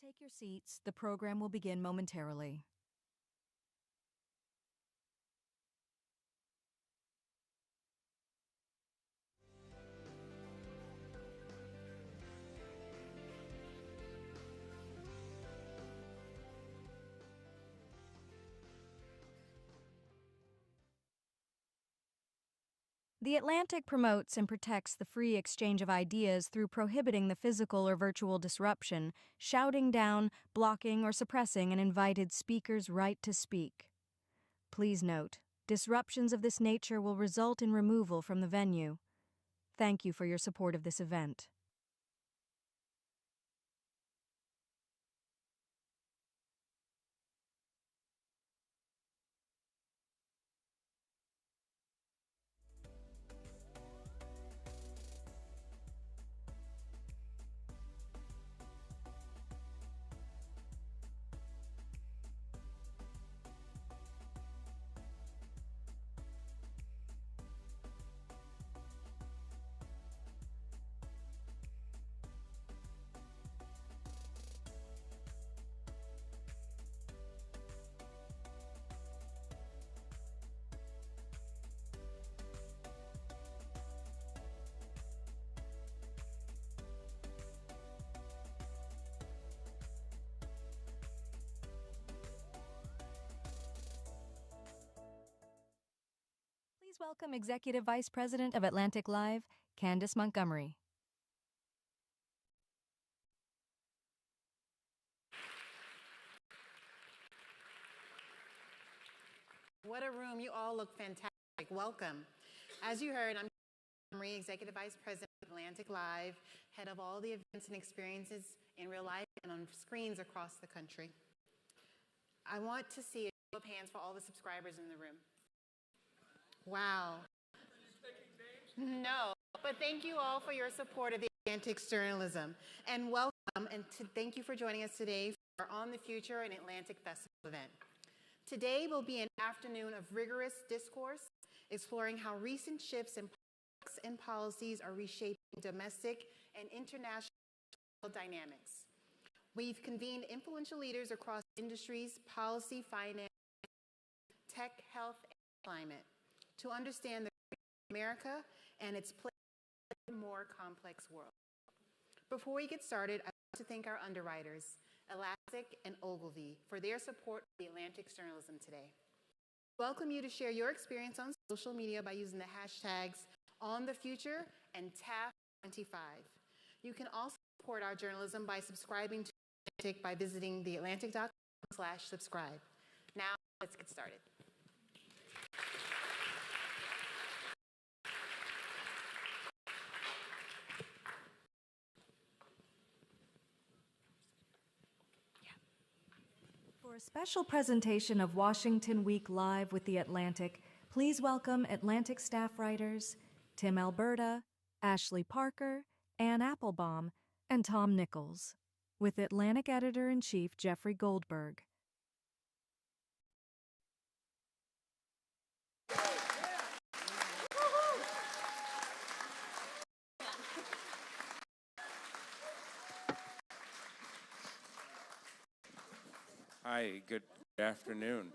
Take your seats. The program will begin momentarily. The Atlantic promotes and protects the free exchange of ideas through prohibiting the physical or virtual disruption, shouting down, blocking, or suppressing an invited speaker's right to speak. Please note, disruptions of this nature will result in removal from the venue. Thank you for your support of this event. Please welcome Executive Vice President of Atlantic Live, Candace Montgomery. What a room. You all look fantastic. Welcome. As you heard, I'm Montgomery, Executive Vice President of Atlantic Live, head of all the events and experiences in real life and on screens across the country. I want to see a show of hands for all the subscribers in the room. Wow. No, but thank you all for your support of the Atlantic's journalism. And welcome, and thank you for joining us today for our On the Future and Atlantic Festival event. Today will be an afternoon of rigorous discourse, exploring how recent shifts in politics and policies are reshaping domestic and international dynamics. We've convened influential leaders across industries, policy, finance, tech, health, and climate to understand the America and its place in a more complex world. Before we get started, I want to thank our underwriters, Elastic and Ogilvy, for their support of the Atlantic's journalism today. We welcome you to share your experience on social media by using the hashtags OnTheFuture and TAF25. You can also support our journalism by subscribing to Atlantic by visiting theatlantic.com/subscribe. Now, let's get started. For a special presentation of Washington Week Live with the Atlantic, please welcome Atlantic staff writers Tim Alberta, Ashley Parker, Ann Applebaum, and Tom Nichols, with Atlantic Editor-in-Chief Jeffrey Goldberg. Hi, good afternoon.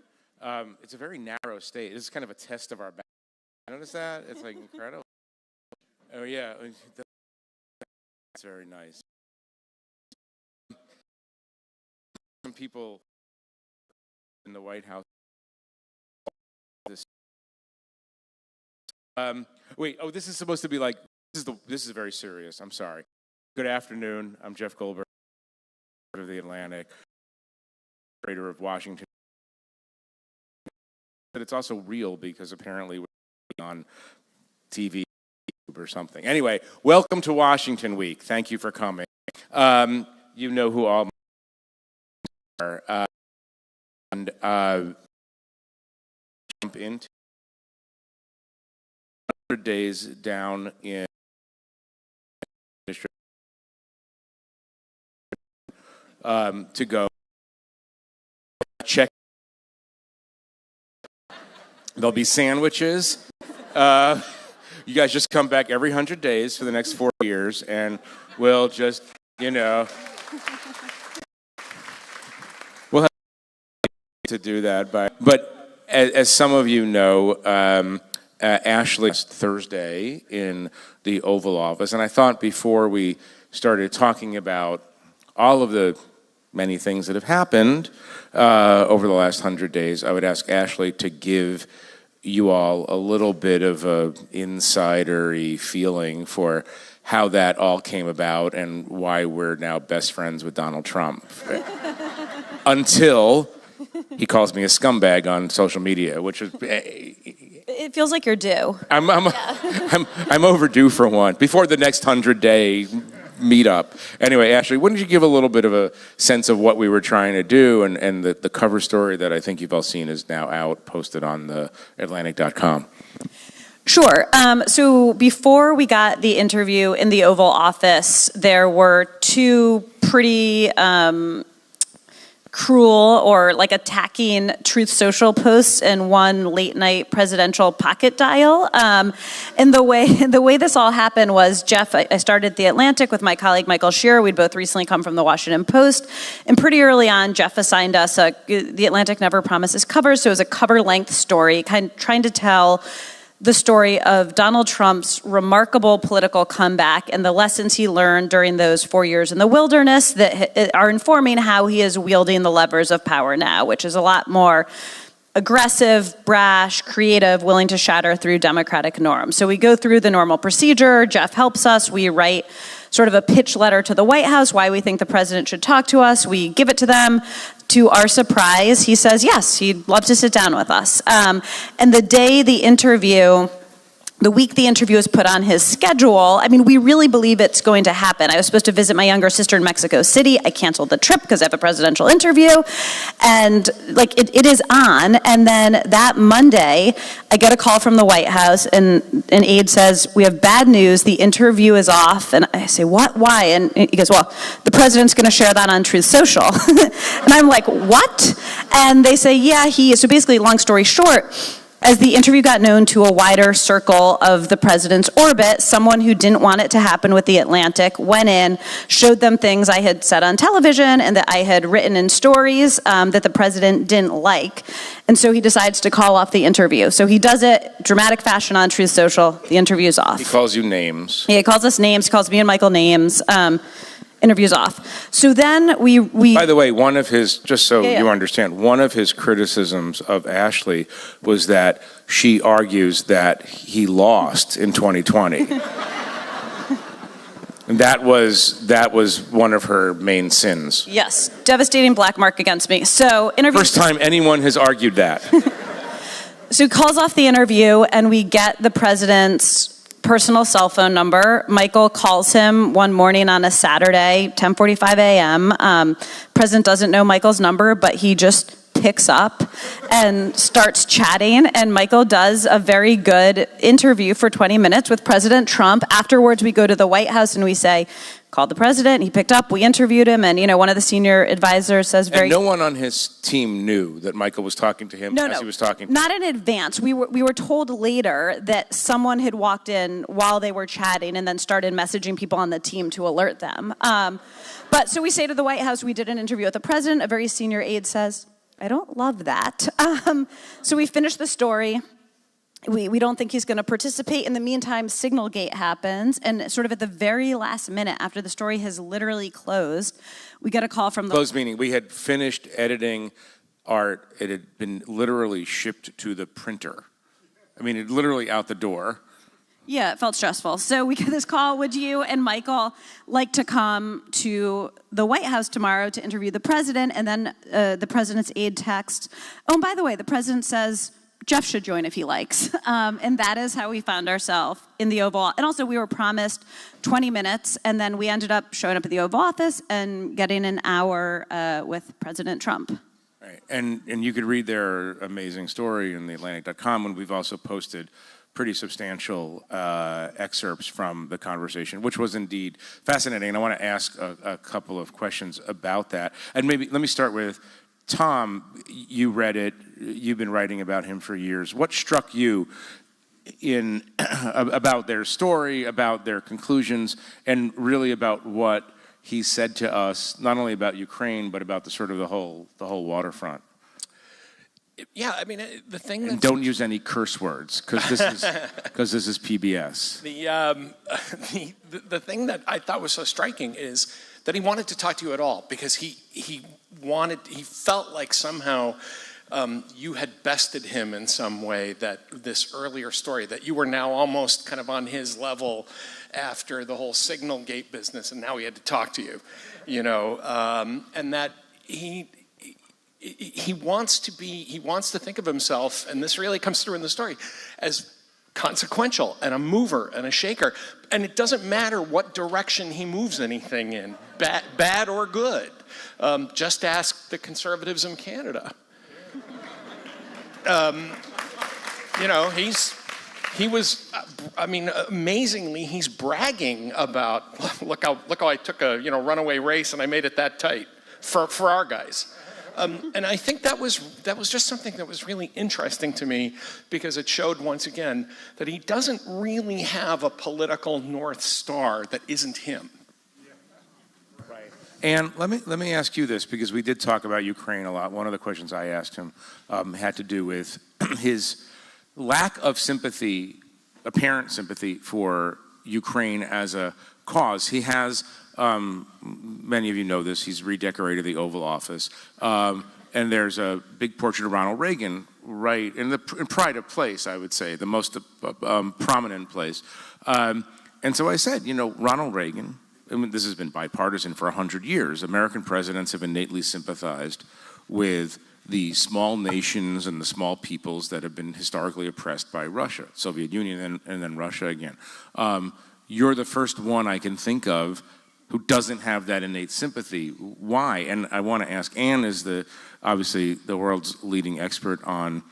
It's a very narrow stage. This is kind of a test of our back. Notice that? It's like incredible. Oh yeah, that's very nice. Some people in the White House. Wait. Oh, this is supposed to be like this is very serious. I'm sorry. Good afternoon. I'm Jeff Goldberg of the Atlantic, creator of Washington. But it's also real because apparently we're on TV or something. Anyway, welcome to Washington Week. Thank you for coming. You know who all are. And jump into 100 days down in to go check. There'll be sandwiches. You guys just come back every 100 days for the next 4 years, and we'll just, to do that, but as some of you know, Ashley Thursday in the Oval Office, and I thought before we started talking about all of the many things that have happened over the last 100 days, I would ask Ashley to give you all a little bit of a insider-y feeling for how that all came about and why we're now best friends with Donald Trump. Until he calls me a scumbag on social media, which is... It feels like you're due. I'm overdue for one. Before the next 100-day meetup. Anyway, Ashley, wouldn't you give a little bit of a sense of what we were trying to do, and the cover story that I think you've all seen is now out, posted on the Atlantic.com. Sure. So before we got the interview in the Oval Office, there were two pretty cruel or like attacking Truth Social posts and one late night presidential pocket dial. And the way this all happened was I started The Atlantic with my colleague Michael Shearer. We'd both recently come from the Washington Post. And pretty early on, Jeff assigned us The Atlantic never promises covers, so it was a cover length story, trying to tell the story of Donald Trump's remarkable political comeback and the lessons he learned during those 4 years in the wilderness that are informing how he is wielding the levers of power now, which is a lot more aggressive, brash, creative, willing to shatter through democratic norms. So we go through the normal procedure. Jeff helps us. We write sort of a pitch letter to the White House, why we think the president should talk to us. We give it to them. To our surprise, he says, yes, he'd love to sit down with us. And the week the interview is put on his schedule, I mean, we really believe it's going to happen. I was supposed to visit my younger sister in Mexico City. I canceled the trip because I have a presidential interview. And it is on. And then that Monday, I get a call from the White House and an aide says, we have bad news. The interview is off. And I say, what? Why? And he goes, well, the president's going to share that on Truth Social. And I'm like, what? And they say, yeah, so basically, long story short, as the interview got known to a wider circle of the president's orbit, someone who didn't want it to happen with The Atlantic went in, showed them things I had said on television and that I had written in stories that the president didn't like. And so he decides to call off the interview. So he does it dramatic fashion on Truth Social. The interview's off. He calls you names. Yeah, he calls us names. He calls me and Michael names. Interviews off. So then we. By the way, one of his, just so you understand, one of his criticisms of Ashley was that she argues that he lost in 2020. And that was one of her main sins. Yes, devastating black mark against me. So First time anyone has argued that. So he calls off the interview, and we get the president's personal cell phone number. Michael calls him one morning on a Saturday, 10:45 a.m. President doesn't know Michael's number, but he just picks up and starts chatting. And Michael does a very good interview for 20 minutes with President Trump. Afterwards, we go to the White House and we say, called the president, he picked up, we interviewed him, and one of the senior advisors says And no one on his team knew that Michael was talking to him he was talking to him? Not in advance. We were told later that someone had walked in while they were chatting and then started messaging people on the team to alert them. But so we say to the White House, we did an interview with the president. A very senior aide says, I don't love that. So we finished the story. We don't think he's going to participate. In the meantime, Signalgate happens, and sort of at the very last minute, after the story has literally closed, we get a call from the... Closed meaning we had finished editing art. It had been literally shipped to the printer. I mean, it literally out the door. Yeah, it felt stressful. So we get this call, would you and Michael like to come to the White House tomorrow to interview the president? And then the president's aide texts, oh, and by the way, the president says... Jeff should join if he likes. And that is how we found ourselves in the Oval. And also we were promised 20 minutes, and then we ended up showing up at the Oval Office and getting an hour with President Trump. Right. And you could read their amazing story in theatlantic.com, and we've also posted pretty substantial excerpts from the conversation, which was indeed fascinating. And I want to ask a couple of questions about that. And maybe let me start with Tom. You read it. You've been writing about him for years. What struck you about their story, about their conclusions, and really about what he said to us, not only about Ukraine, but about the whole waterfront? Yeah, I mean, the thing And don't use any curse words, because this is PBS. The thing that I thought was so striking is that he wanted to talk to you at all, because he felt like somehow you had bested him in some way, that this earlier story, that you were now almost kind of on his level after the whole Signal Gate business, and now he had to talk to you, and that he wants to think of himself, and this really comes through in the story, as consequential and a mover and a shaker. And it doesn't matter what direction he moves anything in, bad or good. Just ask the conservatives in Canada. Amazingly, he's bragging about, look how I took a runaway race and I made it that tight for our guys. And I think that was just something that was really interesting to me, because it showed once again that he doesn't really have a political North Star that isn't him. Right. And let me ask you this, because we did talk about Ukraine a lot. One of the questions I asked him had to do with his lack of sympathy, apparent sympathy for Ukraine as a cause. He has, many of you know this, he's redecorated the Oval Office, and there's a big portrait of Ronald Reagan right in pride of place, I would say, the most prominent place. And so I said, Ronald Reagan, this has been bipartisan for 100 years. American presidents have innately sympathized with the small nations and the small peoples that have been historically oppressed by Russia, Soviet Union, and then Russia again. You're the first one I can think of who doesn't have that innate sympathy. Why? And I want to ask, Anne is obviously the world's leading expert on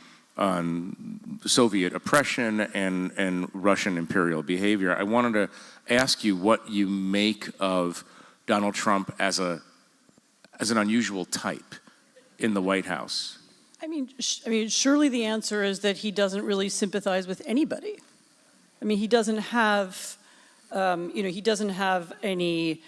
Soviet oppression and Russian imperial behavior. I wanted to ask you what you make of Donald Trump as an unusual type in the White House. I mean, surely the answer is that he doesn't really sympathize with anybody. I mean, he doesn't have, he doesn't have any,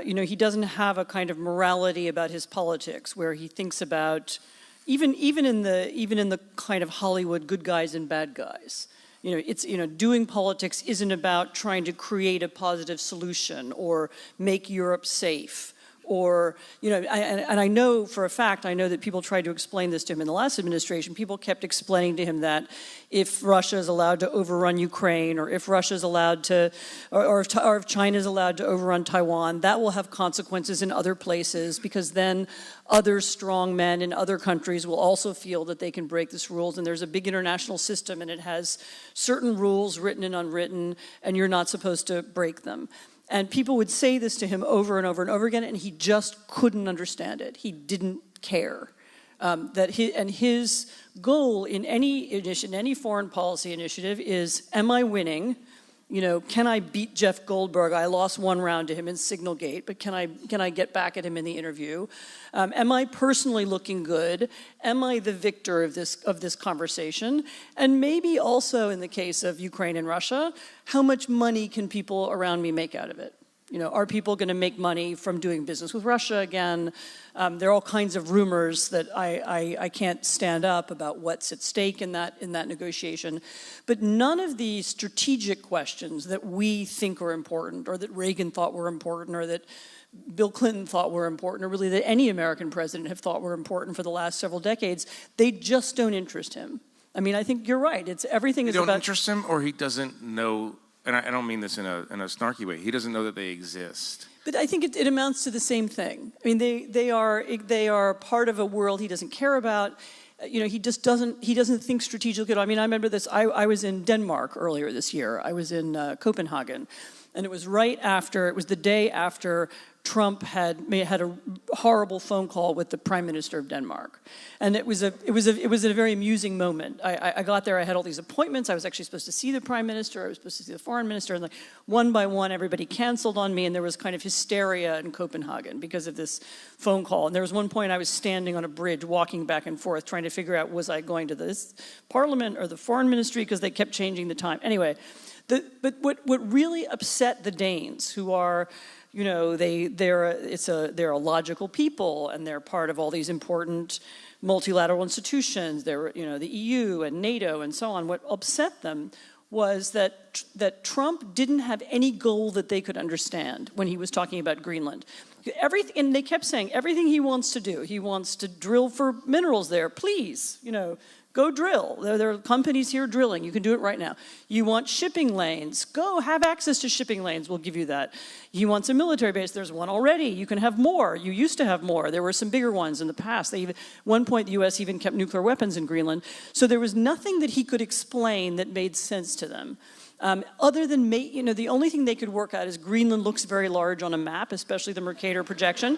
he doesn't have a kind of morality about his politics where he thinks about, even in the kind of Hollywood good guys and bad guys. Doing politics isn't about trying to create a positive solution or make Europe safe. Or, and I know for a fact, I know that people tried to explain this to him in the last administration. People kept explaining to him that if Russia is allowed to overrun Ukraine, or if Russia is allowed to, or if China is allowed to overrun Taiwan, that will have consequences in other places, because then other strong men in other countries will also feel that they can break these rules. And there's a big international system, and it has certain rules, written and unwritten, and you're not supposed to break them. And people would say this to him over and over and over again, and he just couldn't understand it. He didn't care. His goal in any foreign policy initiative is, am I winning? Can I beat Jeff Goldberg? I lost one round to him in Signal Gate, but can I get back at him in the interview? Am I personally looking good? Am I the victor of this conversation? And maybe also in the case of Ukraine and Russia, how much money can people around me make out of it? Are people going to make money from doing business with Russia again? There are all kinds of rumors that I can't stand up about what's at stake in that negotiation. But none of the strategic questions that we think are important, or that Reagan thought were important, or that Bill Clinton thought were important, or really that any American president have thought were important for the last several decades, they just don't interest him. I mean, I think you're right. Everything is about... They don't interest him, or he doesn't know... And I don't mean this in a snarky way. He doesn't know that they exist. But I think it amounts to the same thing. I mean, they are part of a world he doesn't care about. He just doesn't think strategically. I mean, I remember this. I was in Denmark earlier this year. I was in Copenhagen, and it was the day after Trump had a horrible phone call with the Prime Minister of Denmark, and it was a very amusing moment. I got there. I had all these appointments. I was actually supposed to see the Prime Minister. I was supposed to see the Foreign Minister, and one by one, everybody canceled on me, and there was kind of hysteria in Copenhagen because of this phone call. And there was one point I was standing on a bridge, walking back and forth, trying to figure out, was I going to this Parliament or the Foreign Ministry, because they kept changing the time. Anyway, but what really upset the Danes, who are you know, they're a logical people, and they're part of all these important multilateral institutions. They're, you know, the EU and NATO and so on. What upset them was that Trump didn't have any goal that they could understand when he was talking about Greenland. And they kept saying everything he wants to do. He wants to drill for minerals there. Please, you know, go drill. There are companies here drilling. You can do it right now. You want shipping lanes. Go have access to shipping lanes. We'll give you that. He wants a military base. There's one already. You can have more. You used to have more. There were some bigger ones in the past. At one point, the U.S. even kept nuclear weapons in Greenland. So there was nothing that he could explain that made sense to them. Other than, you know, the only thing they could work out is Greenland looks very large on a map, especially the Mercator projection.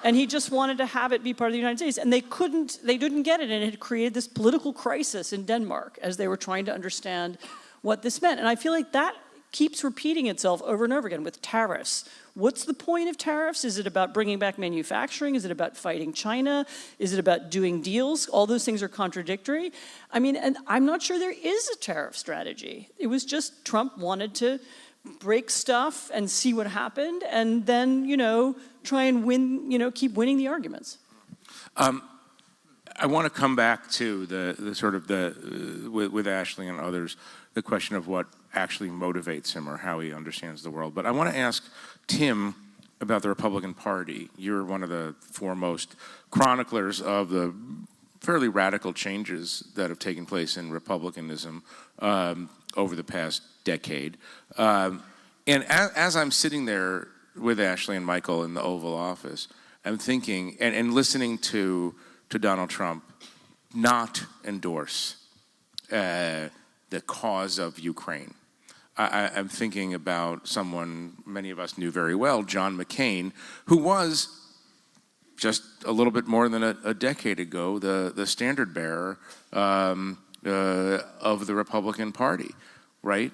And he just wanted to have it be part of the United States. And they didn't get it. And it had created this political crisis in Denmark as they were trying to understand what this meant. And I feel like that keeps repeating itself over and over again with tariffs. What's the point of tariffs? Is it about bringing back manufacturing? Is it about fighting China? Is it about doing deals? All those things are contradictory. I mean, and I'm not sure there is a tariff strategy. It was just Trump wanted to break stuff and see what happened, and then, you know, try and win, you know, keep winning the arguments. I want to come back to the sort of with Ashley and others, the question of what actually motivates him or how he understands the world. But I want to ask Tim about the Republican Party. You're one of the foremost chroniclers of the fairly radical changes that have taken place in republicanism over the past decade. And as I'm sitting there with Ashley and Michael in the Oval Office, I'm thinking and listening to Donald Trump not endorse the cause of Ukraine. I'm thinking about someone many of us knew very well, John McCain, who was just a little bit more than a decade ago the standard bearer of the Republican Party, right?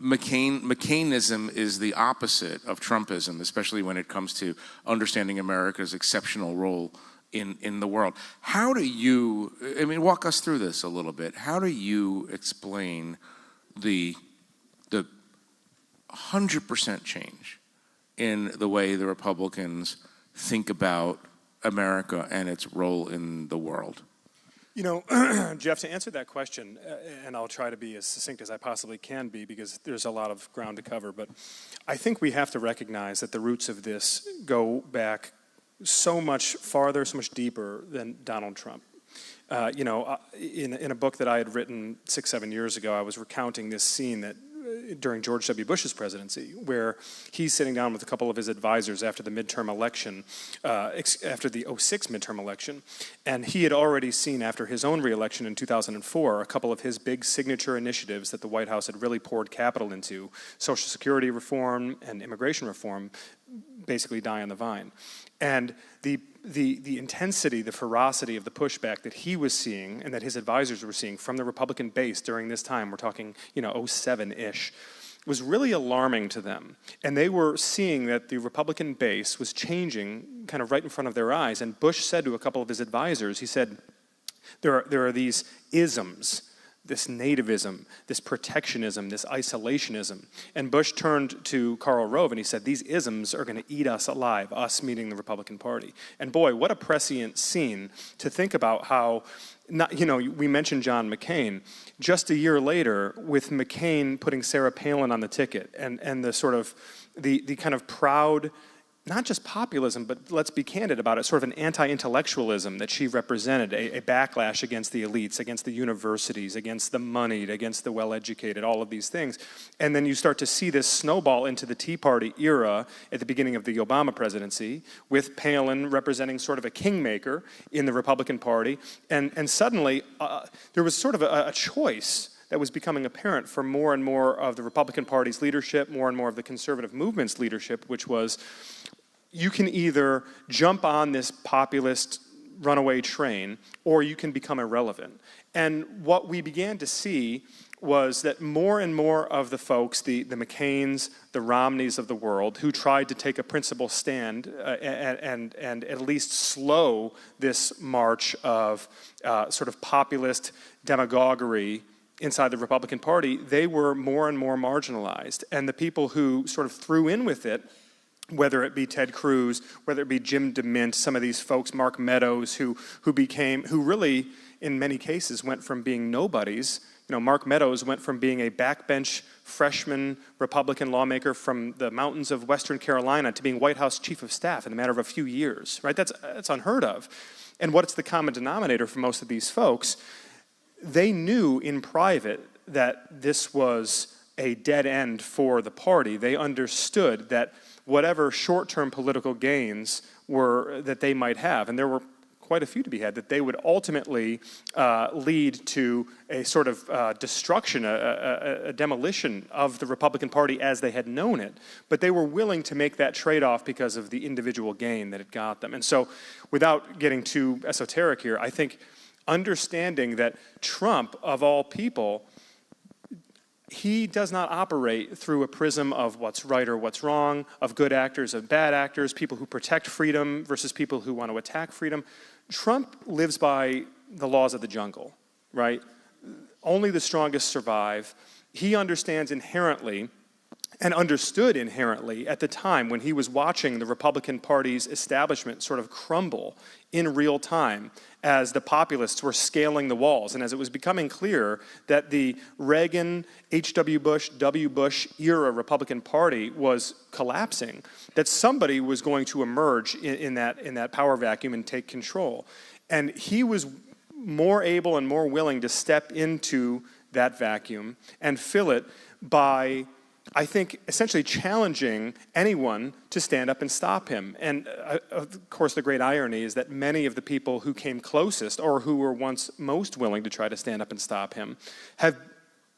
McCainism is the opposite of Trumpism, especially when it comes to understanding America's exceptional role in the world. How do you, I mean, walk us through this a little bit. How do you explain the 100% change in the way the Republicans think about America and its role in the world? You know, Jeff, to answer that question, and I'll try to be as succinct as I possibly can be because there's a lot of ground to cover, but I think we have to recognize that the roots of this go back so much farther, so much deeper than Donald Trump. You know, in a book that I had written 6-7 years ago, I was recounting this scene that during George W. Bush's presidency, where he's sitting down with a couple of his advisors after the midterm election, after the 2006 midterm election, and he had already seen after his own reelection in 2004 a couple of his big signature initiatives that the White House had really poured capital into, Social Security reform and immigration reform, basically die on the vine. And the intensity, the ferocity of the pushback that he was seeing and that his advisors were seeing from the Republican base during this time, we're talking, you know, 07-ish, was really alarming to them. And they were seeing that the Republican base was changing kind of right in front of their eyes. And Bush said to a couple of his advisors, he said, there are these isms, this nativism, this protectionism, this isolationism. And Bush turned to Karl Rove and he said, these isms are going to eat us alive, us meaning the Republican Party. And boy, what a prescient scene to think about how, not, you know, we mentioned John McCain. Just a year later, with McCain putting Sarah Palin on the ticket and the sort of, the kind of proud, not just populism, but let's be candid about it, sort of an anti-intellectualism that she represented, a backlash against the elites, against the universities, against the moneyed, against the well-educated, all of these things. And then you start to see this snowball into the Tea Party era at the beginning of the Obama presidency, with Palin representing sort of a kingmaker in the Republican Party. And suddenly, there was sort of a choice that was becoming apparent for more and more of the Republican Party's leadership, more and more of the conservative movement's leadership, which was, you can either jump on this populist runaway train or you can become irrelevant. And what we began to see was that more and more of the folks, the McCains, the Romneys of the world, who tried to take a principled stand and at least slow this march of sort of populist demagoguery inside the Republican Party, they were more and more marginalized. And the people who sort of threw in with it whether it be Ted Cruz, whether it be Jim DeMint, some of these folks, Mark Meadows, who really, in many cases, went from being nobodies. You know, Mark Meadows went from being a backbench freshman Republican lawmaker from the mountains of Western Carolina to being White House chief of staff in the matter of a few years, right? That's unheard of. And what's the common denominator for most of these folks? They knew in private that this was a dead end for the party. They understood that whatever short-term political gains were that they might have, and there were quite a few to be had, that they would ultimately lead to a sort of destruction, a demolition of the Republican Party as they had known it. But they were willing to make that trade-off because of the individual gain that it got them. And so, without getting too esoteric here, I think understanding that Trump, of all people, he does not operate through a prism of what's right or what's wrong, of good actors and bad actors, people who protect freedom versus people who want to attack freedom. Trump lives by the laws of the jungle, right? Only the strongest survive. He understands inherently and understood inherently at the time when he was watching the Republican Party's establishment sort of crumble in real time as the populists were scaling the walls and as it was becoming clear that the Reagan, H.W. Bush, W. Bush era Republican Party was collapsing, that somebody was going to emerge in that power vacuum and take control. And he was more able and more willing to step into that vacuum and fill it by, I think, essentially challenging anyone to stand up and stop him. And of course, the great irony is that many of the people who came closest or who were once most willing to try to stand up and stop him have,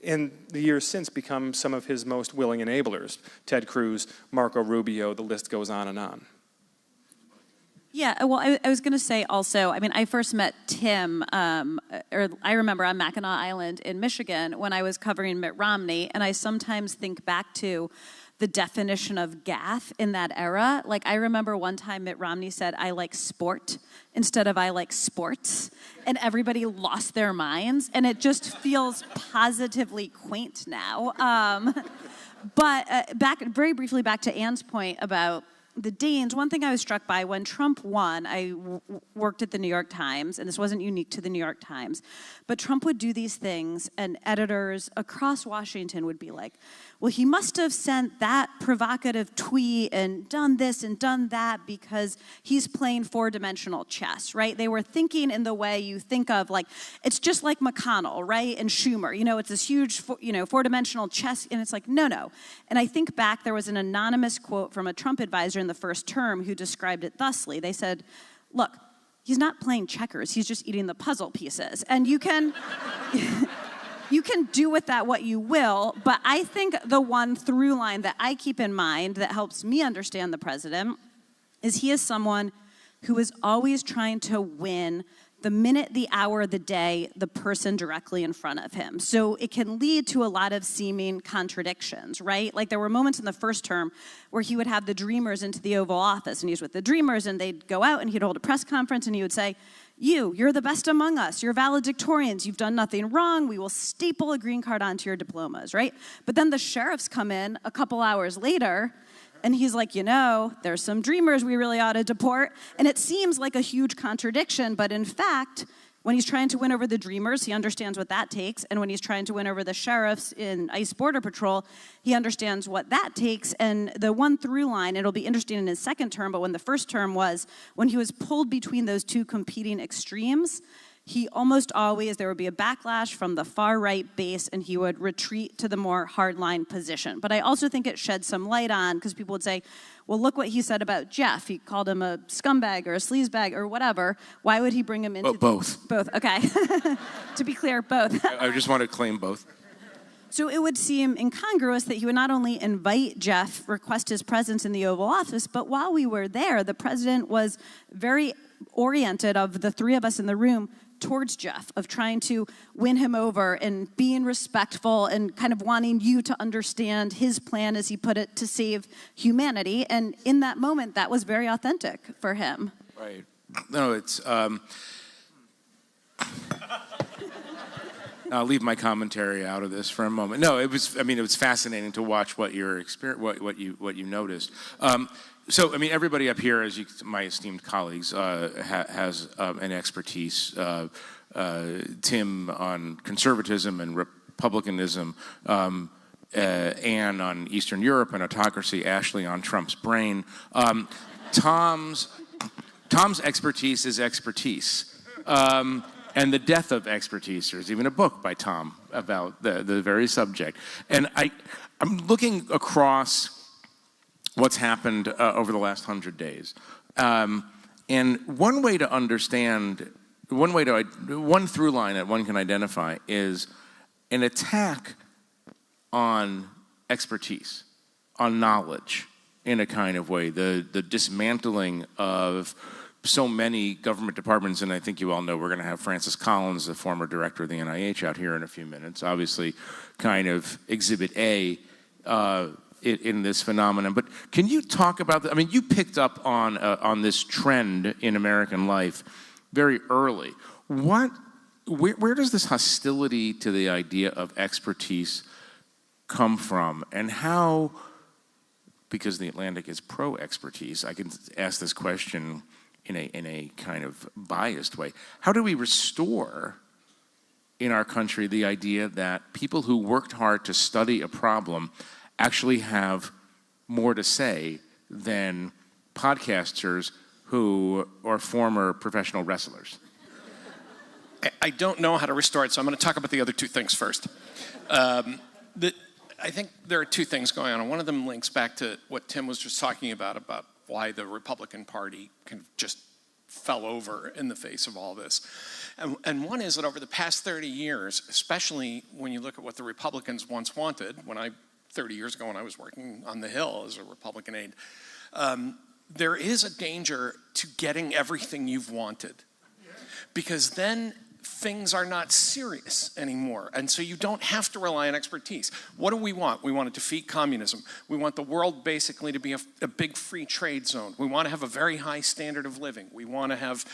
in the years since, become some of his most willing enablers. Ted Cruz, Marco Rubio, the list goes on and on. Yeah, well, I was going to say also, I mean, I first met Tim, or I remember on Mackinac Island in Michigan when I was covering Mitt Romney, and I sometimes think back to the definition of gaffe in that era. Like, I remember one time Mitt Romney said, "I like sport," instead of "I like sports," and everybody lost their minds, and it just feels positively quaint now. But very briefly back to Anne's point about the Danes, one thing I was struck by when Trump won, I worked at the New York Times, and this wasn't unique to the New York Times, but Trump would do these things, and editors across Washington would be like, well, he must have sent that provocative tweet and done this and done that because he's playing four-dimensional chess, right? They were thinking in the way you think of, like, it's just like McConnell, right, and Schumer. You know, it's this huge, four-dimensional chess, and it's like, no. And I think back, there was an anonymous quote from a Trump advisor in the first term who described it thusly. They said, look, he's not playing checkers, he's just eating the puzzle pieces. And you can... You can do with that what you will, but I think the one through line that I keep in mind that helps me understand the president is he is someone who is always trying to win the minute, the hour, the day, the person directly in front of him. So it can lead to a lot of seeming contradictions, right? Like there were moments in the first term where he would have the Dreamers into the Oval Office, and he was with the Dreamers, and they'd go out and he'd hold a press conference, and he would say, you're the best among us. You're valedictorians. You've done nothing wrong. We will staple a green card onto your diplomas, right? But then the sheriffs come in a couple hours later, and he's like, there's some Dreamers we really ought to deport. And it seems like a huge contradiction, but in fact, when he's trying to win over the Dreamers, he understands what that takes. And when he's trying to win over the sheriffs in ICE Border Patrol, he understands what that takes. And the one through line, it'll be interesting in his second term, but when the first term was, when he was pulled between those two competing extremes, he almost always, there would be a backlash from the far right base, and he would retreat to the more hardline position. But I also think it shed some light on, because people would say, well, look what he said about Jeff. He called him a scumbag or a sleazebag or whatever. Why would he bring him into... Both. Both, okay. To be clear, both. I just want to claim both. So it would seem incongruous that he would not only invite Jeff, request his presence in the Oval Office, but while we were there, the president was very oriented, of the three of us in the room, towards Jeff, of trying to win him over and being respectful and kind of wanting you to understand his plan, as he put it, to save humanity. And in that moment, that was very authentic for him. Right. No, it's... I'll leave my commentary out of this for a moment. No, it was fascinating to watch what your experience, what you noticed. So, I mean, everybody up here, as my esteemed colleagues, has an expertise. Tim on conservatism and republicanism, Anne on Eastern Europe and autocracy, Ashley on Trump's brain. Tom's expertise is expertise. And the death of expertise. There's even a book by Tom about the very subject. And I'm looking across what's happened over the last 100 days. And one way to understand, one through line that one can identify is an attack on expertise, on knowledge in a kind of way, the dismantling of so many government departments, and I think you all know we're going to have Francis Collins, the former director of the NIH, out here in a few minutes, obviously kind of exhibit A in this phenomenon. But can you talk about that? I mean, you picked up on this trend in American life very early. Where does this hostility to the idea of expertise come from, and how, because the Atlantic is pro-expertise, I can ask this question in a kind of biased way. How do we restore in our country the idea that people who worked hard to study a problem actually have more to say than podcasters who are former professional wrestlers? I don't know how to restore it, so I'm going to talk about the other two things first. I think there are two things going on, and one of them links back to what Tim was just talking about why the Republican Party just fell over in the face of all this. And one is that over the past 30 years, especially when you look at what the Republicans once wanted, 30 years ago when I was working on the Hill as a Republican aide, there is a danger to getting everything you've wanted. Because then things are not serious anymore. And so you don't have to rely on expertise. What do we want? We want to defeat communism. We want the world basically to be a big free trade zone. We want to have a very high standard of living. We want to have,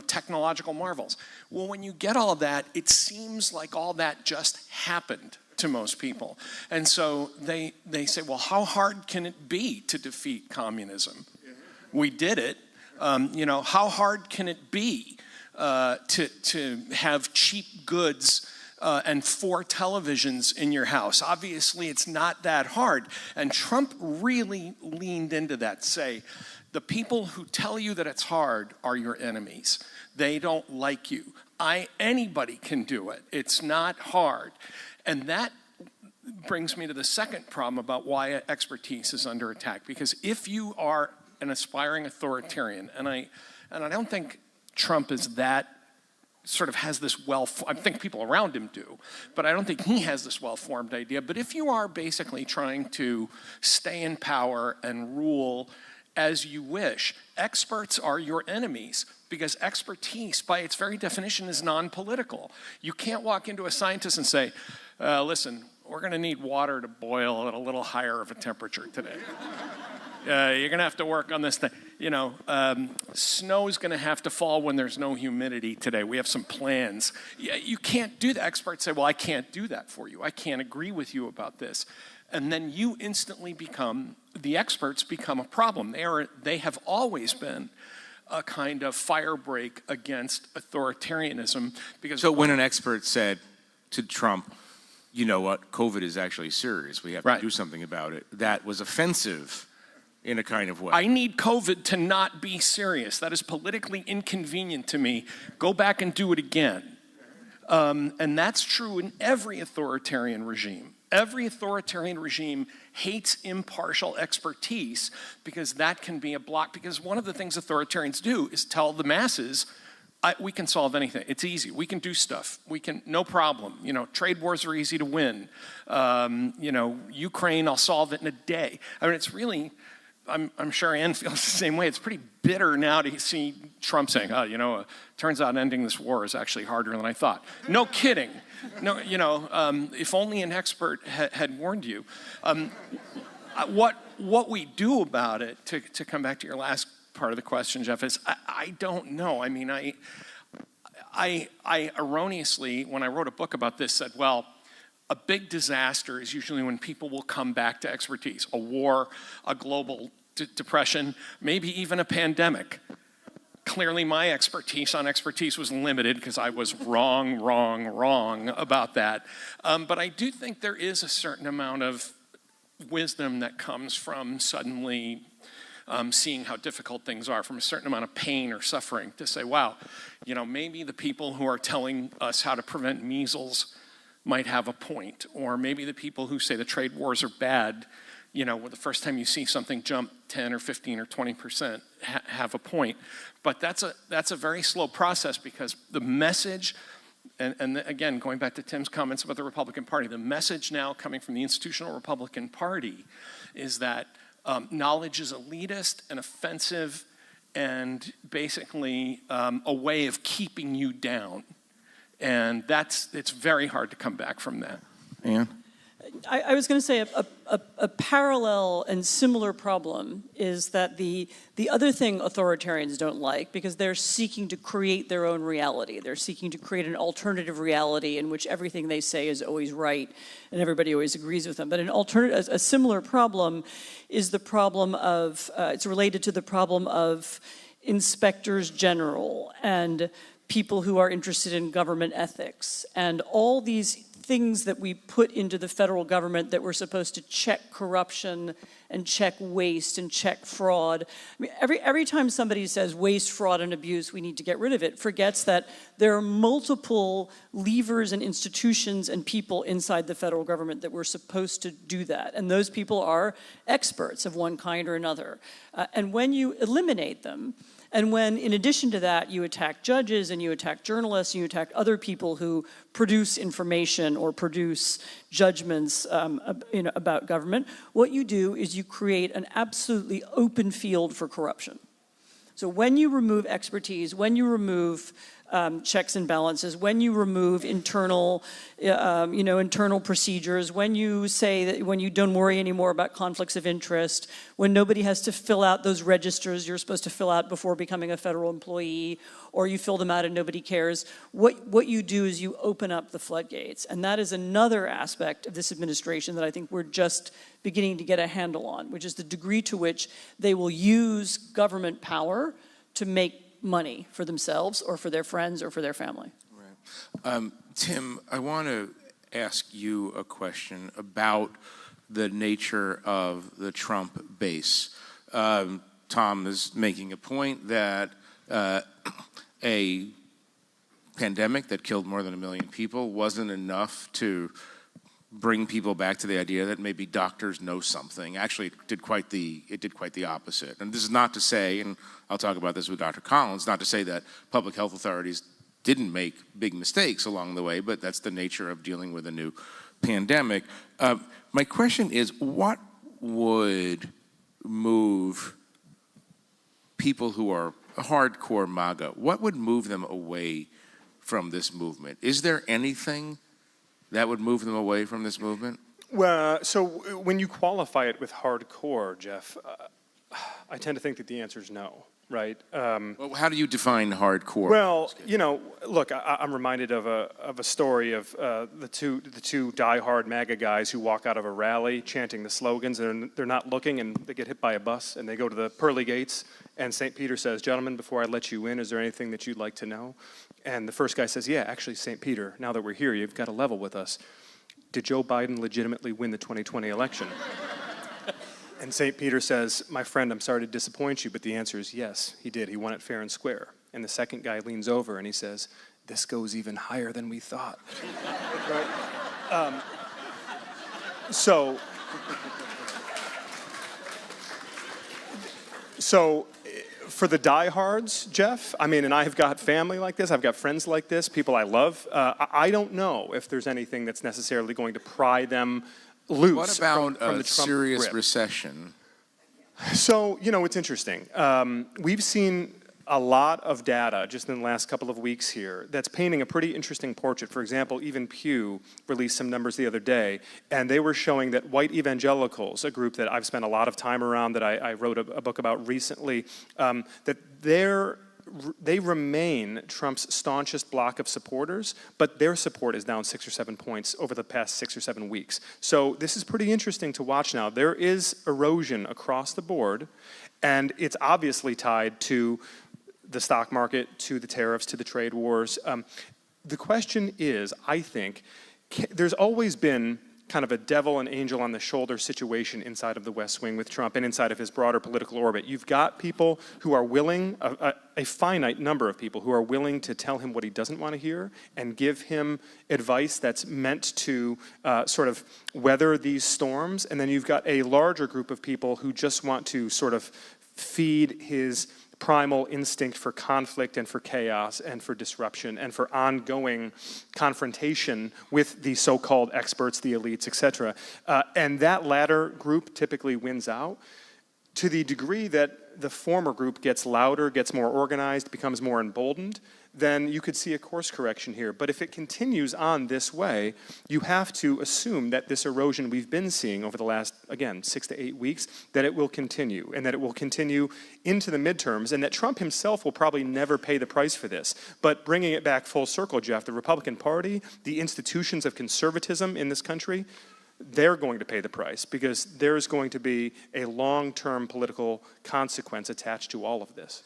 technological marvels. Well, when you get all of that, it seems like all that just happened to most people. And so they say, well, how hard can it be to defeat communism? We did it. How hard can it be to have cheap goods and 4 televisions in your house? Obviously, it's not that hard. And Trump really leaned into that, say, the people who tell you that it's hard are your enemies. They don't like you. Anybody can do it. It's not hard. And that brings me to the second problem about why expertise is under attack. Because if you are an aspiring authoritarian, and I don't think Trump is that sort of has this I think people around him do, but I don't think he has this well-formed idea. But if you are basically trying to stay in power and rule as you wish, experts are your enemies, because expertise by its very definition is non-political. You can't walk into a scientist and say, listen, we're going to need water to boil at a little higher of a temperature today. You're going to have to work on this thing. Snow's going to have to fall when there's no humidity today. We have some plans. You can't do that. Experts say, well, I can't do that for you. I can't agree with you about this. And then you instantly the experts become a problem. They have always been a kind of fire break against authoritarianism. So when an expert said to Trump, you know what, COVID is actually serious, we have to do something about it, that was offensive in a kind of way. I need COVID to not be serious. That is politically inconvenient to me. Go back and do it again. And that's true in every authoritarian regime. Every authoritarian regime hates impartial expertise because that can be a block. Because one of the things authoritarians do is tell the masses, we can solve anything. It's easy. We can do stuff. No problem. Trade wars are easy to win. Ukraine, I'll solve it in a day. I mean, it's really, I'm sure Ann feels the same way. It's pretty bitter now to see Trump saying, turns out ending this war is actually harder than I thought. No kidding. No, if only an expert had warned you. What we do about it, to come back to your last part of the question, Jeff, is I don't know. I mean, I erroneously, when I wrote a book about this, said, well, a big disaster is usually when people will come back to expertise. A war, a global depression, maybe even a pandemic. Clearly, my expertise was limited because I was wrong about that. But I do think there is a certain amount of wisdom that comes from suddenly seeing how difficult things are, from a certain amount of pain or suffering, to say, wow, maybe the people who are telling us how to prevent measles might have a point, or maybe the people who say the trade wars are bad, the first time you see something jump 10 or 15 or 20%, have a point. But that's a very slow process, because the message, and again, going back to Tim's comments about the Republican Party, the message now coming from the institutional Republican Party is that knowledge is elitist and offensive and basically a way of keeping you down. And it's very hard to come back from that. Ann? I was going to say a parallel and similar problem is that the other thing authoritarians don't like, because they're seeking to create their own reality. They're seeking to create an alternative reality in which everything they say is always right and everybody always agrees with them. But a similar problem is the problem of, it's related to the problem of inspectors general and people who are interested in government ethics and all these things that we put into the federal government that we're supposed to check corruption and check waste and check fraud. I mean, every time somebody says waste, fraud, and abuse, we need to get rid of it, forgets that there are multiple levers and institutions and people inside the federal government that we're supposed to do that. And those people are experts of one kind or another. And when you eliminate them, and when, in addition to that, you attack judges and you attack journalists and you attack other people who produce information or produce judgments about government, what you do is you create an absolutely open field for corruption. So when you remove expertise, when you remove checks and balances, when you remove internal procedures, when you say that, when you don't worry anymore about conflicts of interest, when nobody has to fill out those registers you're supposed to fill out before becoming a federal employee, or you fill them out and nobody cares, what you do is you open up the floodgates. And that is another aspect of this administration that I think we're just beginning to get a handle on, which is the degree to which they will use government power to make money for themselves or for their friends or for their family. Right. Tim, I want to ask you a question about the nature of the Trump base. Tom is making a point that a pandemic that killed more than 1 million people wasn't enough to bring people back to the idea that maybe doctors know something. Actually, it did quite the opposite. And this is not to say, and I'll talk about this with Dr. Collins, not to say that public health authorities didn't make big mistakes along the way, but that's the nature of dealing with a new pandemic. My question is, what would move people who are hardcore MAGA, what would move them away from this movement? Is there anything that would move them away from this movement? Well, so when you qualify it with hardcore, Jeff, I tend to think that the answer is no, right? Well, how do you define hardcore? Well, look, I'm reminded of a story of the two diehard MAGA guys who walk out of a rally chanting the slogans, and they're not looking, and they get hit by a bus, and they go to the pearly gates, and St. Peter says, "Gentlemen, before I let you in, is there anything that you'd like to know?" And the first guy says, "Yeah, actually, St. Peter, now that we're here, you've got to level with us. Did Joe Biden legitimately win the 2020 election?" And St. Peter says, "My friend, I'm sorry to disappoint you, but the answer is yes, he did. He won it fair and square." And the second guy leans over and he says, "This goes even higher than we thought." Right? So for the diehards, Jeff, I mean, and I've got family like this, I've got friends like this, people I love. I don't know if there's anything that's necessarily going to pry them loose. What about from the a Trump serious grip. recession? So, it's interesting. We've seen a lot of data just in the last couple of weeks here that's painting a pretty interesting portrait. For example, even Pew released some numbers the other day, and they were showing that white evangelicals, a group that I've spent a lot of time around, that I wrote a book about recently, that their they remain Trump's staunchest bloc of supporters, but their support is down 6 or 7 points over the past 6 or 7 weeks. So this is pretty interesting to watch now. There is erosion across the board, and it's obviously tied to the stock market, to the tariffs, to the trade wars. The question is, I think, there's always been kind of a devil and angel on the shoulder situation inside of the West Wing with Trump and inside of his broader political orbit. You've got people who are willing, a finite number of people who are willing to tell him what he doesn't want to hear and give him advice that's meant to sort of weather these storms. And then you've got a larger group of people who just want to sort of feed his primal instinct for conflict and for chaos and for disruption and for ongoing confrontation with the so-called experts, the elites, etc. And that latter group typically wins out to the degree that the former group gets louder, gets more organized, becomes more emboldened. Then you could see a course correction here. But if it continues on this way, you have to assume that this erosion we've been seeing over the last, again, 6 to 8 weeks, that it will continue, and that it will continue into the midterms, and that Trump himself will probably never pay the price for this. But bringing it back full circle, Jeff, the Republican Party, the institutions of conservatism in this country, they're going to pay the price because there's going to be a long-term political consequence attached to all of this.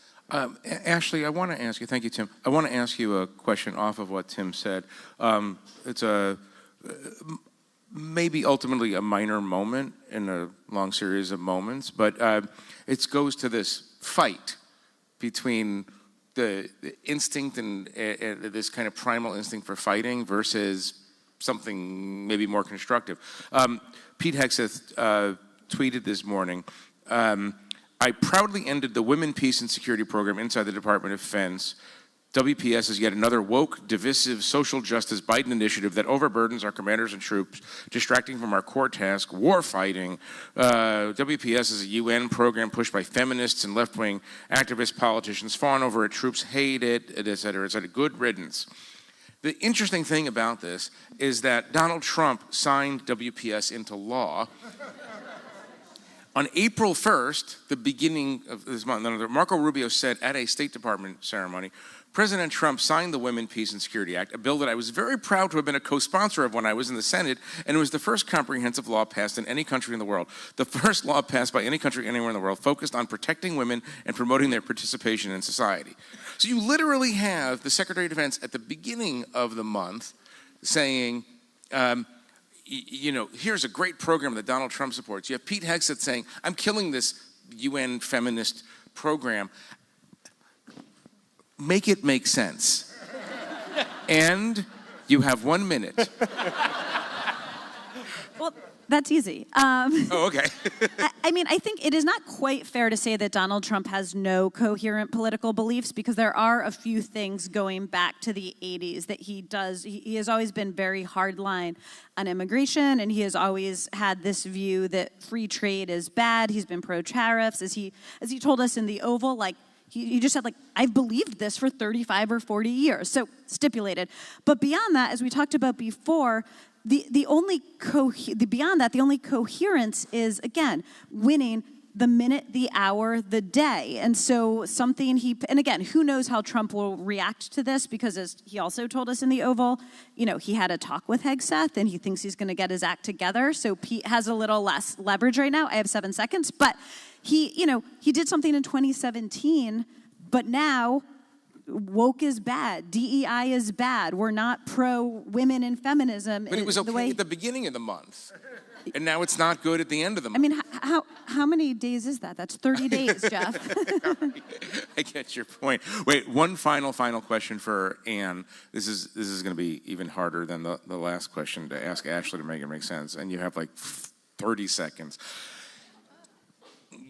Ashley, I want to ask you, thank you, Tim. I want to ask you a question off of what Tim said. It's maybe ultimately a minor moment in a long series of moments, but it goes to this fight between the instinct and this kind of primal instinct for fighting versus something maybe more constructive. Pete Hegseth tweeted this morning, I proudly ended the Women, Peace, and Security program inside the Department of Defense. WPS is yet another woke, divisive, social justice Biden initiative that overburdens our commanders and troops, distracting from our core task, war fighting. WPS is a UN program pushed by feminists and left-wing activist politicians, fawn over it, troops hate it, et cetera, et cetera. Good riddance. The interesting thing about this is that Donald Trump signed WPS into law. On April 1st, the beginning of this month, Marco Rubio said at a State Department ceremony, President Trump signed the Women, Peace, and Security Act, a bill that I was very proud to have been a co-sponsor of when I was in the Senate, and it was the first comprehensive law passed in any country in the world. The first law passed by any country anywhere in the world focused on protecting women and promoting their participation in society. So you literally have the Secretary of Defense at the beginning of the month saying, you know, here's a great program that Donald Trump supports. You have Pete Hegseth saying, I'm killing this UN feminist program. Make it make sense. And you have 1 minute. Well, that's easy. Oh, okay. I mean, I think it is not quite fair to say that Donald Trump has no coherent political beliefs because there are a few things going back to the 80s that he does. He has always been very hardline on immigration, and he has always had this view that free trade is bad. He's been pro-tariffs. As he told us in the Oval, like, he just said, like, I've believed this for 35 or 40 years, so stipulated. But beyond that, as we talked about before, the only coherence is, again, winning the minute, the hour, the day. And so and again, who knows how Trump will react to this, because as he also told us in the Oval, you know, he had a talk with Hegseth and he thinks he's going to get his act together. So Pete has a little less leverage right now. I have 7 seconds, but he did something in 2017, but now woke is bad. DEI is bad. We're not pro women and feminism. But it was okay at the beginning of the month. And now it's not good at the end of the month. I mean, how many days is that? That's 30 days, Jeff. I get your point. Wait, one final question for Anne. This is going to be even harder than the last question to ask Ashley to make it make sense. And you have like 30 seconds.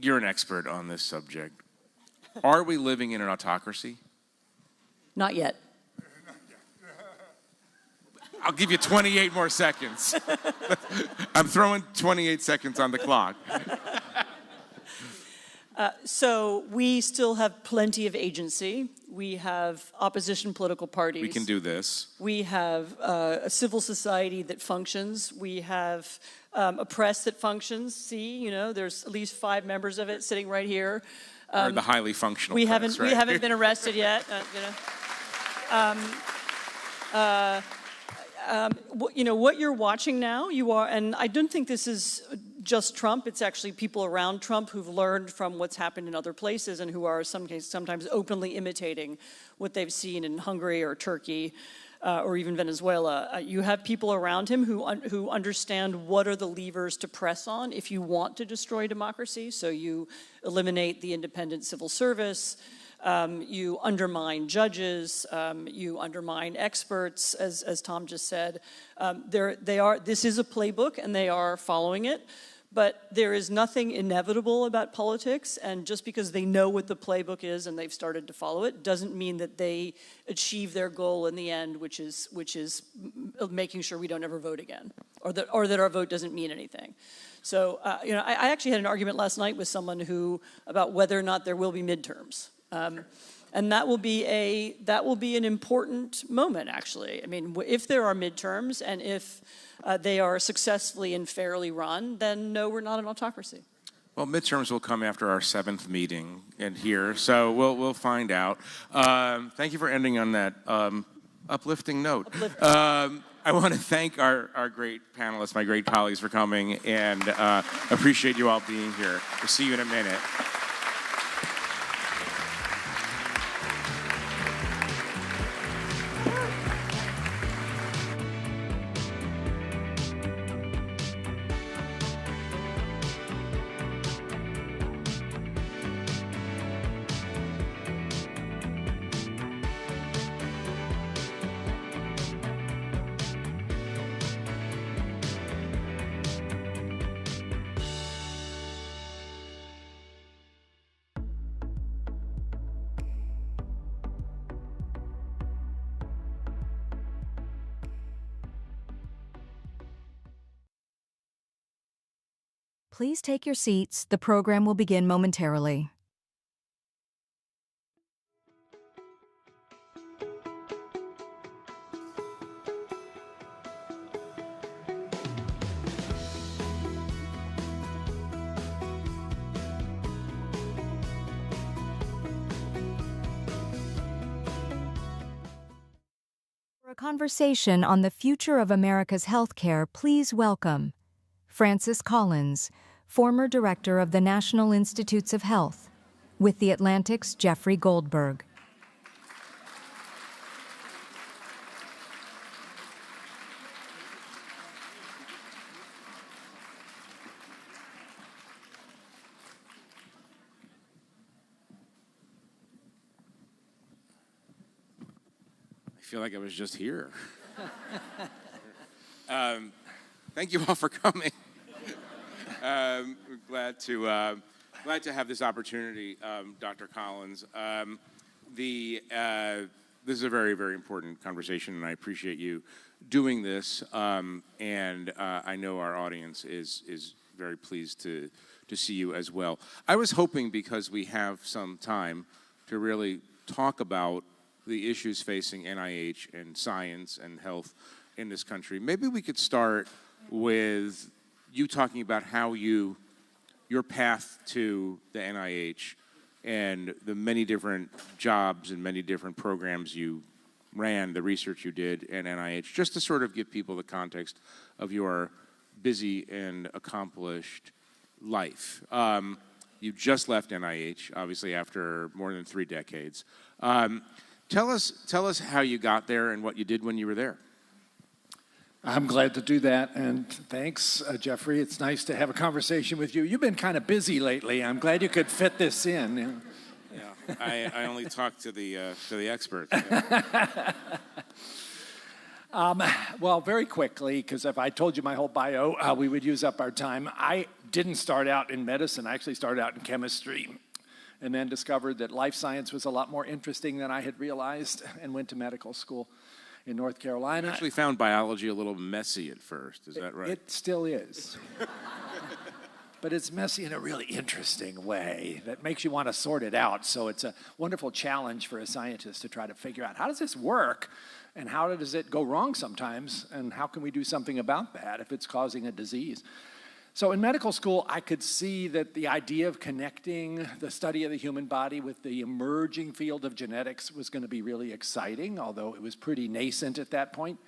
You're an expert on this subject. Are we living in an autocracy? Not yet. I'll give you 28 more seconds. I'm throwing 28 seconds on the clock. So we still have plenty of agency. We have opposition political parties. We can do this. We have a civil society that functions. We have a press that functions. See, you know, there's at least 5 members of it sitting right here. Or the highly functional we press, right? we haven't been arrested yet. What you're watching now, and I don't think this is just Trump. It's actually people around Trump who've learned from what's happened in other places and who are sometimes openly imitating what they've seen in Hungary or Turkey. Or even Venezuela, you have people around him who understand what are the levers to press on if you want to destroy democracy. So you eliminate the independent civil service, you undermine judges, you undermine experts, as Tom just said. This is a playbook, and they are following it. But there is nothing inevitable about politics, and just because they know what the playbook is and they've started to follow it doesn't mean that they achieve their goal in the end, which is making sure we don't ever vote again, or that our vote doesn't mean anything. So I actually had an argument last night with someone about whether or not there will be midterms. And that will be an important moment, actually. I mean, if there are midterms and if they are successfully and fairly run, then no, we're not an autocracy. Well, midterms will come after our 7th meeting in here, so we'll find out. Thank you for ending on that uplifting note. I want to thank our great panelists, my great colleagues, for coming, and appreciate you all being here. We'll see you in a minute. Please take your seats. The program will begin momentarily. For a conversation on the future of America's healthcare, please welcome Francis Collins, former director of the National Institutes of Health, with The Atlantic's Jeffrey Goldberg. I feel like I was just here. Thank you all for coming. We're glad to have this opportunity, Dr. Collins. This is a very, very important conversation, and I appreciate you doing this. And I know our audience is very pleased to see you as well. I was hoping, because we have some time to really talk about the issues facing NIH and science and health in this country, maybe we could start with you talking about how your path to the NIH and the many different jobs and many different programs you ran, the research you did at NIH, just to sort of give people the context of your busy and accomplished life. You just left NIH, obviously, after more than 3 decades. Tell us how you got there and what you did when you were there. I'm glad to do that, and thanks, Jeffrey. It's nice to have a conversation with you. You've been kind of busy lately. I'm glad you could fit this in. Yeah, I only talk to the experts. Well, very quickly, because if I told you my whole bio, we would use up our time. I didn't start out in medicine. I actually started out in chemistry, and then discovered that life science was a lot more interesting than I had realized, and went to medical school in North Carolina. I actually found biology a little messy at first. Is that right? It still is. But it's messy in a really interesting way that makes you want to sort it out. So it's a wonderful challenge for a scientist to try to figure out, how does this work? And how does it go wrong sometimes? And how can we do something about that if it's causing a disease? So in medical school, I could see that the idea of connecting the study of the human body with the emerging field of genetics was going to be really exciting, although it was pretty nascent at that point,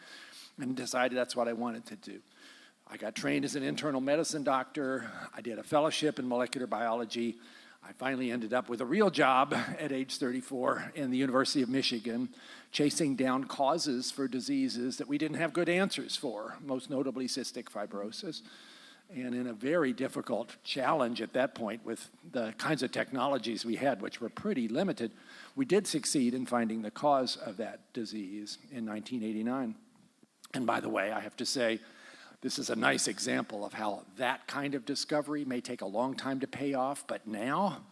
and decided that's what I wanted to do. I got trained as an internal medicine doctor. I did a fellowship in molecular biology. I finally ended up with a real job at age 34 in the University of Michigan, chasing down causes for diseases that we didn't have good answers for, most notably cystic fibrosis. And in a very difficult challenge at that point with the kinds of technologies we had, which were pretty limited, we did succeed in finding the cause of that disease in 1989. And by the way, I have to say, this is a nice example of how that kind of discovery may take a long time to pay off, but now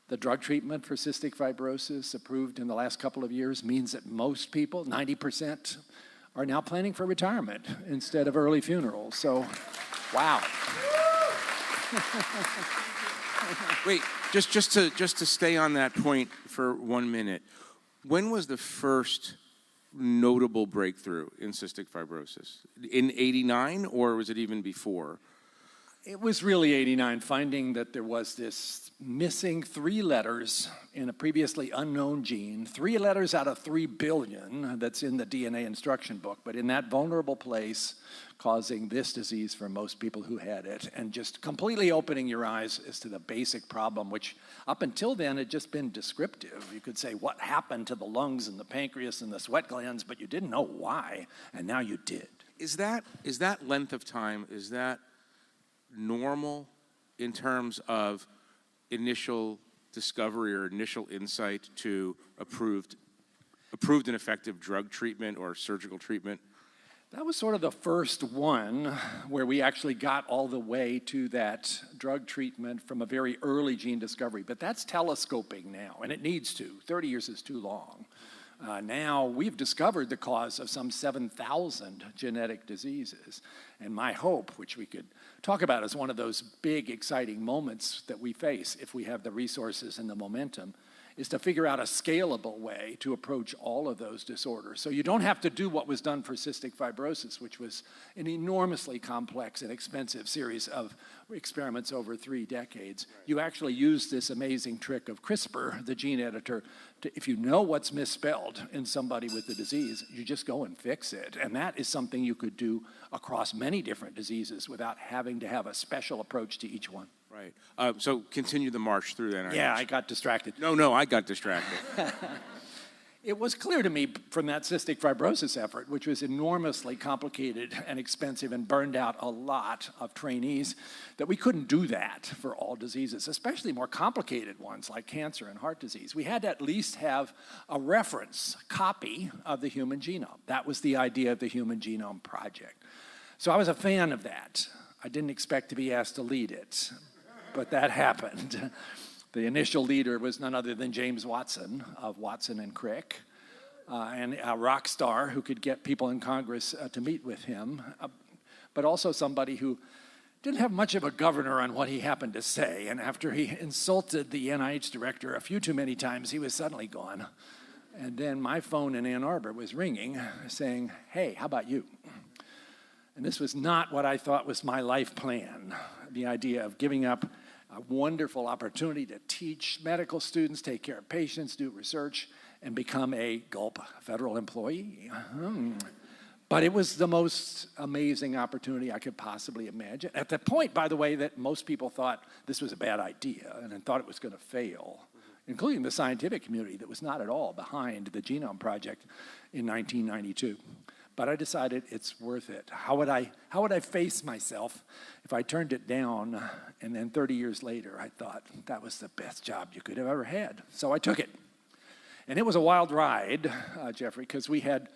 the drug treatment for cystic fibrosis approved in the last couple of years means that most people, 90%, are now planning for retirement instead of early funerals. So, wow. Wait, just to stay on that point for 1 minute. When was the first notable breakthrough in cystic fibrosis? In '89, or was it even before? It was really '89, finding that there was this missing 3 letters in a previously unknown gene, 3 letters out of 3 billion that's in the DNA instruction book, but in that vulnerable place, causing this disease for most people who had it, and just completely opening your eyes as to the basic problem, which up until then had just been descriptive. You could say what happened to the lungs and the pancreas and the sweat glands, but you didn't know why, and now you did. Is that length of time, is that normal in terms of initial discovery or initial insight to approved and effective drug treatment or surgical treatment? That was sort of the first one where we actually got all the way to that drug treatment from a very early gene discovery. But that's telescoping now, and it needs to. 30 years is too long. Now we've discovered the cause of some 7,000 genetic diseases. And my hope, which we could talk about as one of those big, exciting moments that we face if we have the resources and the momentum, is to figure out a scalable way to approach all of those disorders. So you don't have to do what was done for cystic fibrosis, which was an enormously complex and expensive series of experiments over 3 decades. You actually use this amazing trick of CRISPR, the gene editor, to, if you know what's misspelled in somebody with the disease, you just go and fix it. And that is something you could do across many different diseases without having to have a special approach to each one. Right. So continue the march through that. Yeah, I got distracted. No, I got distracted. It was clear to me from that cystic fibrosis effort, which was enormously complicated and expensive and burned out a lot of trainees, that we couldn't do that for all diseases, especially more complicated ones like cancer and heart disease. We had to at least have a reference copy of the human genome. That was the idea of the Human Genome Project. So I was a fan of that. I didn't expect to be asked to lead it, but that happened. The initial leader was none other than James Watson of Watson and Crick, and a rock star who could get people in Congress to meet with him, but also somebody who didn't have much of a governor on what he happened to say. And after he insulted the NIH director a few too many times, he was suddenly gone. And then my phone in Ann Arbor was ringing saying, "Hey, how about you?" And this was not what I thought was my life plan, the idea of giving up a wonderful opportunity to teach medical students, take care of patients, do research, and become a gulp federal employee. But it was the most amazing opportunity I could possibly imagine. At the point, by the way, that most people thought this was a bad idea and thought it was going to fail, including the scientific community that was not at all behind the Genome Project in 1992. But I decided it's worth it. How would I face myself if I turned it down, and then 30 years later I thought that was the best job you could have ever had. So I took it. And it was a wild ride, Jeffrey, because we had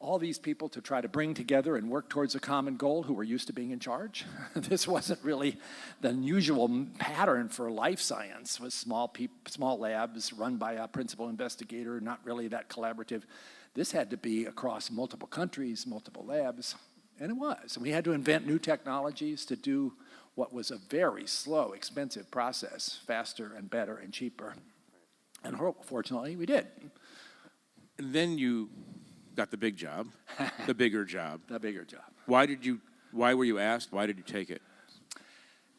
all these people to try to bring together and work towards a common goal who were used to being in charge. This wasn't really the usual pattern for life science, with small labs run by a principal investigator, not really that collaborative. This had to be across multiple countries, multiple labs, and it was. And we had to invent new technologies to do what was a very slow, expensive process, faster and better and cheaper. And fortunately, we did. And then you got the big job, the bigger job. The bigger job. Why were you asked? Why did you take it?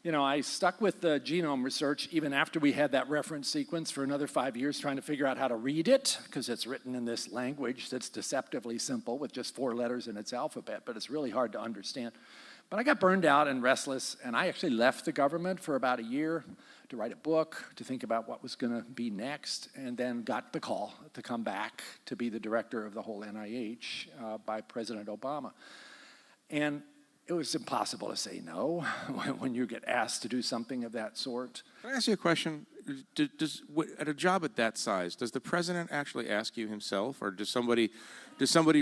You know, I stuck with the genome research even after we had that reference sequence for another 5 years trying to figure out how to read it, because it's written in this language that's deceptively simple with just 4 letters in its alphabet, but it's really hard to understand. But I got burned out and restless, and I actually left the government for about a year to write a book, to think about what was going to be next, and then got the call to come back to be the director of the whole NIH by President Obama. And it was impossible to say no when you get asked to do something of that sort. Can I ask you a question? At a job at that size, does the president actually ask you himself, or does somebody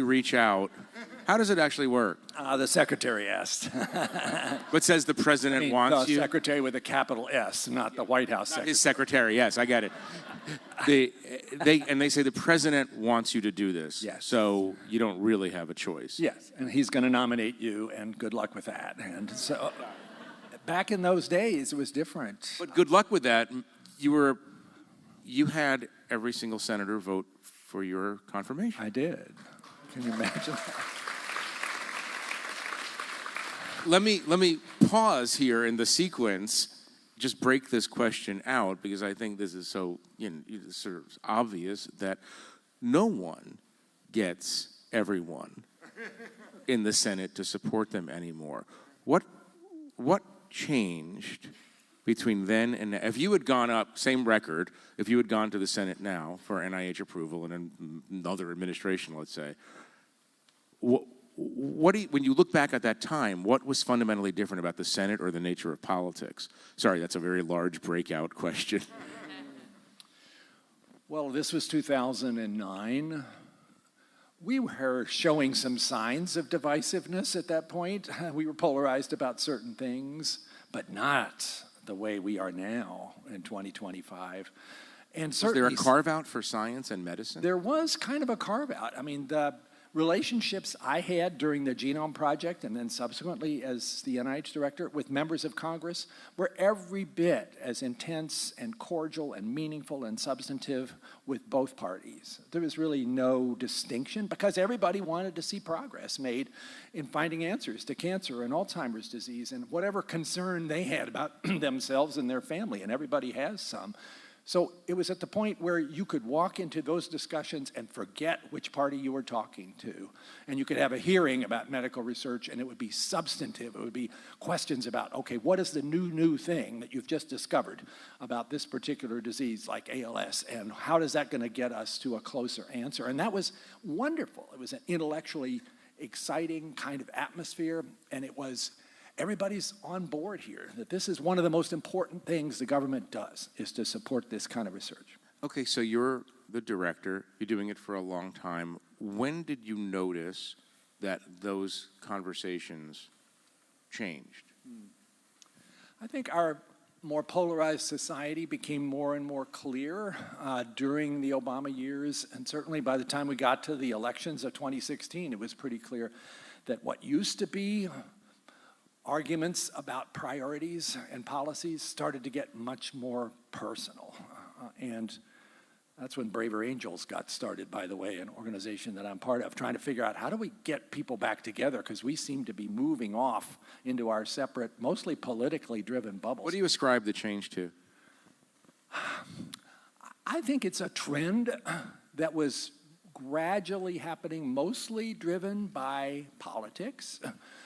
reach out? How does it actually work? The secretary asked. But says the president wants the you? secretary with a capital S, not the White House secretary. His secretary, yes, I get it. They say the president wants you to do this. Yes. So you don't really have a choice. Yes, and he's going to nominate you, and good luck with that. And so, back in those days, it was different. But good luck with that. You had every single senator vote for your confirmation. I did. Can you imagine? Let me pause here in the sequence. Just break this question out, because I think this is so sort of obvious that no one gets everyone in the Senate to support them anymore. What changed between then and now? If you had gone up, same record, if you had gone to the Senate now for NIH approval and another administration, let's say, when you look back at that time, what was fundamentally different about the Senate or the nature of politics? Sorry, that's a very large breakout question. Well, this was 2009. We were showing some signs of divisiveness at that point. We were polarized about certain things, but not the way we are now in 2025. And was there a carve-out for science and medicine? There was kind of a carve-out. I mean, the relationships I had during the Genome Project and then subsequently as the NIH director with members of Congress were every bit as intense and cordial and meaningful and substantive with both parties. There was really no distinction because everybody wanted to see progress made in finding answers to cancer and Alzheimer's disease and whatever concern they had about themselves and their family, and everybody has some. So it was at the point where you could walk into those discussions and forget which party you were talking to. And you could have a hearing about medical research and it would be substantive. It would be questions about, okay, what is the new thing that you've just discovered about this particular disease like ALS? And how is that going to get us to a closer answer? And that was wonderful. It was an intellectually exciting kind of atmosphere. And it was everybody's on board here, that this is one of the most important things the government does, is to support this kind of research. Okay, so you're the director. You're doing it for a long time. When did you notice that those conversations changed? I think our more polarized society became more and more clear during the Obama years, and certainly by the time we got to the elections of 2016, it was pretty clear that what used to be arguments about priorities and policies started to get much more personal. And that's when Braver Angels got started, by the way, an organization that I'm part of, trying to figure out how do we get people back together, because we seem to be moving off into our separate, mostly politically driven bubbles. What do you ascribe the change to? I think it's a trend that was gradually happening, mostly driven by politics,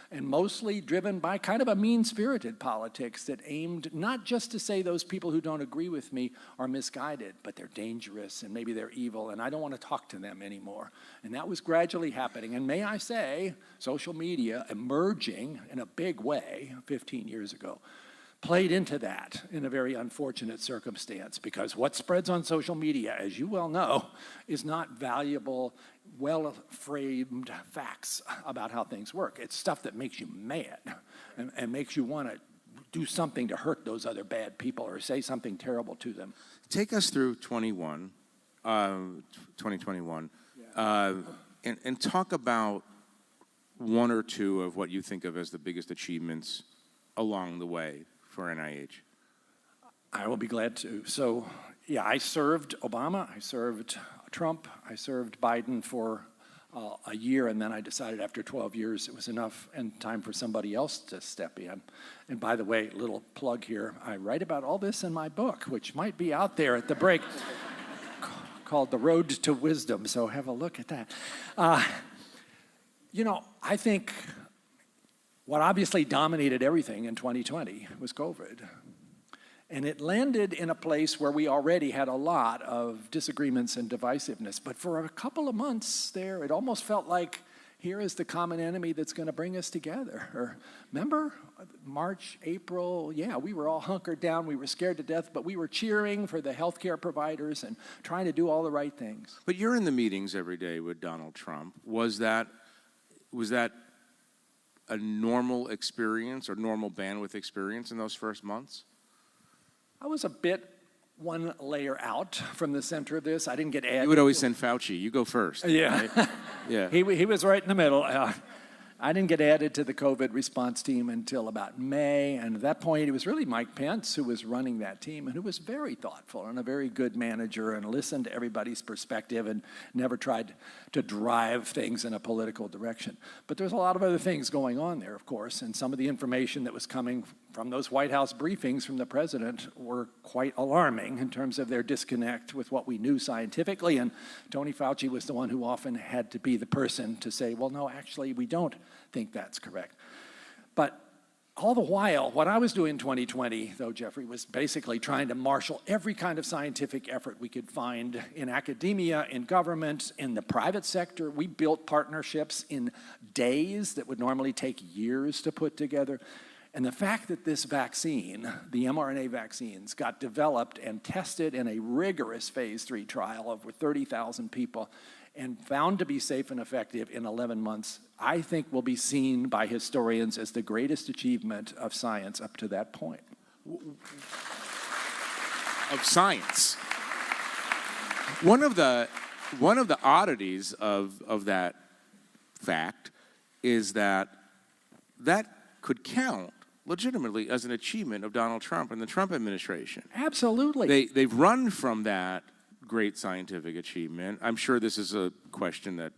and mostly driven by kind of a mean-spirited politics that aimed not just to say those people who don't agree with me are misguided, but they're dangerous and maybe they're evil and I don't want to talk to them anymore. And that was gradually happening. And may I say, social media emerging in a big way 15 years ago played into that in a very unfortunate circumstance, because what spreads on social media, as you well know, is not valuable, well-framed facts about how things work. It's stuff that makes you mad and makes you want to do something to hurt those other bad people or say something terrible to them. Take us through 2021, and talk about one or two of what you think of as the biggest achievements along the way for NIH. I will be glad to. So, yeah, I served Obama, I served Trump, I served Biden for a year, and then I decided after 12 years it was enough and time for somebody else to step in. And by the way, little plug here, I write about all this in my book, which might be out there at the break, called The Road to Wisdom, so have a look at that. I think what obviously dominated everything in 2020 was COVID. And it landed in a place where we already had a lot of disagreements and divisiveness. But for a couple of months there, it almost felt like here is the common enemy that's going to bring us together. Or remember, March, April, we were all hunkered down. We were scared to death, but we were cheering for the healthcare providers and trying to do all the right things. But you're in the meetings every day with Donald Trump. Was that a normal experience or normal bandwidth experience in those first months? I was a bit one layer out from the center of this. I didn't get added. You would always send Fauci. You go first. Yeah. Right? Yeah. He was right in the middle. I didn't get added to the COVID response team until about May, and at that point it was really Mike Pence who was running that team and who was very thoughtful and a very good manager and listened to everybody's perspective and never tried to drive things in a political direction. But there's a lot of other things going on there, of course, and some of the information that was coming from those White House briefings from the president were quite alarming in terms of their disconnect with what we knew scientifically, and Tony Fauci was the one who often had to be the person to say, well, no, actually, we don't think that's correct. But all the while, what I was doing in 2020, though, Jeffrey, was basically trying to marshal every kind of scientific effort we could find in academia, in government, in the private sector. We built partnerships in days that would normally take years to put together. And the fact that this vaccine, the mRNA vaccines, got developed and tested in a rigorous phase 3 trial of over 30,000 people and found to be safe and effective in 11 months, I think will be seen by historians as the greatest achievement of science up to that point. Of science. One of the oddities of that fact is that could count legitimately as an achievement of Donald Trump and the Trump administration. Absolutely. They've run from that great scientific achievement. I'm sure this is a question that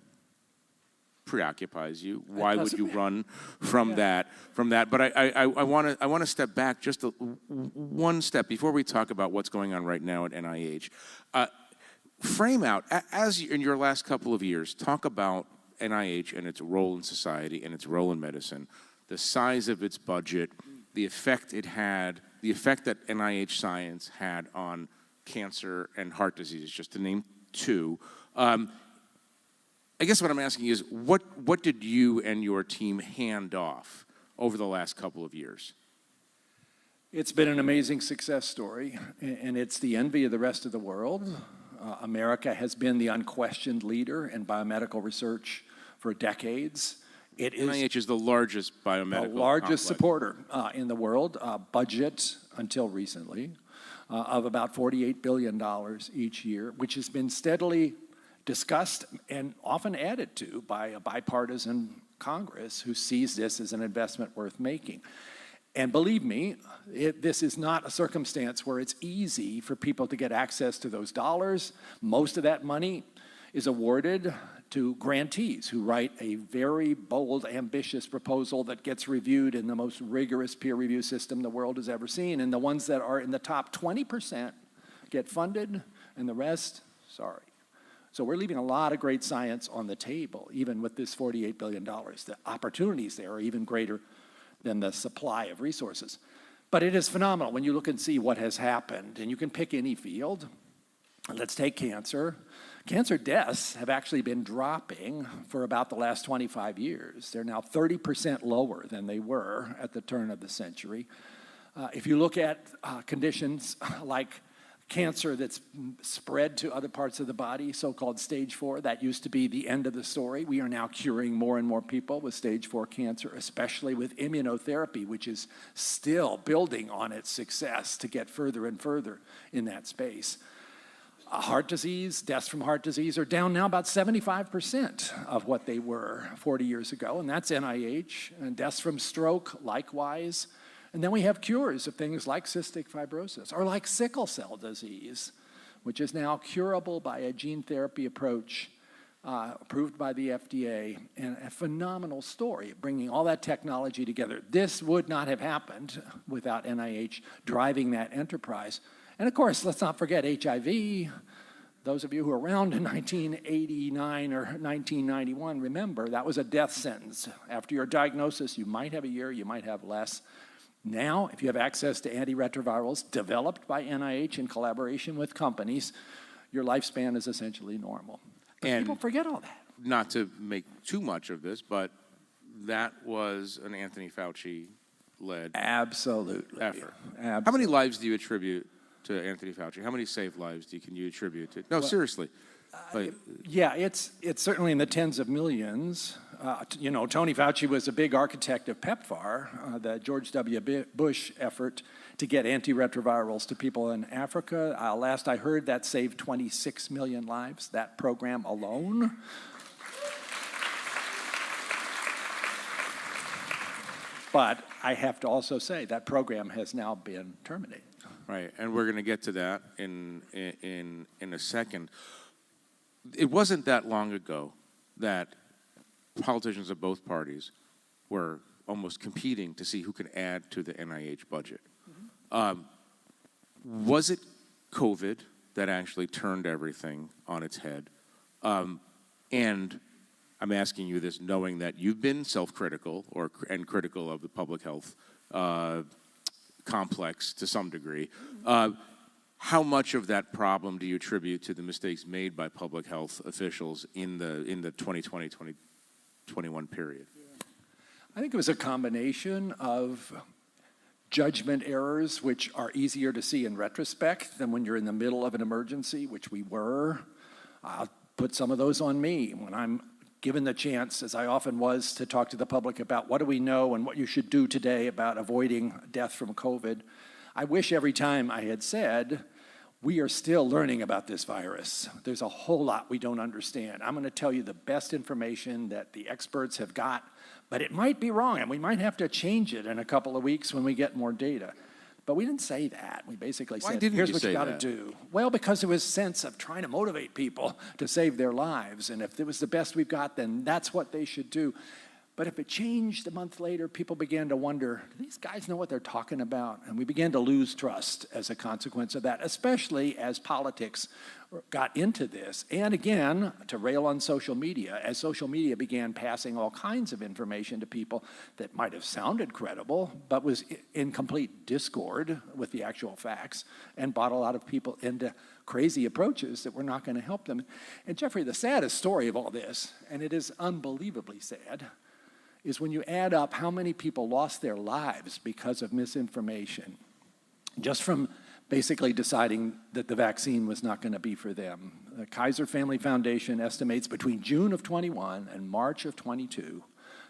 preoccupies you. Why would you run from that? But I want to step back just one step before we talk about what's going on right now at NIH. Frame out, as in your last couple of years, talk about NIH and its role in society and its role in medicine, the size of its budget, the effect it had, the effect that NIH science had on cancer and heart disease, just to name two. I guess what I'm asking is, what did you and your team hand off over the last couple of years? It's been an amazing success story, and it's the envy of the rest of the world. America has been the unquestioned leader in biomedical research for decades. NIH is the largest biomedical the largest complex. supporter in the world. Budget until recently of about $48 billion each year, which has been steadily discussed and often added to by a bipartisan Congress who sees this as an investment worth making. And believe me, this is not a circumstance where it's easy for people to get access to those dollars. Most of that money is awarded to grantees who write a very bold, ambitious proposal that gets reviewed in the most rigorous peer review system the world has ever seen. And the ones that are in the top 20% get funded, and the rest, sorry. So we're leaving a lot of great science on the table, even with this $48 billion. The opportunities there are even greater than the supply of resources. But it is phenomenal when you look and see what has happened. And you can pick any field. Let's take cancer. Cancer deaths have actually been dropping for about the last 25 years. They're now 30% lower than they were at the turn of the century. If you look at conditions like cancer that's spread to other parts of the body, so-called stage 4, that used to be the end of the story. We are now curing more and more people with stage 4 cancer, especially with immunotherapy, which is still building on its success to get further and further in that space. Heart disease, deaths from heart disease are down now about 75% of what they were 40 years ago, and that's NIH. And deaths from stroke, likewise. And then we have cures of things like cystic fibrosis or like sickle cell disease, which is now curable by a gene therapy approach approved by the FDA, and a phenomenal story of bringing all that technology together. This would not have happened without NIH driving that enterprise. And of course, let's not forget HIV. Those of you who were around in 1989 or 1991, remember that was a death sentence. After your diagnosis, you might have a year, you might have less. Now, if you have access to antiretrovirals developed by NIH in collaboration with companies, your lifespan is essentially normal. But And people forget all that. not to make too much of this, but that was an Anthony Fauci-led Absolutely. effort. Absolutely. How many lives do you attribute to Anthony Fauci? How many saved lives can you attribute to? No, seriously. Yeah, it's certainly in the tens of millions. You know, Tony Fauci was a big architect of PEPFAR, the George W. Bush effort to get antiretrovirals to people in Africa. Last I heard, that saved 26 million lives, that program alone. But I have to also say that program has now been terminated. Right, and we're going to get to that in a second. It wasn't that long ago that politicians of both parties were almost competing to see who could add to the NIH budget. Was it COVID that actually turned everything on its head? And I'm asking you this knowing that you've been self-critical and critical of the public health complex to some degree. How much of that problem do you attribute to the mistakes made by public health officials in the 2020-2021 period? I think it was a combination of judgment errors, which are easier to see in retrospect than when you're in the middle of an emergency, which we were. I'll put some of those on me when I'm given the chance, as I often was, to talk to the public about what do we know and what you should do today about avoiding death from COVID. I wish every time I had said, we are still learning about this virus. There's a whole lot we don't understand. I'm going to tell you the best information that the experts have got, but it might be wrong, and we might have to change it in a couple of weeks when we get more data. But we didn't say that. We basically said, here's what you got to do. Well, because there was a sense of trying to motivate people to save their lives, and if it was the best we've got, then that's what they should do. But if it changed a month later, people began to wonder, do these guys know what they're talking about? And we began to lose trust as a consequence of that, especially as politics got into this. And again, to rail on social media, as social media began passing all kinds of information to people that might have sounded credible, but was in complete discord with the actual facts, and brought a lot of people into crazy approaches that were not going to help them. And Jeffrey, the saddest story of all this, and it is unbelievably sad, is when you add up how many people lost their lives because of misinformation, just from basically deciding that the vaccine was not going to be for them. The Kaiser Family Foundation estimates between June of 21 and March of 22,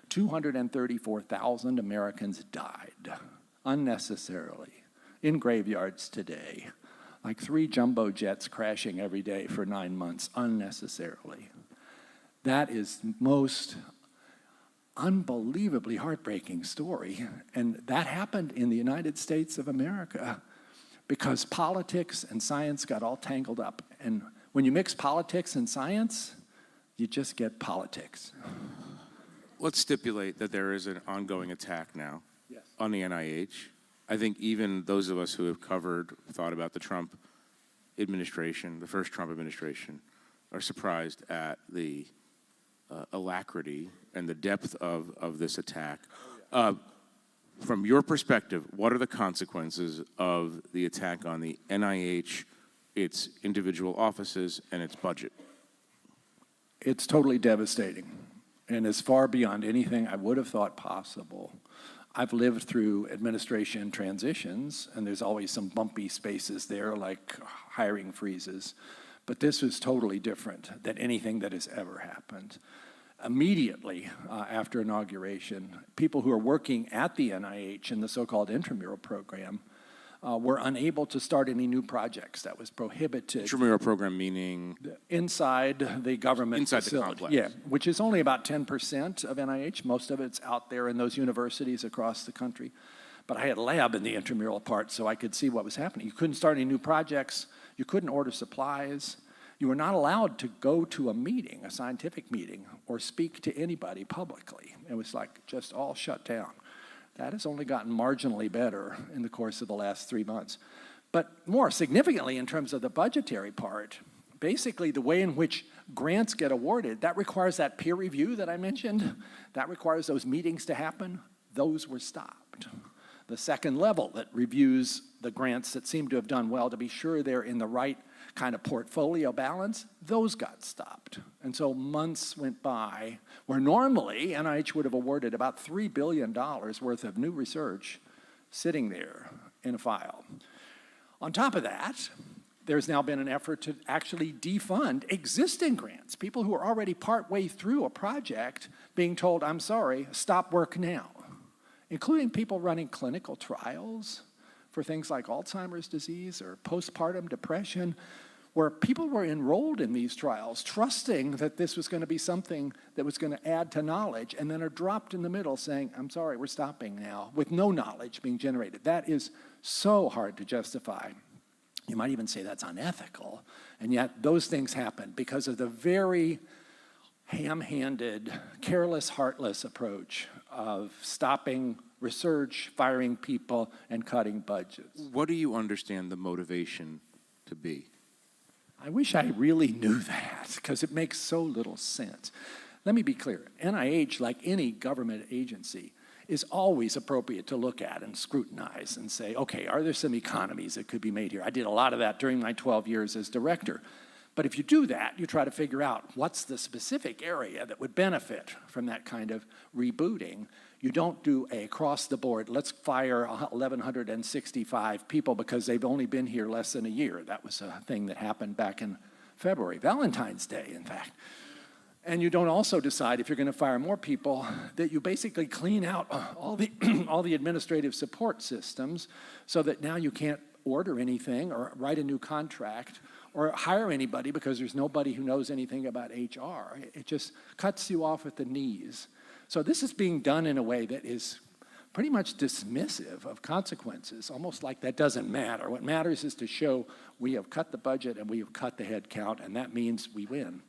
234,000 Americans died unnecessarily in graveyards today, like 3 jumbo jets crashing every day for 9 months unnecessarily. That is most unbelievably heartbreaking story, and that happened in the United States of America because politics and science got all tangled up. And when you mix politics and science, you just get politics. Let's stipulate that there is an ongoing attack now on the NIH. I think even those of us who have thought about the Trump administration, the first Trump administration, are surprised at the alacrity and the depth of this attack. From your perspective, what are the consequences of the attack on the NIH, its individual offices, and its budget? It's totally devastating, and is far beyond anything I would have thought possible. I've lived through administration transitions, and there's always some bumpy spaces there, like hiring freezes. But this was totally different than anything that has ever happened. Immediately after inauguration, people who are working at the NIH in the so-called intramural program were unable to start any new projects. That was prohibited. Intramural program meaning? Inside the government Inside facility. the complex. Yeah, which is only about 10% of NIH. Most of it's out there in those universities across the country. But I had a lab in the intramural part, so I could see what was happening. You couldn't start any new projects. You couldn't order supplies. You were not allowed to go to a meeting, a scientific meeting, or speak to anybody publicly. It was like just all shut down. That has only gotten marginally better in the course of the last 3 months. But more significantly, in terms of the budgetary part, basically the way in which grants get awarded, that requires that peer review that I mentioned, that requires those meetings to happen. Those were stopped. The second level that reviews the grants that seem to have done well to be sure they're in the right kind of portfolio balance, those got stopped. And so months went by where normally NIH would have awarded about $3 billion worth of new research sitting there in a file. On top of that, there's now been an effort to actually defund existing grants. People who are already partway through a project being told, I'm sorry, stop work now, including people running clinical trials for things like Alzheimer's disease or postpartum depression, where people were enrolled in these trials trusting that this was going to be something that was going to add to knowledge, and then are dropped in the middle saying, I'm sorry, we're stopping now, with no knowledge being generated. That is so hard to justify. You might even say that's unethical, and yet those things happen because of the very ham-handed, careless, heartless approach of stopping research, firing people, and cutting budgets. What do you understand the motivation to be? I wish I really knew that, because it makes so little sense. Let me be clear. NIH, like any government agency, is always appropriate to look at and scrutinize and say, okay, are there some economies that could be made here? I did a lot of that during my 12 years as director. But if you do that, you try to figure out what's the specific area that would benefit from that kind of rebooting. You don't do a across-the-board, let's fire 1,165 people because they've only been here less than a year. That was a thing that happened back in February, Valentine's Day, in fact. And you don't also decide, if you're going to fire more people, that you basically clean out all the administrative support systems so that now you can't order anything or write a new contract or hire anybody because there's nobody who knows anything about HR. It just cuts you off at the knees. So this is being done in a way that is pretty much dismissive of consequences, almost like that doesn't matter. What matters is to show we have cut the budget and we have cut the head count, and that means we win.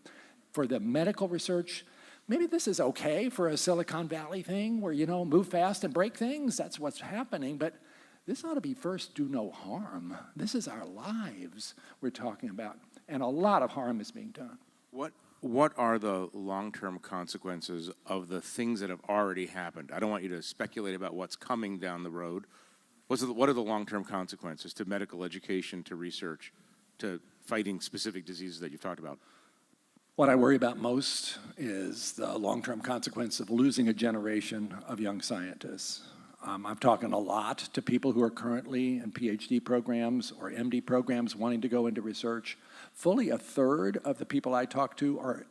For the medical research, maybe this is okay for a Silicon Valley thing where, move fast and break things. That's what's happening. But this ought to be first, do no harm. This is our lives we're talking about. And a lot of harm is being done. What are the long-term consequences of the things that have already happened? I don't want you to speculate about what's coming down the road. What are the long-term consequences to medical education, to research, to fighting specific diseases that you've talked about? What I worry about most is the long-term consequence of losing a generation of young scientists. I'm talking a lot to people who are currently in PhD programs or MD programs wanting to go into research. Fully a third of the people I talk to are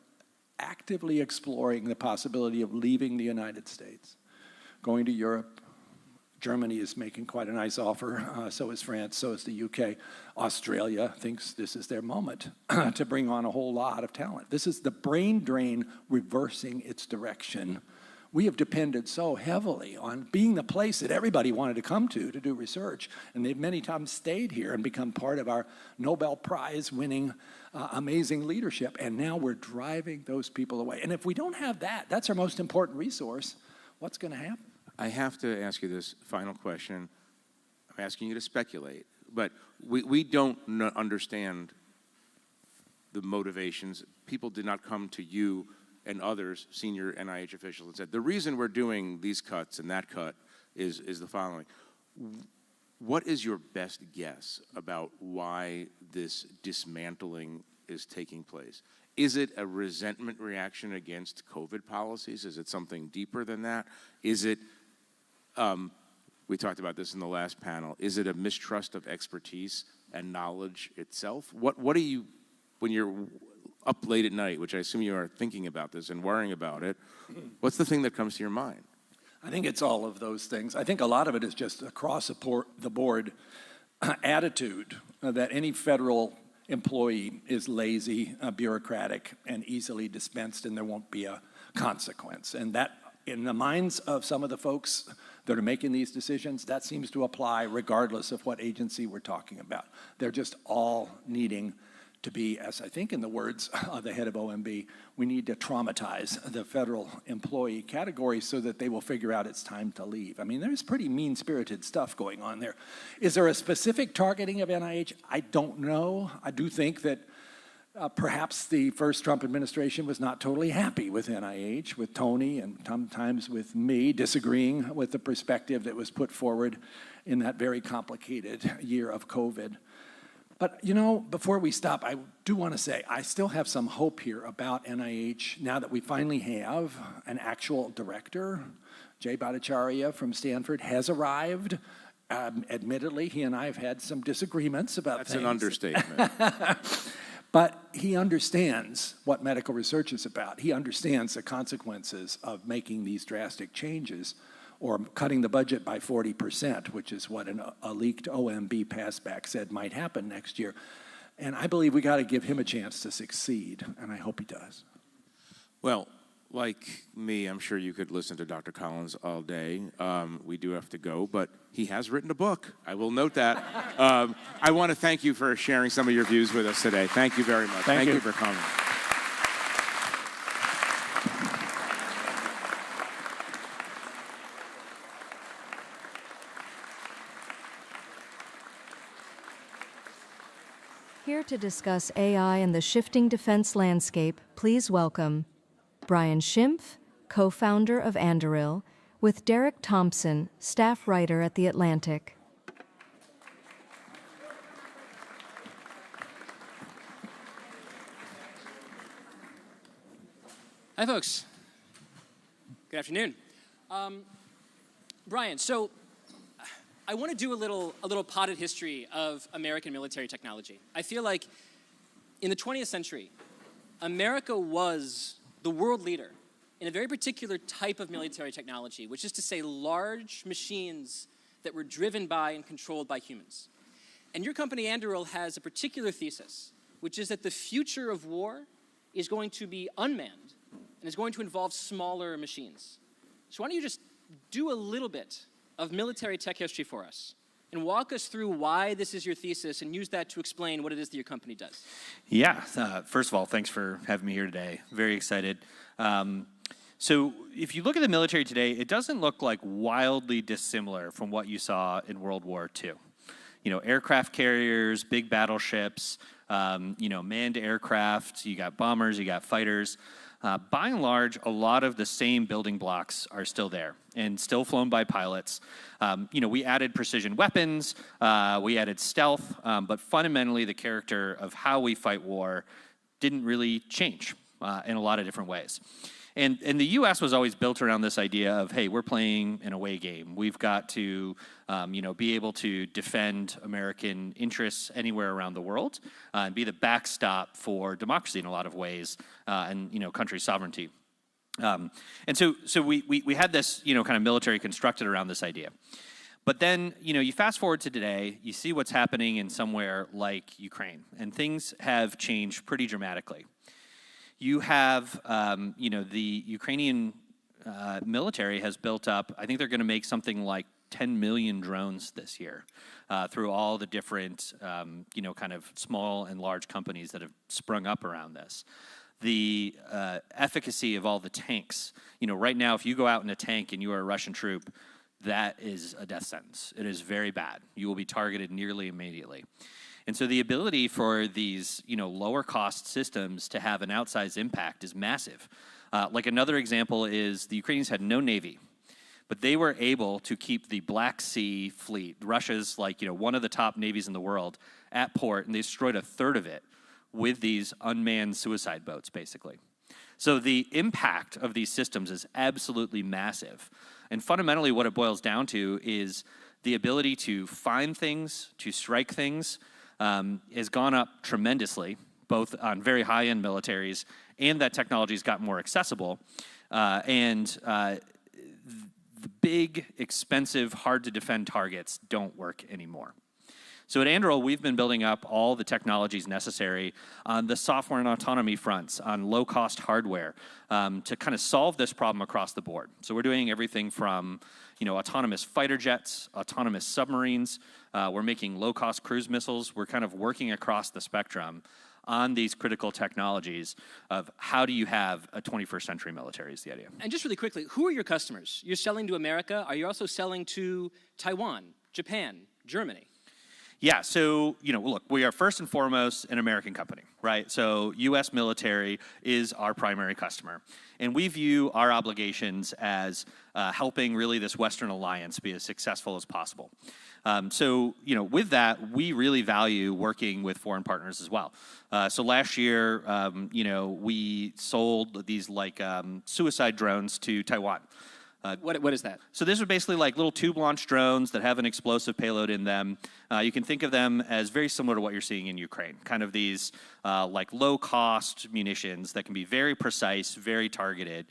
actively exploring the possibility of leaving the United States, going to Europe. Germany is making quite a nice offer, so is France, so is the UK. Australia thinks this is their moment to bring on a whole lot of talent. This is the brain drain reversing its direction. We have depended so heavily on being the place that everybody wanted to come to do research, and they've many times stayed here and become part of our Nobel Prize winning amazing leadership, and now we're driving those people away. And if we don't have that, that's our most important resource, what's going to happen? I have to ask you this final question. I'm asking you to speculate, but we don't understand the motivations. People did not come to you and others, senior NIH officials, and said, the reason we're doing these cuts and that cut is the following. What is your best guess about why this dismantling is taking place? Is it a resentment reaction against COVID policies? Is it something deeper than that? Is it, we talked about this in the last panel, is it a mistrust of expertise and knowledge itself? What do you, when you're up late at night, which I assume you are thinking about this and worrying about it, what's the thing that comes to your mind? I think it's all of those things. I think a lot of it is just across the board attitude that any federal employee is lazy, bureaucratic, and easily dispensed, and there won't be a consequence. And that, in the minds of some of the folks that are making these decisions, that seems to apply regardless of what agency we're talking about. They're just all needing to be, as I think in the words of the head of OMB, we need to traumatize the federal employee category so that they will figure out it's time to leave. I mean, there's pretty mean-spirited stuff going on there. Is there a specific targeting of NIH? I don't know. I do think that perhaps the first Trump administration was not totally happy with NIH, with Tony, and sometimes with me disagreeing with the perspective that was put forward in that very complicated year of COVID. But, you know, before we stop, I do want to say I still have some hope here about NIH now that we finally have an actual director. Jay Bhattacharya from Stanford has arrived. Admittedly, he and I have had some disagreements about That's things. an understatement. But he understands what medical research is about. He understands the consequences of making these drastic changes or cutting the budget by 40%, which is what a leaked OMB passback said might happen next year. And I believe we got to give him a chance to succeed, and I hope he does. Well, like me, I'm sure you could listen to Dr. Collins all day. We do have to go, but he has written a book. I will note that. I want to thank you for sharing some of your views with us today. Thank you very much. Thank you for coming. Here to discuss AI and the shifting defense landscape, please welcome Brian Schimpf, co-founder of Underwritten, with Derek Thompson, staff writer at The Atlantic. Hi, folks. Good afternoon. Brian, so I want to do a little potted history of American military technology. I feel like in the 20th century, America was the world leader in a very particular type of military technology, which is to say large machines that were driven by and controlled by humans. And your company, Underwritten, has a particular thesis, which is that the future of war is going to be unmanned and is going to involve smaller machines. So why don't you just do a little bit of military tech history for us and walk us through why this is your thesis and use that to explain what it is that your company does. Yeah, first of all, thanks for having me here today. Very excited. So if you look at the military today, it doesn't look like wildly dissimilar from what you saw in World War II. You know, aircraft carriers, big battleships, manned aircraft, you got bombers, you got fighters. By and large, a lot of the same building blocks are still there and still flown by pilots. We added precision weapons, we added stealth, but fundamentally the character of how we fight war didn't really change in a lot of different ways. And the U.S. was always built around this idea of, hey, we're playing an away game. We've got to, be able to defend American interests anywhere around the world and be the backstop for democracy in a lot of ways and, country sovereignty. And so we had this, kind of military constructed around this idea. But then, you fast forward to today, you see what's happening in somewhere like Ukraine, and things have changed pretty dramatically. You have, the Ukrainian military has built up, I think they're going to make something like 10 million drones this year through all the different, kind of small and large companies that have sprung up around this. The efficacy of all the tanks, right now, if you go out in a tank and you are a Russian troop, that is a death sentence. It is very bad. You will be targeted nearly immediately. And so the ability for these, lower cost systems to have an outsized impact is massive. Like another example is the Ukrainians had no navy, but they were able to keep the Black Sea fleet, Russia's one of the top navies in the world, at port, and they destroyed a third of it with these unmanned suicide boats, basically. So the impact of these systems is absolutely massive. And fundamentally what it boils down to is the ability to find things, to strike things, has gone up tremendously, both on very high-end militaries, and that technology has gotten more accessible. The big, expensive, hard-to-defend targets don't work anymore. So at Underwritten, we've been building up all the technologies necessary on the software and autonomy fronts, on low-cost hardware, to kind of solve this problem across the board. So we're doing everything from autonomous fighter jets, autonomous submarines. We're making low-cost cruise missiles. We're kind of working across the spectrum on these critical technologies of how do you have a 21st century military is the idea. And just really quickly, who are your customers? You're selling to America. Are you also selling to Taiwan, Japan, Germany? Yeah, so, look, we are first and foremost an American company, right? So U.S. military is our primary customer. And we view our obligations as helping really this Western alliance be as successful as possible. With that, we really value working with foreign partners as well. So last year, we sold these suicide drones to Taiwan. What is that? So these are basically like little tube-launched drones that have an explosive payload in them. You can think of them as very similar to what you're seeing in Ukraine, kind of these low-cost munitions that can be very precise, very targeted.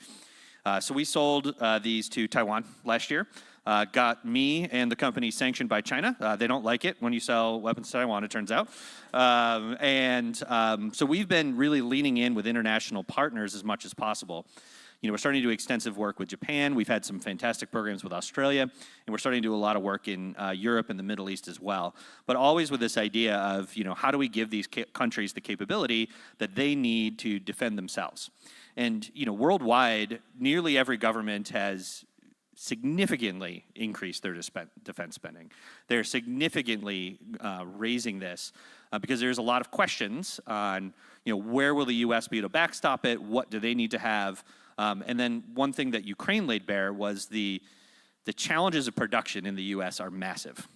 So we sold these to Taiwan last year. Got me and the company sanctioned by China. They don't like it when you sell weapons to Taiwan, it turns out. So we've been really leaning in with international partners as much as possible. We're starting to do extensive work with Japan. We've had some fantastic programs with Australia, and we're starting to do a lot of work in Europe and the Middle East as well. But always with this idea of, how do we give these countries the capability that they need to defend themselves? And, worldwide, nearly every government has significantly increased their defense spending. They're significantly raising this because there's a lot of questions on, where will the U.S. be able to backstop it? What do they need to have? And then one thing that Ukraine laid bare was the challenges of production in the U.S. are massive.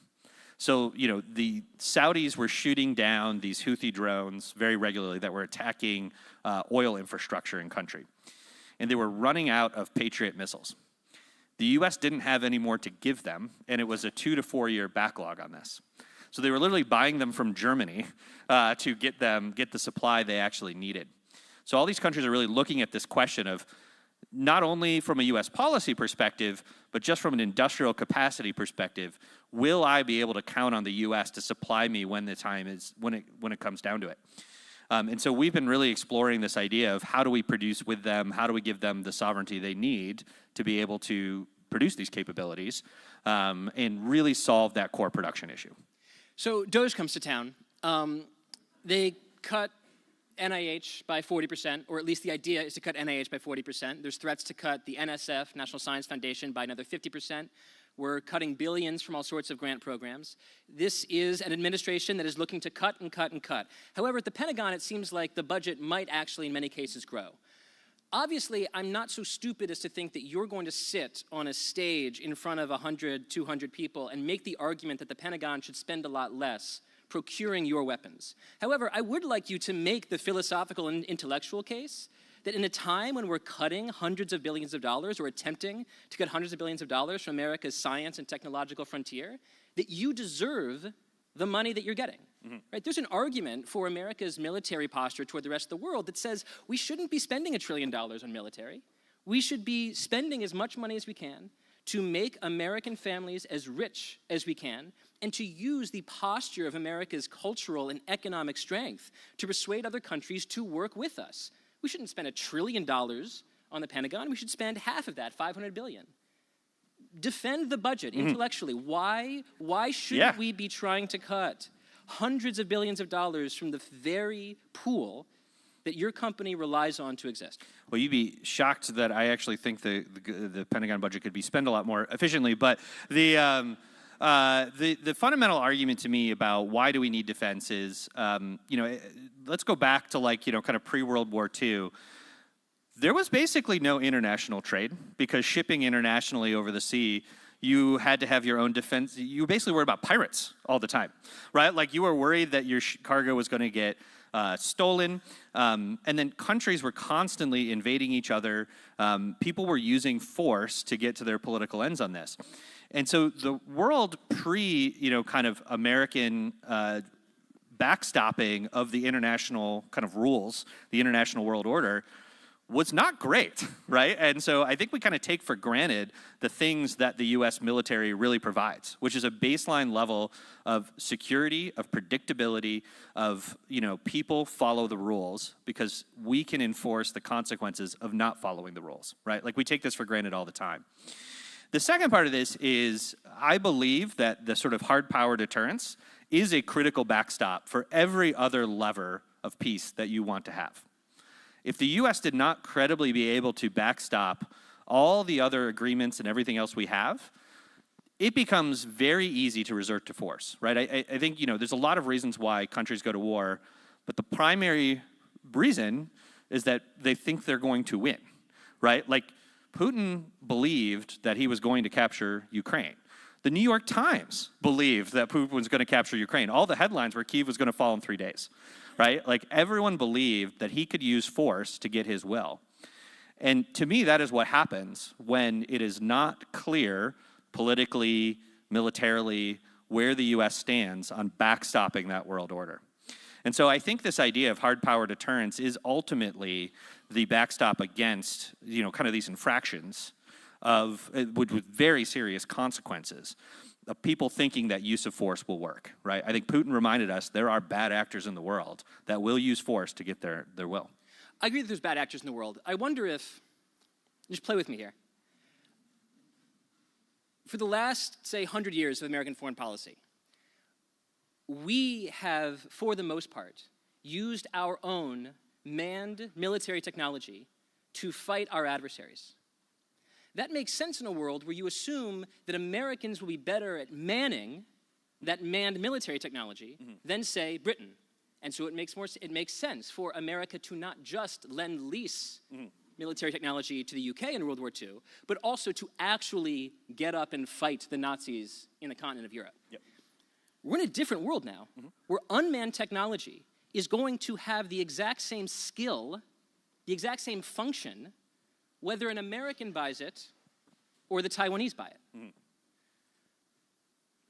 So, the Saudis were shooting down these Houthi drones very regularly that were attacking oil infrastructure in country. And they were running out of Patriot missiles. The U.S. didn't have any more to give them, and it was a 2 to 4 year backlog on this. So they were literally buying them from Germany to get the supply they actually needed. So all these countries are really looking at this question of not only from a U.S. policy perspective, but just from an industrial capacity perspective, will I be able to count on the U.S. to supply me when it comes down to it? And so we've been really exploring this idea of how do we produce with them, how do we give them the sovereignty they need to be able to produce these capabilities and really solve that core production issue. So DOGE comes to town. They cut NIH by 40%, or at least the idea is to cut NIH by 40%. There's threats to cut the NSF, National Science Foundation, by another 50%. We're cutting billions from all sorts of grant programs. This is an administration that is looking to cut and cut and cut. However, at the Pentagon, it seems like the budget might actually, in many cases, grow. Obviously, I'm not so stupid as to think that you're going to sit on a stage in front of 100, 200 people and make the argument that the Pentagon should spend a lot less procuring your weapons. However, I would like you to make the philosophical and intellectual case that in a time when we're cutting hundreds of billions of dollars or attempting to cut hundreds of billions of dollars from America's science and technological frontier, that you deserve the money that you're getting. Mm-hmm. Right? There's an argument for America's military posture toward the rest of the world that says we shouldn't be spending $1 trillion on military. We should be spending as much money as we can to make American families as rich as we can and to use the posture of America's cultural and economic strength to persuade other countries to work with us. We shouldn't spend $1 trillion on the Pentagon. We should spend half of that, $500 billion. Defend the budget intellectually. Why shouldn't we be trying to cut hundreds of billions of dollars from the very pool that your company relies on to exist? Well, you'd be shocked that I actually think the Pentagon budget could be spent a lot more efficiently. But the fundamental argument to me about why do we need defense is, let's go back to kind of pre-World War II. There was basically no international trade because shipping internationally over the sea, you had to have your own defense. You basically worried about pirates all the time, right? Like you were worried that your cargo was going to get stolen. And then countries were constantly invading each other. People were using force to get to their political ends on this. And so the world kind of American backstopping of the international kind of rules, the international world order, was not great, right? And so I think we kind of take for granted the things that the U.S. military really provides, which is a baseline level of security, of predictability, of, people follow the rules because we can enforce the consequences of not following the rules, right? Like we take this for granted all the time. The second part of this is I believe that the sort of hard power deterrence is a critical backstop for every other lever of peace that you want to have. If the US did not credibly be able to backstop all the other agreements and everything else we have, it becomes very easy to resort to force, right? I think, there's a lot of reasons why countries go to war, but the primary reason is that they think they're going to win, right? Like, Putin believed that he was going to capture Ukraine. The New York Times believed that Putin was going to capture Ukraine. All the headlines were Kyiv was going to fall in 3 days, right? Like, everyone believed that he could use force to get his will. And to me, that is what happens when it is not clear politically, militarily, where the US stands on backstopping that world order. And so I think this idea of hard power deterrence is ultimately the backstop against, kind of these infractions with very serious consequences of people thinking that use of force will work, right? I think Putin reminded us there are bad actors in the world that will use force to get their will. I agree that there's bad actors in the world. I wonder if, just play with me here. For the last, say, 100 years of American foreign policy, we have, for the most part, used our own manned military technology to fight our adversaries. That makes sense in a world where you assume that Americans will be better at manning that manned military technology than, say, Britain. And so it makes sense for America to not just lend lease military technology to the UK in World War II, but also to actually get up and fight the Nazis in the continent of Europe. Yep. We're in a different world now, where unmanned technology is going to have the exact same skill, the exact same function, whether an American buys it or the Taiwanese buy it.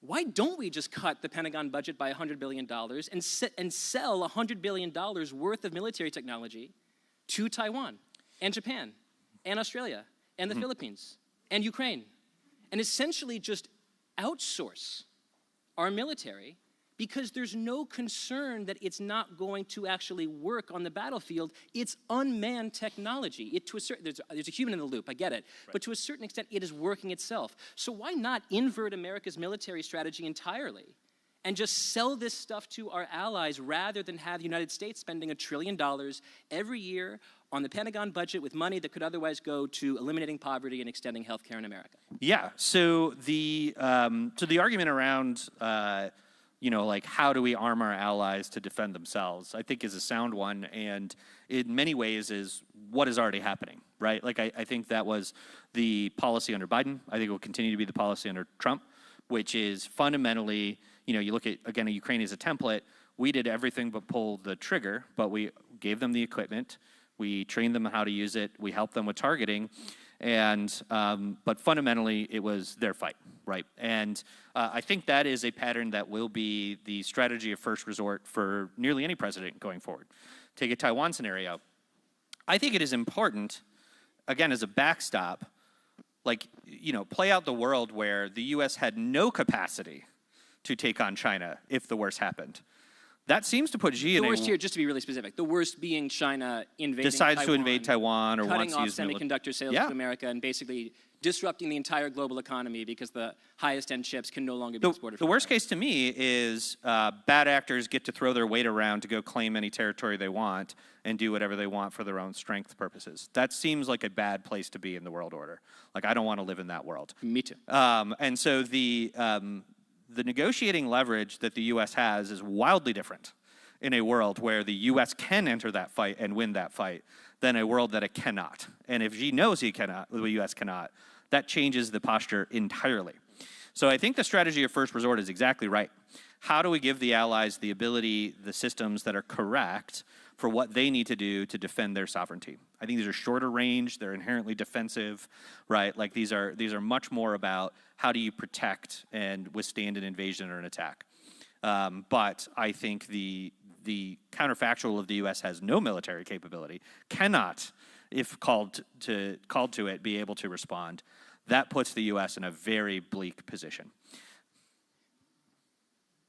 Why don't we just cut the Pentagon budget by $100 billion and sell $100 billion worth of military technology to Taiwan and Japan and Australia and the Philippines and Ukraine, and essentially just outsource our military, because there's no concern that it's not going to actually work on the battlefield. It's unmanned technology. There's a human in the loop, I get it, but to a certain extent, it is working itself. So why not invert America's military strategy entirely and just sell this stuff to our allies rather than have the United States spending $1 trillion every year on the Pentagon budget with money that could otherwise go to eliminating poverty and extending health care in America? Yeah, so the argument around how do we arm our allies to defend themselves, I think is a sound one, and in many ways is what is already happening, right? Like, I think that was the policy under Biden. I think it will continue to be the policy under Trump, which is fundamentally, you look at, again, Ukraine as a template. We did everything but pull the trigger, but we gave them the equipment. We trained them how to use it. We helped them with targeting. And but fundamentally, it was their fight, right? And I think that is a pattern that will be the strategy of first resort for nearly any president going forward. Take a Taiwan scenario. I think it is important, again, as a backstop, play out the world where the U.S. had no capacity to take on China if the worst happened. That seems to put Xi in the worst here, just to be really specific, the worst being China invading decides to invade Taiwan or wants to use cutting off semiconductor sales to America and basically disrupting the entire global economy because the highest-end chips can no longer be exported. The worst case to me is bad actors get to throw their weight around to go claim any territory they want and do whatever they want for their own strength purposes. That seems like a bad place to be in the world order. Like, I don't want to live in that world. Me too. And so the negotiating leverage that the U.S. has is wildly different in a world where the U.S. can enter that fight and win that fight than a world that it cannot. And if Xi knows he cannot, the U.S. cannot, that changes the posture entirely. So I think the strategy of first resort is exactly right. How do we give the allies the ability, the systems that are correct for what they need to do to defend their sovereignty? I think these are shorter range, they're inherently defensive, right? Like, these are much more about how do you protect and withstand an invasion or an attack. But I think the counterfactual of the U.S. has no military capability, cannot, if called to it, be able to respond. That puts the U.S. in a very bleak position.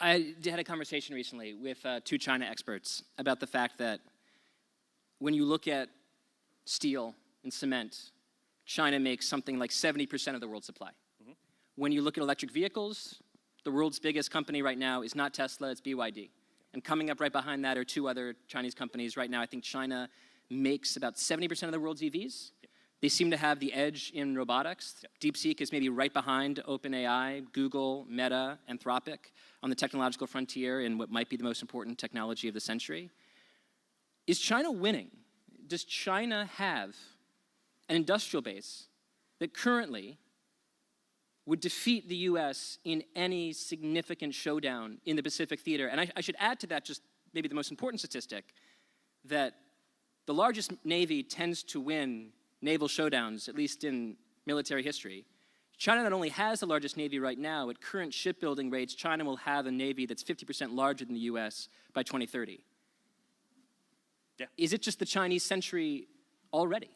I had a conversation recently with 2 China experts about the fact that when you look at steel and cement, China makes something like 70% of the world's supply. When you look at electric vehicles, the world's biggest company right now is not Tesla, it's BYD. And coming up right behind that are two other Chinese companies. Right now, I think China makes about 70% of the world's EVs. They seem to have the edge in robotics. DeepSeek is maybe right behind OpenAI, Google, Meta, Anthropic on the technological frontier in what might be the most important technology of the century. Is China winning? Does China have an industrial base that currently would defeat the US in any significant showdown in the Pacific theater? And I should add to that just maybe the most important statistic, that the largest navy tends to win naval showdowns, at least in military history. China not only has the largest navy right now, at current shipbuilding rates, China will have a navy that's 50% larger than the US by 2030. Yeah. Is it just the Chinese century already?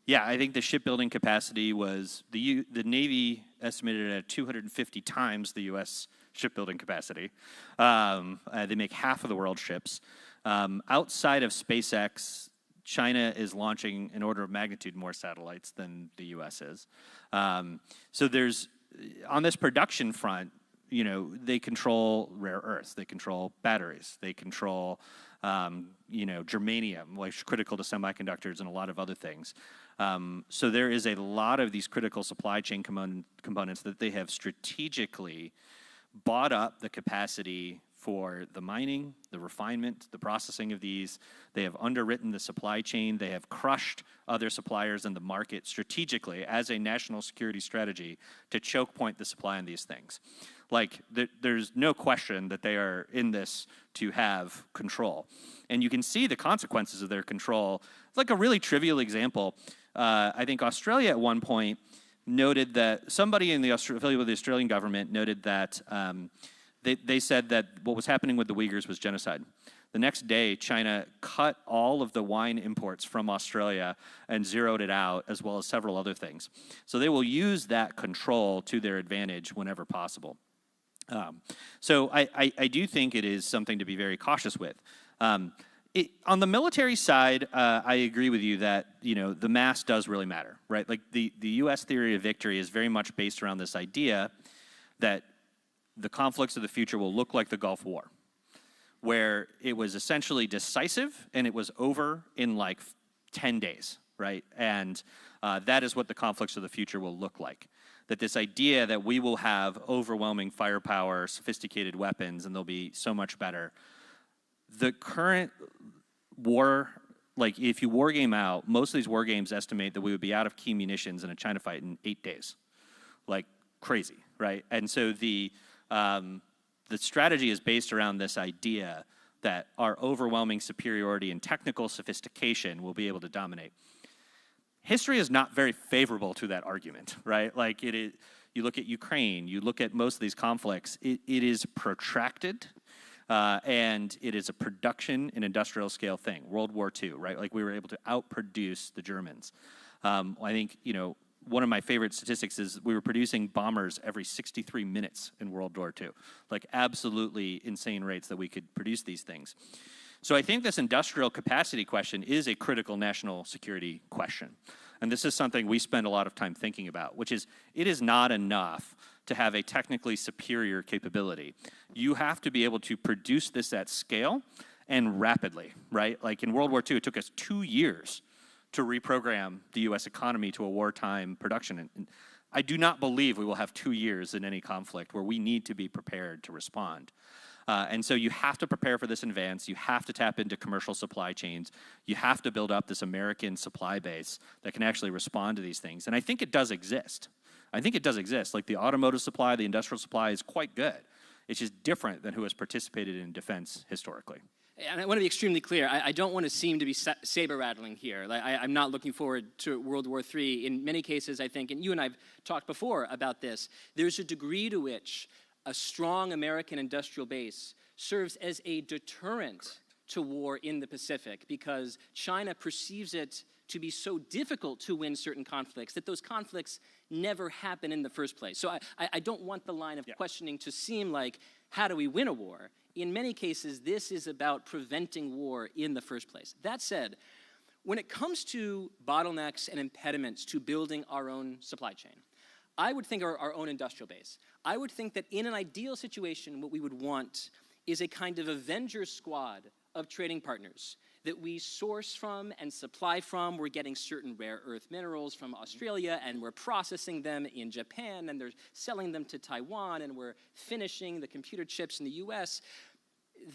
Yeah, I think the shipbuilding capacity was, the Navy estimated at 250 times the U.S. shipbuilding capacity. They make half of the world's ships. Outside of SpaceX, China is launching an order of magnitude more satellites than the U.S. is. So there's, on this production front, you know, they control rare earths, they control batteries, they control, you know, germanium, which is critical to semiconductors and a lot of other things. So there is a lot of these critical supply chain components that they have strategically bought up the capacity for the mining, the refinement, the processing of these. They have underwritten the supply chain. They have crushed other suppliers in the market strategically as a national security strategy to choke point the supply on these things. Like, there's no question that they are in this to have control. And you can see the consequences of their control. It's like a really trivial example. I think Australia at one point noted that, somebody in the affiliated with the Australian government noted that they said that what was happening with the Uyghurs was genocide. The next day, China cut all of the wine imports from Australia and zeroed it out, as well as several other things. So they will use that control to their advantage whenever possible. So I do think it is something to be very cautious with. On the military side, I agree with you that, you know, the mass does really matter, right? Like the U.S. theory of victory is very much based around this idea that the conflicts of the future will look like the Gulf War, where it was essentially decisive and it was over in like 10 days, right? And that is what the conflicts of the future will look like. That this idea that we will have overwhelming firepower, sophisticated weapons, and they'll be so much better. The current war, like if you war game out, most of these war games estimate that we would be out of key munitions in a China fight in 8 days. Like crazy, right? And so the strategy is based around this idea that our overwhelming superiority and technical sophistication will be able to dominate. History is not very favorable to that argument, right? Like it is, you look at Ukraine, you look at most of these conflicts, it is protracted, and it is a production and industrial scale thing. World War II, right? Like we were able to outproduce the Germans. I think, you know, one of my favorite statistics is we were producing bombers every 63 minutes in World War II. Like absolutely insane rates that we could produce these things. So I think this industrial capacity question is a critical national security question. And this is something we spend a lot of time thinking about, which is it is not enough to have a technically superior capability. You have to be able to produce this at scale and rapidly, right? Like in World War II, it took us 2 years to reprogram the US economy to a wartime production. And I do not believe we will have 2 years in any conflict where we need to be prepared to respond. And so you have to prepare for this in advance. You have to tap into commercial supply chains. You have to build up this American supply base that can actually respond to these things. And I think it does exist. I think it does exist. Like the automotive supply, the industrial supply is quite good. It's just different than who has participated in defense historically. And I want to be extremely clear. I don't want to seem to be saber-rattling here. Like, I'm not looking forward to World War III. In many cases, I think, and you and I have talked before about this, there's a degree to which a strong American industrial base serves as a deterrent to war in the Pacific because China perceives it to be so difficult to win certain conflicts that those conflicts never happen in the first place. So I don't want the line of questioning to seem like, how do we win a war? In many cases, this is about preventing war in the first place. That said, when it comes to bottlenecks and impediments to building our own supply chain, I would think our own industrial base. I would think that in an ideal situation, what we would want is a kind of Avenger squad of trading partners that we source from and supply from. We're getting certain rare earth minerals from Australia, and we're processing them in Japan, and they're selling them to Taiwan, and we're finishing the computer chips in the US.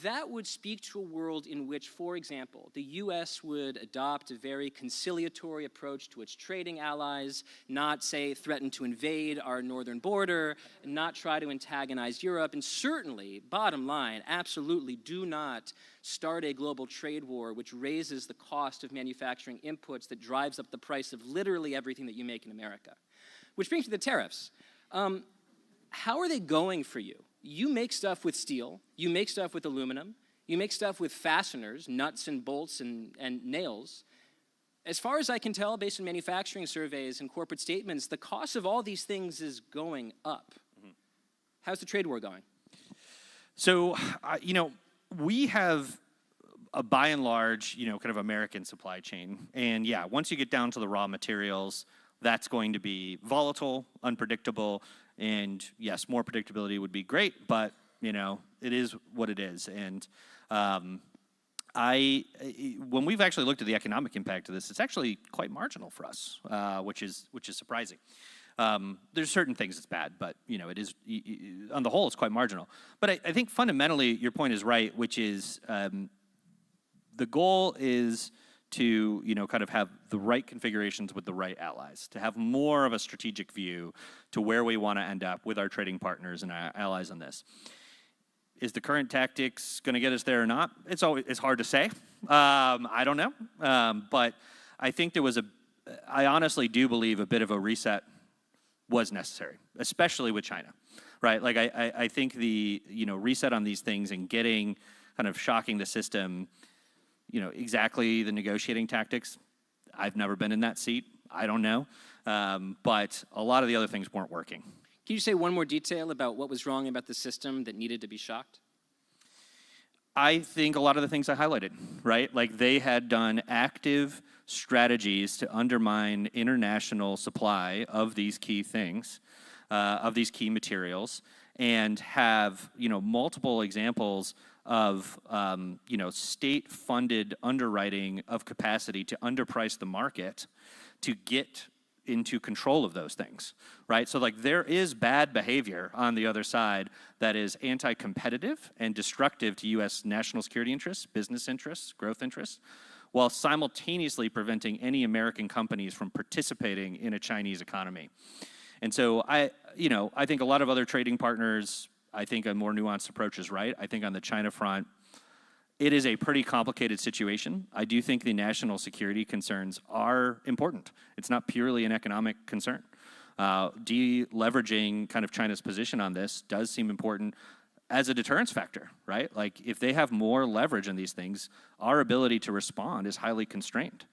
That would speak to a world in which, for example, the US would adopt a very conciliatory approach to its trading allies, not, say, threaten to invade our northern border, not try to antagonize Europe, and certainly, bottom line, absolutely do not start a global trade war which raises the cost of manufacturing inputs that drives up the price of literally everything that you make in America. Which brings me to the tariffs. How are they going for you? You make stuff with steel, you make stuff with aluminum, you make stuff with fasteners, nuts and bolts and nails. As far as I can tell, based on manufacturing surveys and corporate statements, the cost of all these things is going up. How's the trade war going? So, we have a by and large, kind of American supply chain. And yeah, once you get down to the raw materials, that's going to be volatile, unpredictable, and yes, more predictability would be great, but it is what it is. And when we've actually looked at the economic impact of this, it's actually quite marginal for us, which is surprising. There's certain things that's bad, but it is on the whole it's quite marginal. But I think fundamentally your point is right, which is the goal is to kind of have the right configurations with the right allies, to have more of a strategic view to where we want to end up with our trading partners and our allies on this. Is the current tactics going to get us there or not? It's hard to say. I don't know, but I think I honestly do believe a bit of a reset was necessary, especially with China, right? Like I think the reset on these things and getting kind of shocking the system. Exactly the negotiating tactics. I've never been in that seat. I don't know. But a lot of the other things weren't working. Can you say one more detail about what was wrong about the system that needed to be shocked? I think a lot of the things I highlighted, right? Like they had done active strategies to undermine international supply of these key things, of these key materials, and have, multiple examples of state-funded underwriting of capacity to underprice the market to get into control of those things, right? So like there is bad behavior on the other side that is anti-competitive and destructive to U.S. national security interests, business interests, growth interests, while simultaneously preventing any American companies from participating in a Chinese economy. And so I think a lot of other trading partners, I think a more nuanced approach is right. I think on the China front, it is a pretty complicated situation. I do think the national security concerns are important. It's not purely an economic concern. Deleveraging kind of China's position on this does seem important as a deterrence factor, right? Like if they have more leverage in these things, our ability to respond is highly constrained.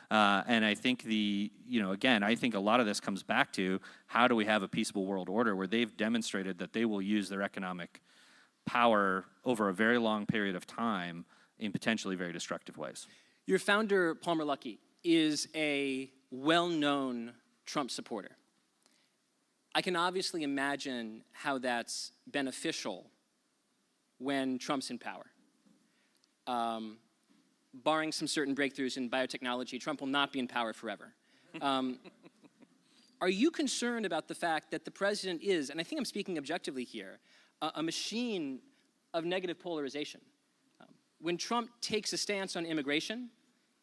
And I think I think a lot of this comes back to how do we have a peaceable world order where they've demonstrated that they will use their economic power over a very long period of time in potentially very destructive ways. Your founder, Palmer Luckey, is a well-known Trump supporter. I can obviously imagine how that's beneficial when Trump's in power. Barring some certain breakthroughs in biotechnology, Trump will not be in power forever. Are you concerned about the fact that the president is, and I think I'm speaking objectively here, a machine of negative polarization? When Trump takes a stance on immigration,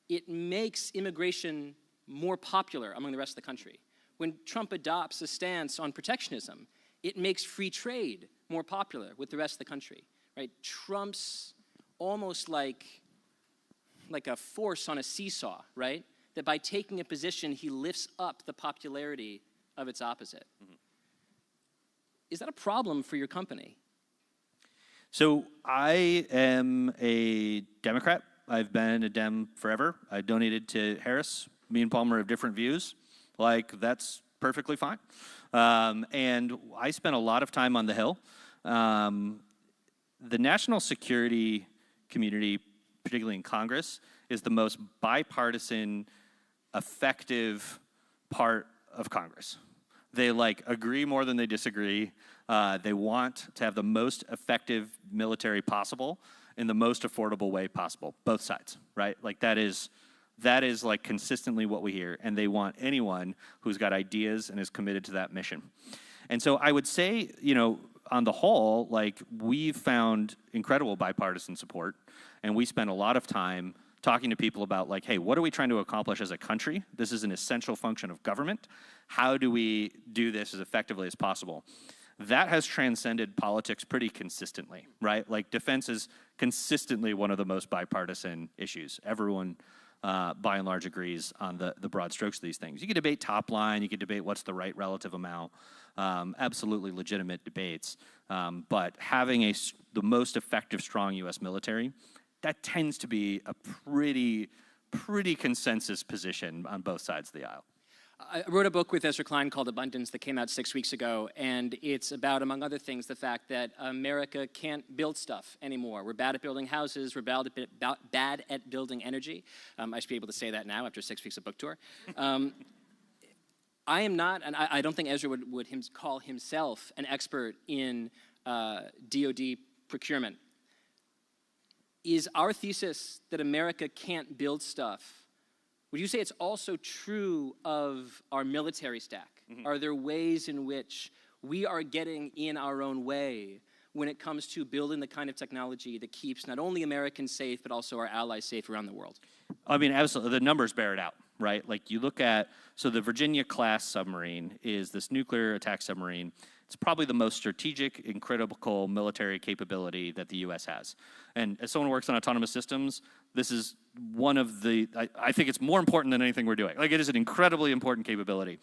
it makes immigration more popular among the rest of the country. When Trump adopts a stance on protectionism, it makes free trade more popular with the rest of the country, right? Trump's almost like a force on a seesaw, right? That by taking a position, he lifts up the popularity of its opposite. Mm-hmm. Is that a problem for your company? So I am a Democrat. I've been a Dem forever. I donated to Harris. Me and Palmer have different views. Like, that's perfectly fine. And I spent a lot of time on the Hill. The national security community, particularly in Congress, is the most bipartisan, effective part of Congress, They like agree more than they disagree. They want to have the most effective military possible in the most affordable way possible, both sides, right? Like that is like consistently what we hear, and they want anyone who's got ideas and is committed to that mission. And so I would say, you know, on the whole, like we've found incredible bipartisan support, and we spend a lot of time talking to people about like, hey, what are we trying to accomplish as a country? This is an essential function of government. How do we do this as effectively as possible? That has transcended politics pretty consistently, right? Like defense is consistently one of the most bipartisan issues. Everyone, by and large, agrees on the broad strokes of these things. You could debate top line, you could debate what's the right relative amount, absolutely legitimate debates, but having the most effective, strong U.S. military, that tends to be a pretty consensus position on both sides of the aisle. I wrote a book with Ezra Klein called Abundance that came out 6 weeks ago, and it's about, among other things, the fact that America can't build stuff anymore. We're bad at building houses. We're bad at building energy. I should be able to say that now after 6 weeks of book tour. I am not, and I don't think Ezra would call himself an expert in DoD procurement. Is our thesis that America can't build stuff, would you say it's also true of our military stack? Mm-hmm. Are there ways in which we are getting in our own way when it comes to building the kind of technology that keeps not only Americans safe, but also our allies safe around the world? I mean, absolutely. The numbers bear it out, right? Like you look at, so the Virginia-class submarine is this nuclear attack submarine. It's probably the most strategic and critical military capability that the U.S. has. And as someone who works on autonomous systems, this is one of the, I think it's more important than anything we're doing. Like it is an incredibly important capability.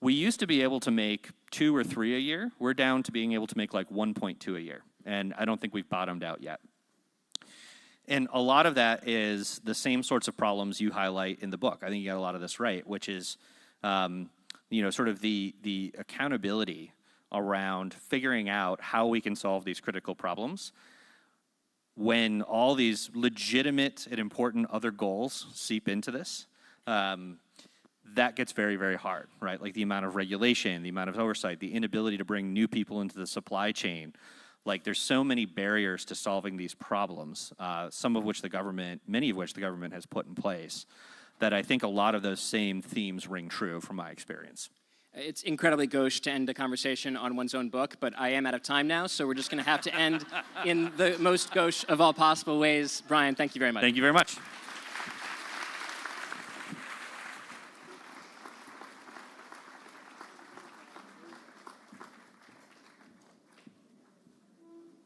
We used to be able to make 2 or 3 a year. We're down to being able to make like 1.2 a year. And I don't think we've bottomed out yet. And a lot of that is the same sorts of problems you highlight in the book. I think you got a lot of this right, which is, you know, sort of the accountability around figuring out how we can solve these critical problems when all these legitimate and important other goals seep into this. That gets very, very hard, right? Like the amount of regulation, the amount of oversight, the inability to bring new people into the supply chain. Like there's so many barriers to solving these problems, some of which the government, many of which the government has put in place, that I think a lot of those same themes ring true from my experience. It's incredibly gauche to end a conversation on one's own book, but I am out of time now, so we're just going to have to end in the most gauche of all possible ways. Brian, thank you very much. Thank you very much.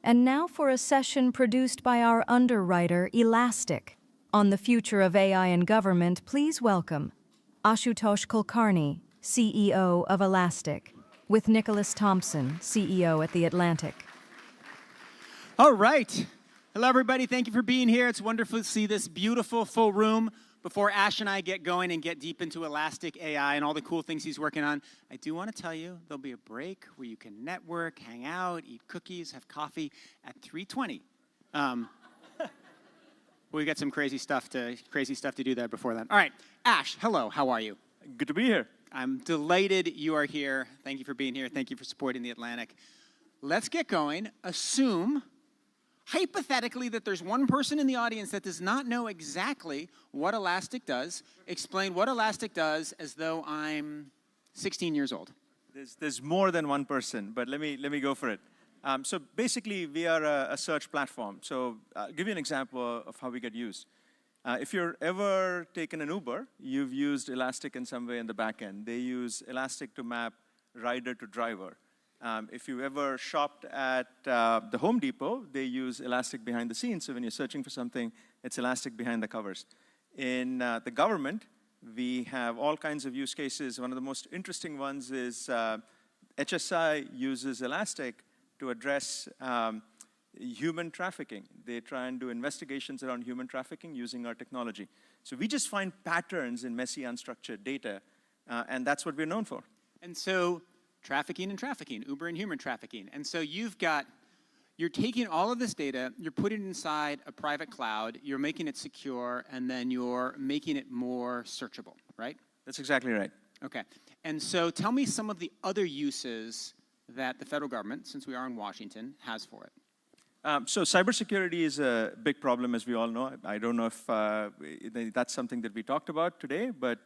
And now for a session produced by our underwriter, Elastic. On the future of AI in government, please welcome Ashutosh Kulkarni, CEO of Elastic, with Nicholas Thompson, CEO at The Atlantic. All right. Hello, everybody. Thank you for being here. It's wonderful to see this beautiful full room. Before Ash and I get going and get deep into Elastic AI and all the cool things he's working on, I do want to tell you there'll be a break where you can network, hang out, eat cookies, have coffee at 3:20. We got some crazy stuff to do there before then. All right, Ash, hello. How are you? Good to be here. I'm delighted you are here. Thank you for being here. Thank you for supporting The Atlantic. Let's get going. Assume, hypothetically, that there's one person in the audience that does not know exactly what Elastic does. Explain what Elastic does as though I'm 16 years old. There's more than one person, but let me go for it. So basically, we are a search platform. So I'll give you an example of how we get used. If you're ever taken an Uber, you've used Elastic in some way in the back end. They use Elastic to map rider to driver. If you ever shopped at the Home Depot, they use Elastic behind the scenes. So when you're searching for something, it's Elastic behind the covers. In the government, we have all kinds of use cases. One of the most interesting ones is HSI uses Elastic to address human trafficking. They try and do investigations around human trafficking using our technology. So we just find patterns in messy, unstructured data, and that's what we're known for. And so trafficking, Uber and human trafficking. And so you're taking all of this data, you're putting it inside a private cloud, you're making it secure, and then you're making it more searchable, right? That's exactly right. Okay. And so tell me some of the other uses that the federal government, since we are in Washington, has for it. So cybersecurity is a big problem, as we all know. I don't know if that's something that we talked about today, but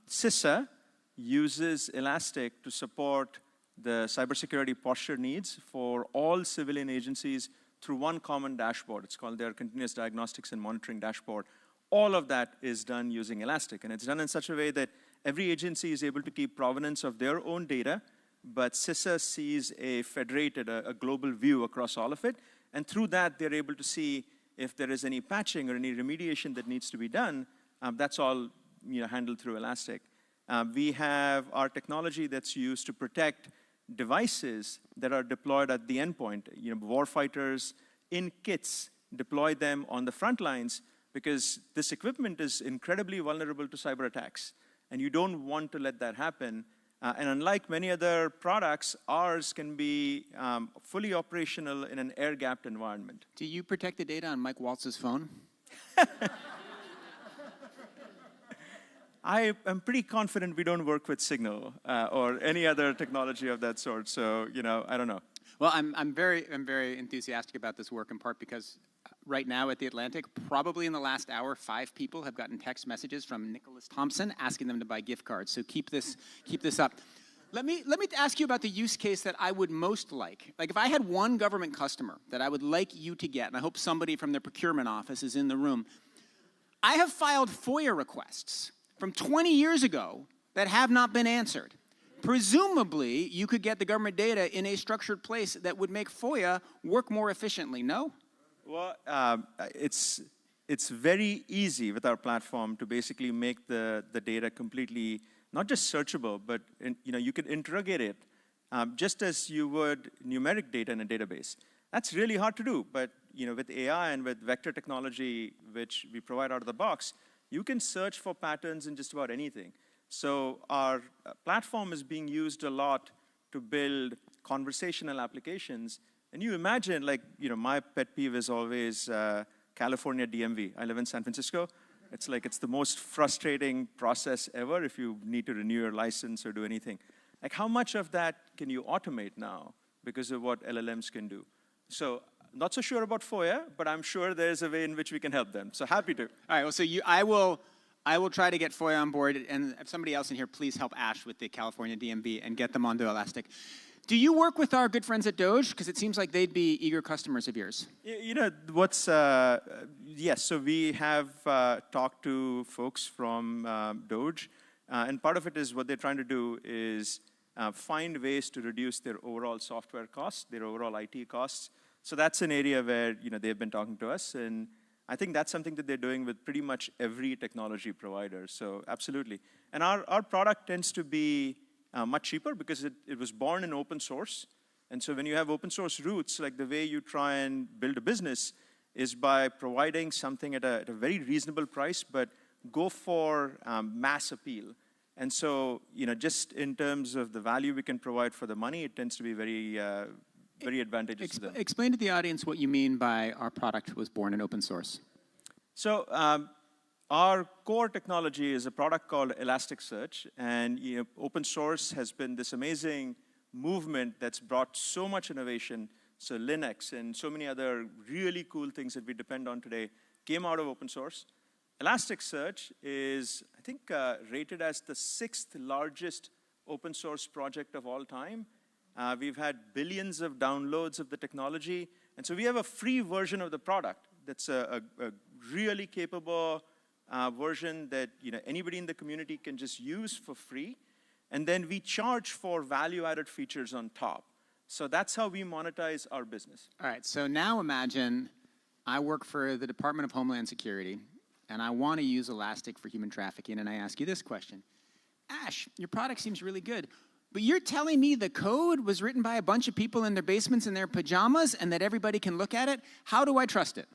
CISA uses Elastic to support the cybersecurity posture needs for all civilian agencies through one common dashboard. It's called their Continuous Diagnostics and Monitoring Dashboard. All of that is done using Elastic, and it's done in such a way that every agency is able to keep provenance of their own data, but CISA sees a federated, a global view across all of it, and through that, they're able to see if there is any patching or any remediation that needs to be done. That's all handled through Elastic. We have our technology that's used to protect devices that are deployed at the endpoint. Warfighters in kits deploy them on the front lines because this equipment is incredibly vulnerable to cyber attacks, and you don't want to let that happen. And unlike many other products, ours can be fully operational in an air-gapped environment. Do you protect the data on Mike Waltz's phone? I am pretty confident we don't work with Signal or any other technology of that sort. So, I don't know. Well, I'm very enthusiastic about this work, in part because right now at the Atlantic, probably in the last hour, 5 people have gotten text messages from Nicholas Thompson asking them to buy gift cards. So keep this up. Let me ask you about the use case that I would most like. Like, if I had one government customer that I would like you to get, and I hope somebody from the procurement office is in the room, I have filed FOIA requests from 20 years ago that have not been answered. Presumably, you could get the government data in a structured place that would make FOIA work more efficiently, no? Well, it's very easy with our platform to basically make the data completely, not just searchable, but you could interrogate it just as you would numeric data in a database. That's really hard to do, but with AI and with vector technology, which we provide out of the box, you can search for patterns in just about anything. So our platform is being used a lot to build conversational applications. And you imagine, my pet peeve is always California DMV. I live in San Francisco. It's the most frustrating process ever if you need to renew your license or do anything. How much of that can you automate now because of what LLMs can do? So not so sure about FOIA, but I'm sure there's a way in which we can help them. So happy to. All right, well, so I will try to get FOIA on board, and if somebody else in here, please help Ash with the California DMV and get them onto Elastic. Do you work with our good friends at Doge? Because it seems like they'd be eager customers of yours. Yes, so we have talked to folks from Doge, and part of it is what they're trying to do is find ways to reduce their overall software costs, their overall IT costs. So that's an area where they've been talking to us, and I think that's something that they're doing with pretty much every technology provider. So absolutely, and our product tends to be much cheaper because it was born in open source, and so when you have open source roots, the way you try and build a business is by providing something at a very reasonable price, but go for mass appeal. And so just in terms of the value we can provide for the money, it tends to be very advantageous to them. Explain to the audience what you mean by our product was born in open source. So our core technology is a product called Elasticsearch, and open source has been this amazing movement that's brought so much innovation. So Linux and so many other really cool things that we depend on today came out of open source. Elasticsearch is, I think, rated as the 6th largest open source project of all time. We've had billions of downloads of the technology, and so we have a free version of the product that's a really capable version that anybody in the community can just use for free, and then we charge for value-added features on top. So that's how we monetize our business. All right, so now imagine I work for the Department of Homeland Security, and I want to use Elastic for human trafficking, and I ask you this question. Ash, your product seems really good, but you're telling me the code was written by a bunch of people in their basements in their pajamas and that everybody can look at it? How do I trust it?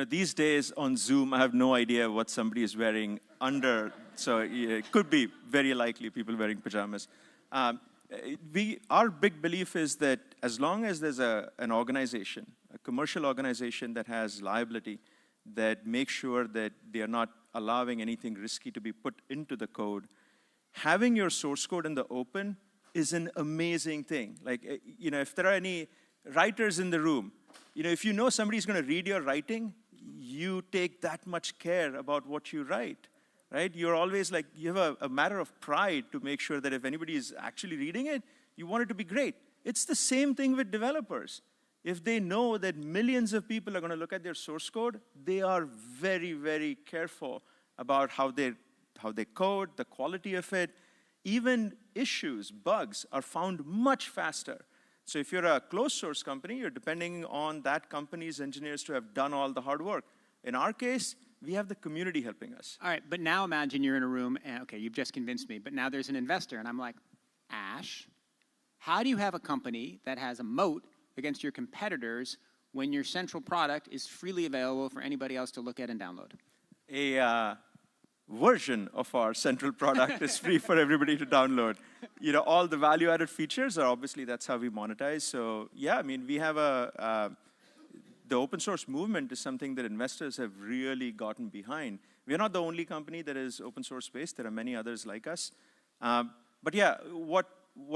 These days on Zoom, I have no idea what somebody is wearing under, so it could be very likely people wearing pajamas. Our big belief is that as long as there's an organization, a commercial organization that has liability, that makes sure that they are not allowing anything risky to be put into the code, having your source code in the open is an amazing thing. Like, if there are any writers in the room, if you know somebody's going to read your writing, you take that much care about what you write, right? You're always like, you have a matter of pride to make sure that if anybody is actually reading it, you want it to be great. It's the same thing with developers. If they know that millions of people are going to look at their source code, they are very, very careful about how they code, the quality of it. Even issues, bugs, are found much faster. So if you're a closed source company, you're depending on that company's engineers to have done all the hard work. In our case, we have the community helping us. All right, but now imagine you're in a room, and okay, you've just convinced me, but now there's an investor, and I'm like, Ash, how do you have a company that has a moat against your competitors when your central product is freely available for anybody else to look at and download? A version of our central product is free for everybody to download. All the value-added features are obviously, that's how we monetize. So yeah, I mean, we have the open source movement is something that investors have really gotten behind. We're not the only company that is open source based. There are many others like us. But yeah, what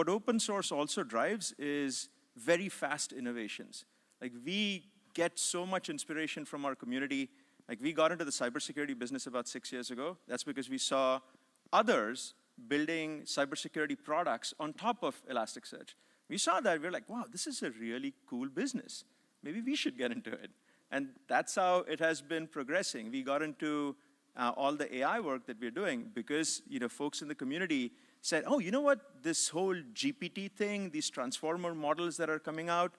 open source also drives is very fast innovations. Like, we get so much inspiration from our community. Like, we got into the cybersecurity business about 6 years ago. That's because we saw others building cybersecurity products on top of Elasticsearch. We saw that, we were like, wow, this is a really cool business. Maybe we should get into it. And that's how it has been progressing. We got into all the AI work that we're doing because folks in the community said, oh, you know what, this whole GPT thing, these transformer models that are coming out,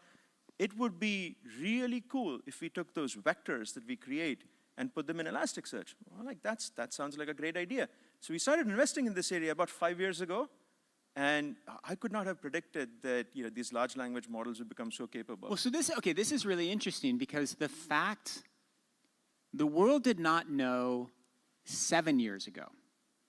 it would be really cool if we took those vectors that we create and put them in Elasticsearch. Well, like, that sounds like a great idea. So we started investing in this area about 5 years ago, and I could not have predicted that these large language models would become so capable. Well, so this is really interesting because the world did not know 7 years ago,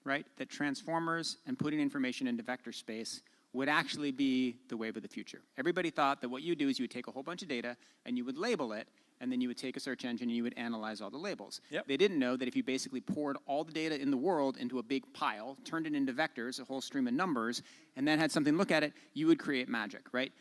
right, that transformers and putting information into vector space would actually be the wave of the future. Everybody thought that what you would do is you would take a whole bunch of data and you would label it, and then you would take a search engine and you would analyze all the labels. Yep. They didn't know that if you basically poured all the data in the world into a big pile, turned it into vectors, a whole stream of numbers, and then had something look at it, you would create magic, right?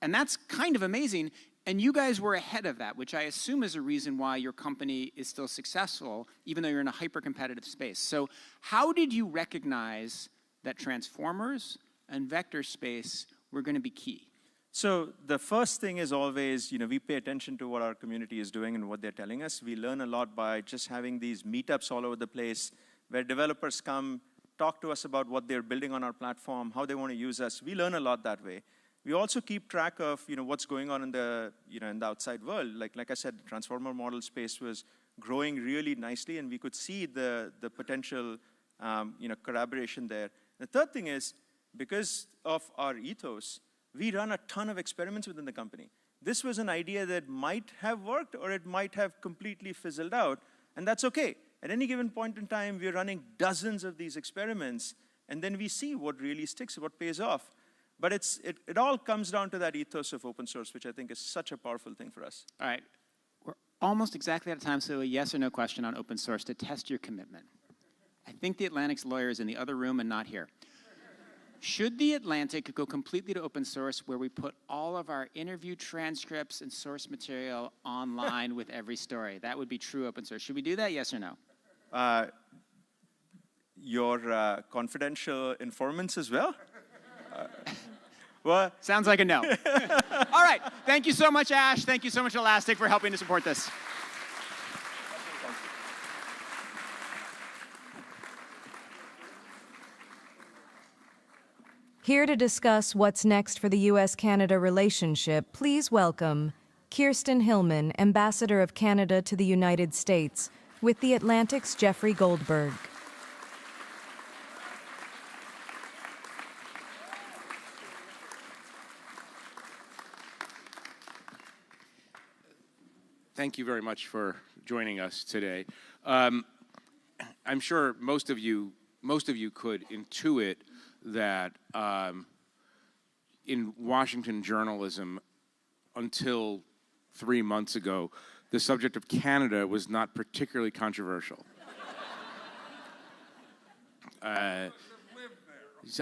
And that's kind of amazing. And you guys were ahead of that, which I assume is a reason why your company is still successful, even though you're in a hyper-competitive space. So how did you recognize that transformers and vector space were going to be key? So the first thing is always, we pay attention to what our community is doing and what they're telling us. We learn a lot by just having these meetups all over the place where developers come, talk to us about what they're building on our platform, how they want to use us. We learn a lot that way. We also keep track of, what's going on in the, in the outside world. Like I said, the transformer model space was growing really nicely, and we could see the potential, collaboration there. The third thing is, because of our ethos, we run a ton of experiments within the company. This was an idea that might have worked, or it might have completely fizzled out, and that's okay. At any given point in time, we're running dozens of these experiments, and then we see what really sticks, what pays off. But it all comes down to that ethos of open source, which I think is such a powerful thing for us. All right. We're almost exactly out of time, so a yes or no question on open source to test your commitment. I think the Atlantic's lawyer is in the other room and not here. Should the Atlantic go completely to open source where we put all of our interview transcripts and source material online with every story? That would be true open source. Should we do that, yes or no? Your confidential informants as well? Well, sounds like a no. All right. Thank you so much, Ash. Thank you so much, Elastic, for helping to support this. Here to discuss what's next for the U.S.-Canada relationship, please welcome Kirsten Hillman, Ambassador of Canada to the United States, with the Atlantic's Jeffrey Goldberg. Thank you very much for joining us today. I'm sure most of you could intuit that in Washington journalism, until 3 months ago, the subject of Canada was not particularly controversial.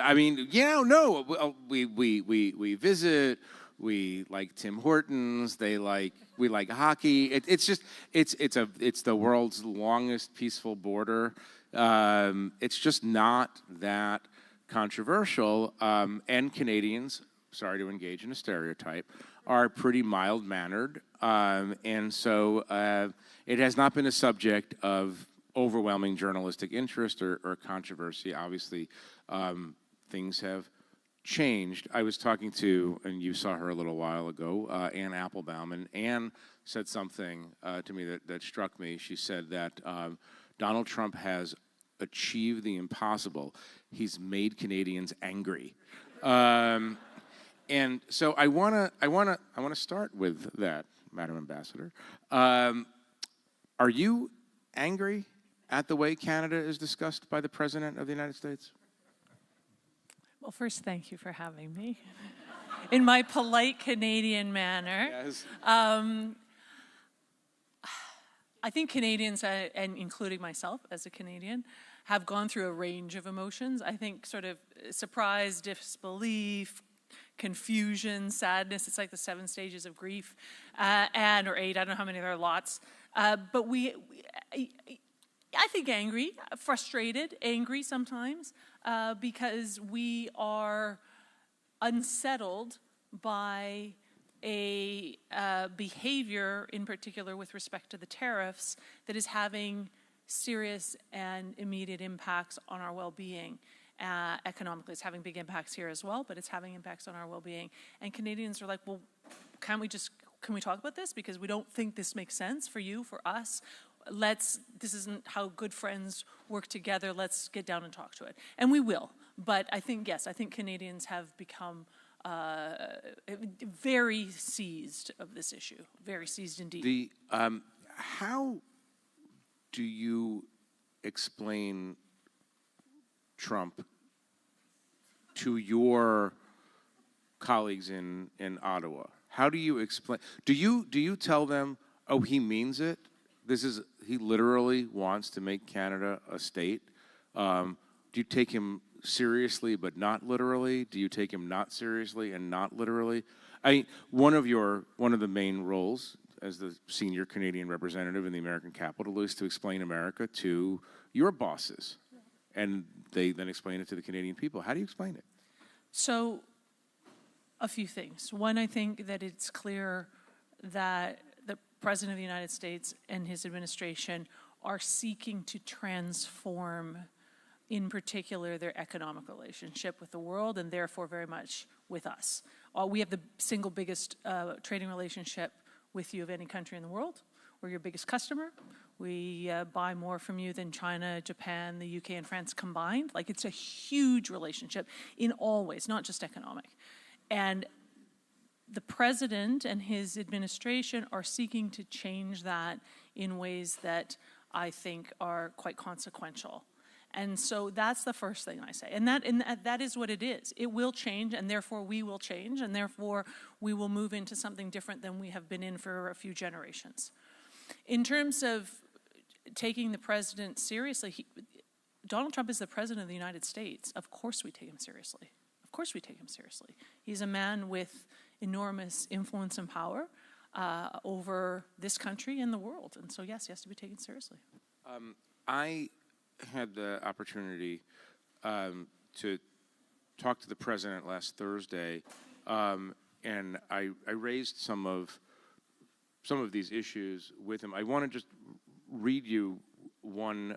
I mean, no, we visit. We like Tim Hortons. We like hockey. It's the world's longest peaceful border. It's just not that controversial. And Canadians, sorry to engage in a stereotype, are pretty mild-mannered. And so it has not been a subject of overwhelming journalistic interest or controversy. Obviously, things have changed. I was talking to, and you saw her a little while ago, Ann Applebaum, and Ann said something to me that struck me. She said that Donald Trump has achieved the impossible. He's made Canadians angry. And so I wanna start with that, Madam Ambassador. Are you angry at the way Canada is discussed by the President of the United States? Well, first, thank you for having me in my polite Canadian manner. Yes. I think Canadians, and including myself as a Canadian, have gone through a range of emotions. I think sort of surprise, disbelief, confusion, sadness. It's like the 7 stages of grief, or 8. I don't know how many there are. Lots. But I think angry, frustrated, angry sometimes, because we are unsettled by a behavior, in particular with respect to the tariffs, that is having serious and immediate impacts on our well-being. Economically, it's having big impacts here as well, but it's having impacts on our well-being. And Canadians are like, well, can we talk about this? Because we don't think this makes sense for you, for us. This isn't how good friends work together. Let's get down and talk to it. And we will. But I think, yes, Canadians have become very seized of this issue. Very seized indeed. How do you explain Trump to your colleagues in Ottawa? How do you explain? Do you tell them, oh, he means it? He literally wants to make Canada a state. Do you take him seriously but not literally? Do you take him not seriously and not literally? I mean, one of the main roles as the senior Canadian representative in the American Capitol is to explain America to your bosses, and they then explain it to the Canadian people. How do you explain it? So, a few things. One, I think that it's clear that the President of the United States and his administration are seeking to transform, in particular, their economic relationship with the world, and therefore very much with us. We have the single biggest trading relationship with you of any country in the world. We're your biggest customer. We buy more from you than China, Japan, the UK, and France combined. Like, it's a huge relationship in all ways, not just economic. And the president and his administration are seeking to change that in ways that I think are quite consequential. And so that's the first thing I say. And that is what it is. It will change, and therefore we will change, and therefore we will move into something different than we have been in for a few generations. In terms of taking the president seriously, Donald Trump is the president of the United States. Of course we take him seriously. Of course we take him seriously. He's a man with enormous influence and power over this country and the world. And so, yes, he has to be taken seriously. I had the opportunity to talk to the president last Thursday, and I raised some of these issues with him. I want to just read you one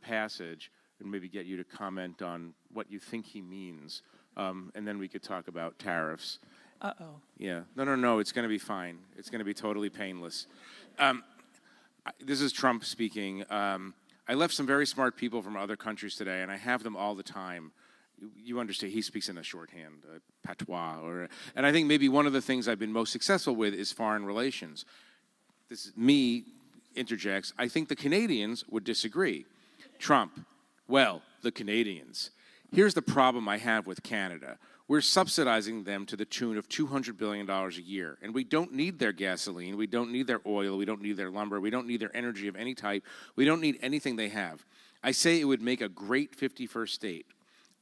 passage and maybe get you to comment on what you think he means, and then we could talk about tariffs. Uh-oh. Yeah. No, it's going to be fine. It's going to be totally painless. This is Trump speaking. I left some very smart people from other countries today, and I have them all the time. You understand, he speaks in a shorthand, patois. And I think maybe one of the things I've been most successful with is foreign relations. This is me, interjects. I think the Canadians would disagree. Trump, well, the Canadians. Here's the problem I have with Canada. We're subsidizing them to the tune of $200 billion a year. And we don't need their gasoline. We don't need their oil. We don't need their lumber. We don't need their energy of any type. We don't need anything they have. I say it would make a great 51st state.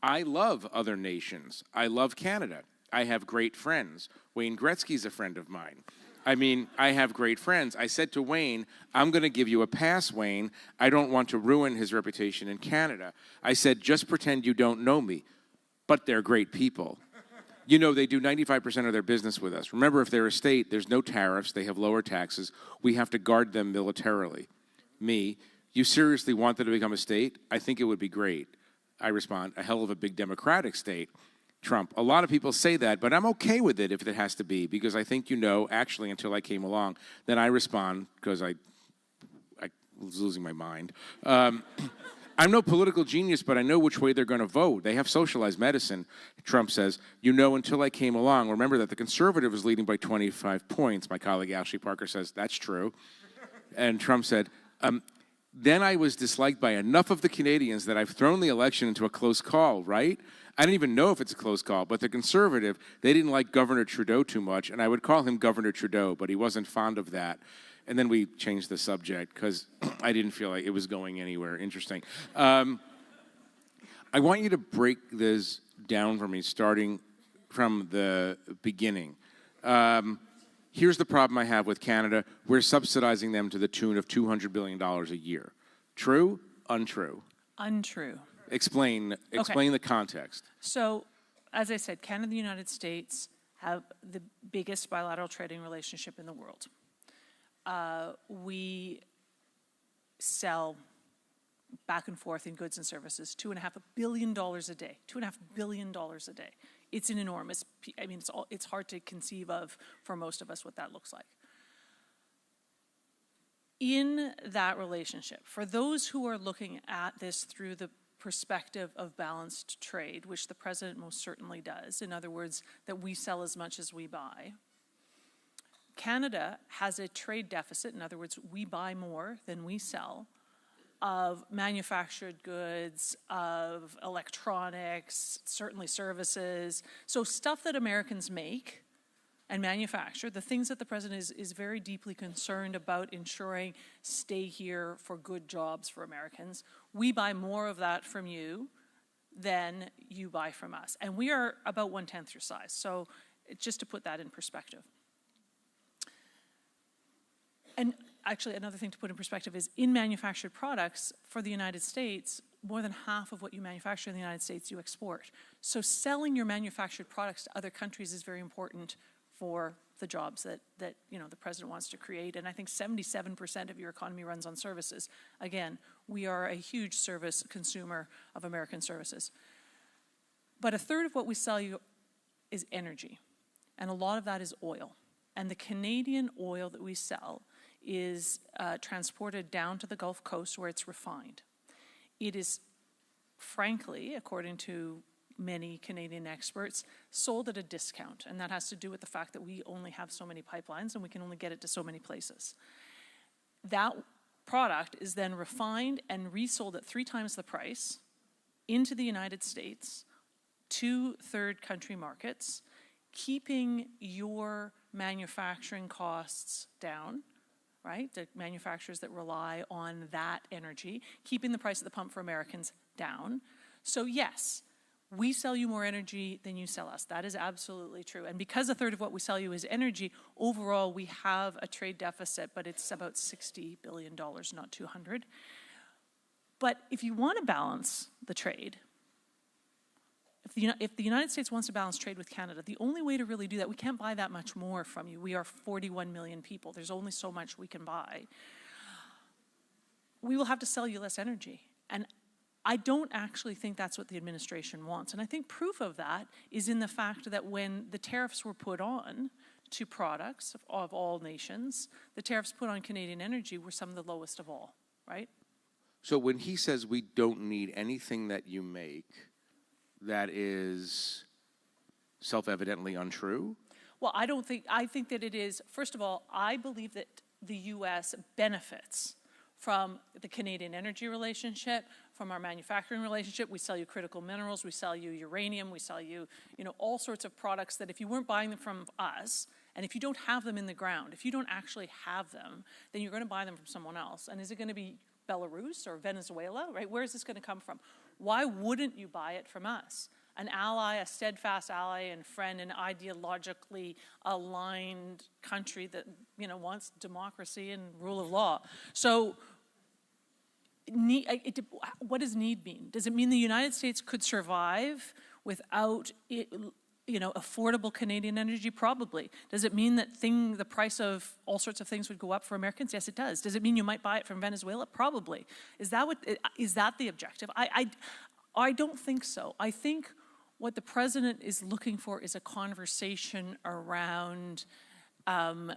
I love other nations. I love Canada. I have great friends. Wayne Gretzky's a friend of mine. I mean, I have great friends. I said to Wayne, I'm going to give you a pass, Wayne. I don't want to ruin his reputation in Canada. I said, just pretend you don't know me. But they're great people. You know, they do 95% of their business with us. Remember, if they're a state, there's no tariffs. They have lower taxes. We have to guard them militarily. Me, you seriously want them to become a state? I think it would be great. I respond, a hell of a big democratic state. Trump, a lot of people say that, but I'm okay with it if it has to be, because I think you know, actually, until I came along, then I respond, because I was losing my mind. I'm no political genius, but I know which way they're going to vote. They have socialized medicine. Trump says, you know, until I came along. Remember that the conservative is leading by 25 points. My colleague Ashley Parker says, that's true. And Trump said, then I was disliked by enough of the Canadians that I've thrown the election into a close call, right? I don't even know if it's a close call, but the conservative, they didn't like Governor Trudeau too much, and I would call him Governor Trudeau, but he wasn't fond of that. And then we changed the subject because I didn't feel like it was going anywhere interesting. I want you to break this down for me, starting from the beginning. Here's the problem I have with Canada. We're subsidizing them to the tune of $200 billion a year. True? Untrue? Untrue. Explain the context. So, as I said, Canada and the United States have the biggest bilateral trading relationship in the world. We sell back and forth in goods and services, $2.5 billion a day, $2.5 billion a day. It's an enormous, I mean, it's hard to conceive of for most of us what that looks like. In that relationship, for those who are looking at this through the perspective of balanced trade, which the president most certainly does, in other words, that we sell as much as we buy, Canada has a trade deficit, in other words, we buy more than we sell, of manufactured goods, of electronics, certainly services. So stuff that Americans make and manufacture, the things that the president is very deeply concerned about ensuring stay here for good jobs for Americans. We buy more of that from you than you buy from us. And we are about 1/10 your size. So just to put that in perspective. And actually, another thing to put in perspective is in manufactured products for the United States, more than half of what you manufacture in the United States you export. So selling your manufactured products to other countries is very important for the jobs that you know the president wants to create. And I think 77% of your economy runs on services. Again, we are a huge service consumer of American services. But a third of what we sell you is energy. And a lot of that is oil. And the Canadian oil that we sell is transported down to the Gulf Coast where it's refined. It is, frankly, according to many Canadian experts, sold at a discount. And that has to do with the fact that we only have so many pipelines and we can only get it to so many places. That product is then refined and resold at 3 times the price into the United States to third country markets, keeping your manufacturing costs down, right? The manufacturers that rely on that energy, keeping the price at the pump for Americans down. So yes, we sell you more energy than you sell us. That is absolutely true. And because a third of what we sell you is energy, overall we have a trade deficit, but it's about $60 billion, not 200. But if you want to balance the trade, if the United States wants to balance trade with Canada, the only way to really do that, we can't buy that much more from you. We are 41 million people. There's only so much we can buy. We will have to sell you less energy. And I don't actually think that's what the administration wants. And I think proof of that is in the fact that when the tariffs were put on to products of all nations, the tariffs put on Canadian energy were some of the lowest of all, right? So when he says we don't need anything that you make, that is self-evidently untrue? Well, I think that it is, first of all, I believe that the U.S. benefits from the Canadian energy relationship, from our manufacturing relationship. We sell you critical minerals, we sell you uranium, we sell you, all sorts of products that if you weren't buying them from us, and if you don't have them in the ground, if you don't actually have them, then you're going to buy them from someone else. And is it going to be Belarus or Venezuela, right? Where is this going to come from? Why wouldn't you buy it from us? An ally, a steadfast ally and friend, an ideologically aligned country that, you know, wants democracy and rule of law. So what does need mean? Does it mean the United States could survive without affordable Canadian energy? Probably. Does it mean that the price of all sorts of things would go up for Americans? Yes, it does. Does it mean you might buy it from Venezuela? Probably. Is that the objective? I don't think so. I think what the president is looking for is a conversation around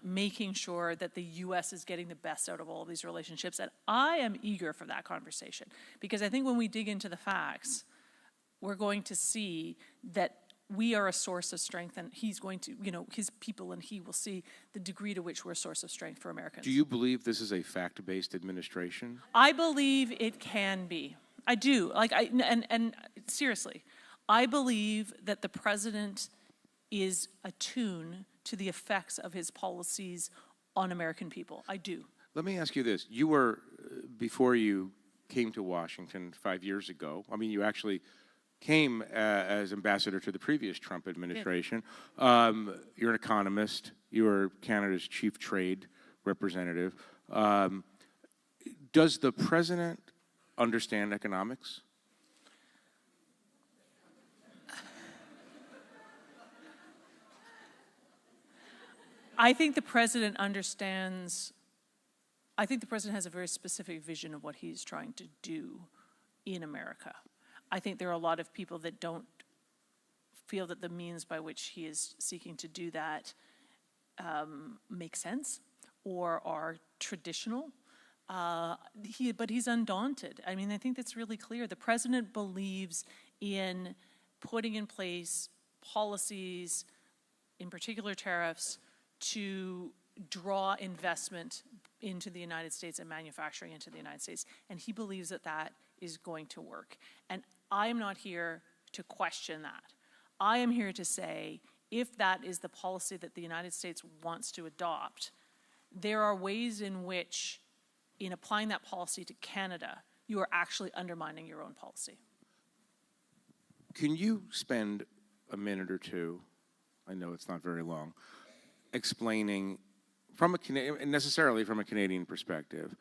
making sure that the U.S. is getting the best out of all of these relationships. And I am eager for that conversation, because I think when we dig into the facts, we're going to see that we are a source of strength, and he's going to, his people and he will see the degree to which we're a source of strength for Americans. Do you believe this is a fact-based administration? I believe it can be. I do. And seriously, I believe that the president is attuned to the effects of his policies on American people. I do. Let me ask you this. You were, before you came to Washington 5 years ago, I mean, you actually came as ambassador to the previous Trump administration. You're an economist. You were Canada's chief trade representative. Does the president understand economics? I think the president understands. I think the president has a very specific vision of what he's trying to do in America. I think there are a lot of people that don't feel that the means by which he is seeking to do that make sense or are traditional. But he's undaunted. I mean, I think that's really clear. The president believes in putting in place policies, in particular tariffs, to draw investment into the United States and manufacturing into the United States. And he believes that that is going to work. And I am not here to question that. I am here to say, if that is the policy that the United States wants to adopt, there are ways in which, in applying that policy to Canada, you are actually undermining your own policy. Can you spend a minute or two, I know it's not very long, explaining, necessarily from a Canadian perspective,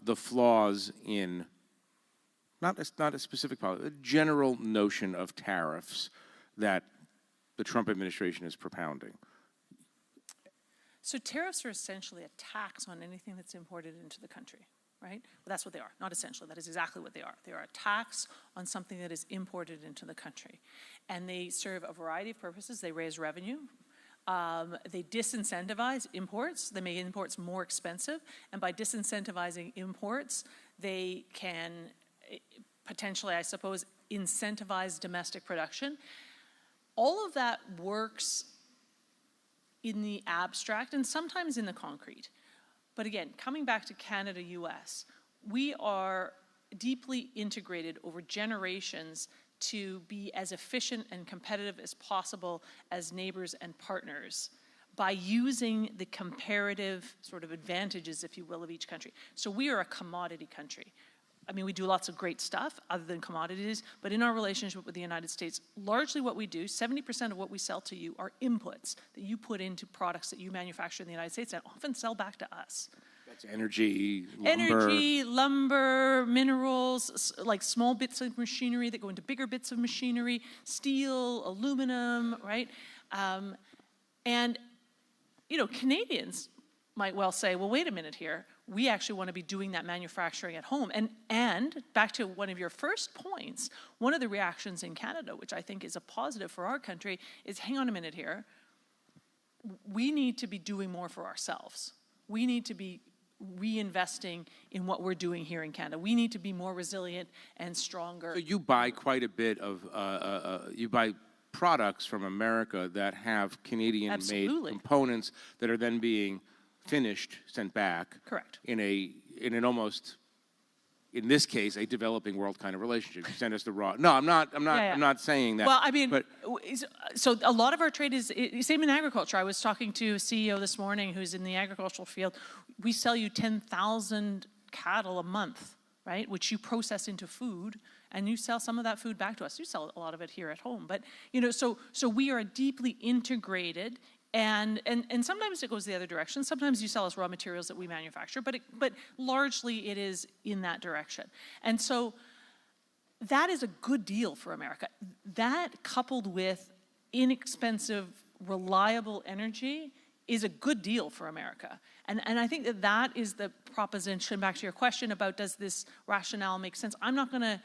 the flaws in, not a specific policy, a general notion of tariffs that the Trump administration is propounding? So tariffs are essentially a tax on anything that's imported into the country, right? Well, that's what they are. Not essentially. That is exactly what they are. They are a tax on something that is imported into the country. And they serve a variety of purposes. They raise revenue. They disincentivize imports. They make imports more expensive. And by disincentivizing imports, they can potentially, I suppose, incentivize domestic production. All of that works in the abstract and sometimes in the concrete. But again, coming back to Canada-US, we are deeply integrated over generations to be as efficient and competitive as possible as neighbors and partners by using the comparative sort of advantages, if you will, of each country. So we are a commodity country. I mean, we do lots of great stuff other than commodities, but in our relationship with the United States, largely what we do, 70% of what we sell to you are inputs that you put into products that you manufacture in the United States and often sell back to us. That's energy, lumber. Energy, lumber, minerals, like small bits of machinery that go into bigger bits of machinery, steel, aluminum, right? And, Canadians might well say, well, wait a minute here. We actually want to be doing that manufacturing at home. And back to one of your first points, one of the reactions in Canada, which I think is a positive for our country, is hang on a minute here. We need to be doing more for ourselves. We need to be reinvesting in what we're doing here in Canada. We need to be more resilient and stronger. So you buy quite a bit of, you buy products from America that have Canadian-made components that are then being finished, sent back. Correct. In an almost, in this case, a developing world kind of relationship. You send us the raw. No, I'm not saying that. Well, I mean, so a lot of our trade is same in agriculture. I was talking to a CEO this morning who's in the agricultural field. We sell you 10,000 cattle a month, right? Which you process into food, and you sell some of that food back to us. You sell a lot of it here at home. But, so we are deeply integrated, and sometimes it goes the other direction. Sometimes you sell us raw materials that we manufacture, but largely it is in that direction. And so that is a good deal for America. That, coupled with inexpensive, reliable energy, is a good deal for America. And I think that is the proposition, back to your question about does this rationale make sense? I'm not gonna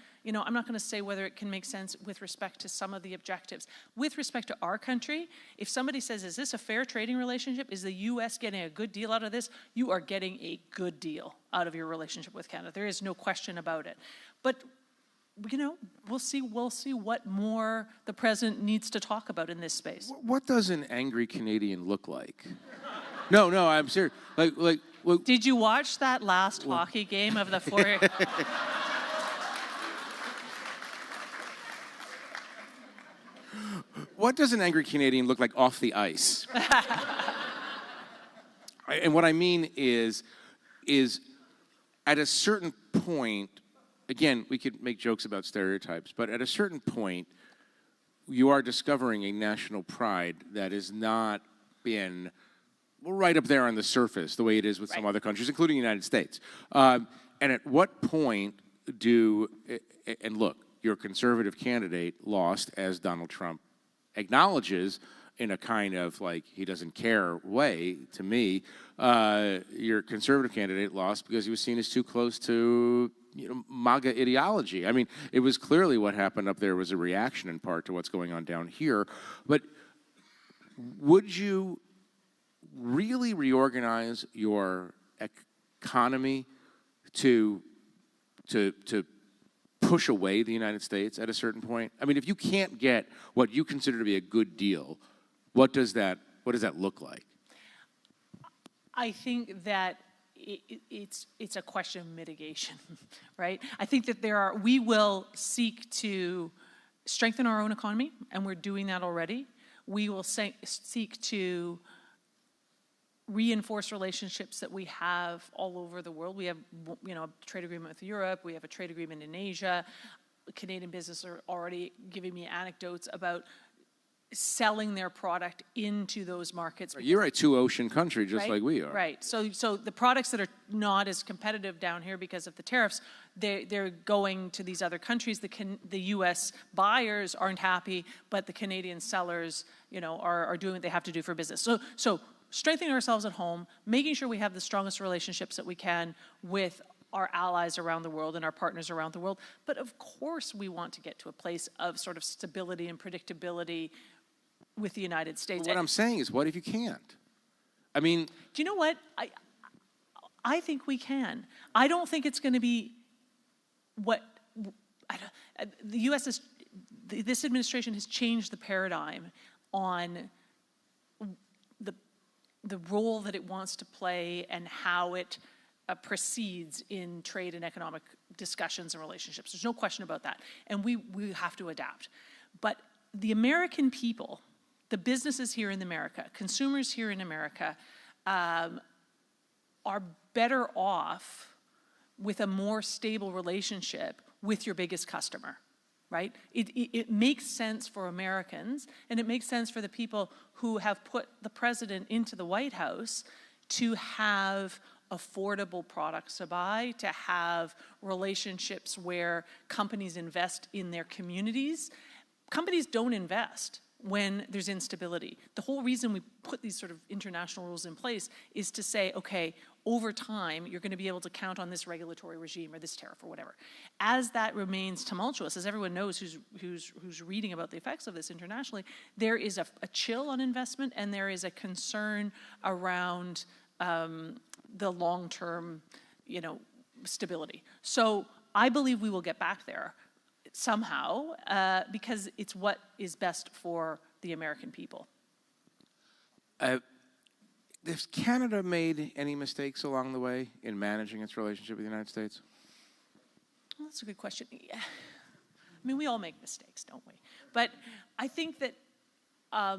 say whether it can make sense with respect to some of the objectives. With respect to our country, if somebody says, is this a fair trading relationship? Is the US getting a good deal out of this? You are getting a good deal out of your relationship with Canada. There is no question about it. But we'll see what more the president needs to talk about in this space. What does an angry Canadian look like? No, I'm serious. Like. Did you watch that last hockey game of the four? What does an angry Canadian look like off the ice? And what I mean is at a certain point, again, we could make jokes about stereotypes, but at a certain point, you are discovering a national pride that has not been right up there on the surface the way it is with some other countries, including the United States. And at what point and look, your conservative candidate lost, as Donald Trump acknowledges, in a kind of like he doesn't care way to me. Your conservative candidate lost because he was seen as too close to MAGA ideology. I mean, it was clearly what happened up there was a reaction in part to what's going on down here. But would you really reorganize your economy to push away the United States at a certain point? I mean, if you can't get what you consider to be a good deal, what does that look like? I think that it's a question of mitigation, right? I think that we will seek to strengthen our own economy, and we're doing that already. We will seek to reinforce relationships that we have all over the world. We have, a trade agreement with Europe. We have a trade agreement in Asia. Canadian businesses are already giving me anecdotes about selling their product into those markets. You're a two-ocean country, just like we are. Right. So the products that are not as competitive down here because of the tariffs, they're going to these other countries. The U.S. buyers aren't happy, but the Canadian sellers, are doing what they have to do for business. So strengthening ourselves at home, making sure we have the strongest relationships that we can with our allies around the world and our partners around the world. But of course, we want to get to a place of sort of stability and predictability with the United States. Well, what I'm saying is, what if you can't? I mean... Do you know what? I think we can. I don't think it's going to be what... the U.S. this administration has changed the paradigm on the role that it wants to play and how it proceeds in trade and economic discussions and relationships. There's no question about that. And we have to adapt. But the American people, the businesses here in America, consumers here in America, are better off with a more stable relationship with your biggest customer, right? It makes sense for Americans, and it makes sense for the people who have put the president into the White House to have affordable products to buy, to have relationships where companies invest in their communities. Companies don't invest when there's instability. The whole reason we put these sort of international rules in place is to say, okay, over time, you're going to be able to count on this regulatory regime or this tariff or whatever. As that remains tumultuous, as everyone knows who's reading about the effects of this internationally, there is a chill on investment, and there is a concern around the long-term, stability. So I believe we will get back there somehow because it's what is best for the American people. Has Canada made any mistakes along the way in managing its relationship with the United States? Well, that's a good question. Yeah. I mean, we all make mistakes, don't we? But I think that I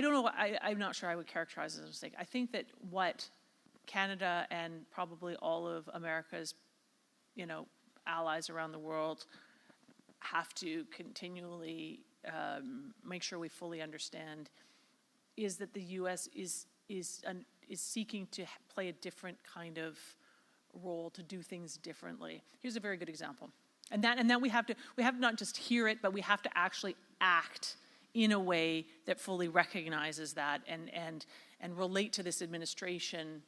don't know. I'm not sure I would characterize it as a mistake. I think that what Canada and probably all of America's, allies around the world have to continually make sure we fully understand is that the U.S. is seeking to play a different kind of role, to do things differently. Here's a very good example, and that we have to not just hear it, but we have to actually act in a way that fully recognizes that and relate to this administration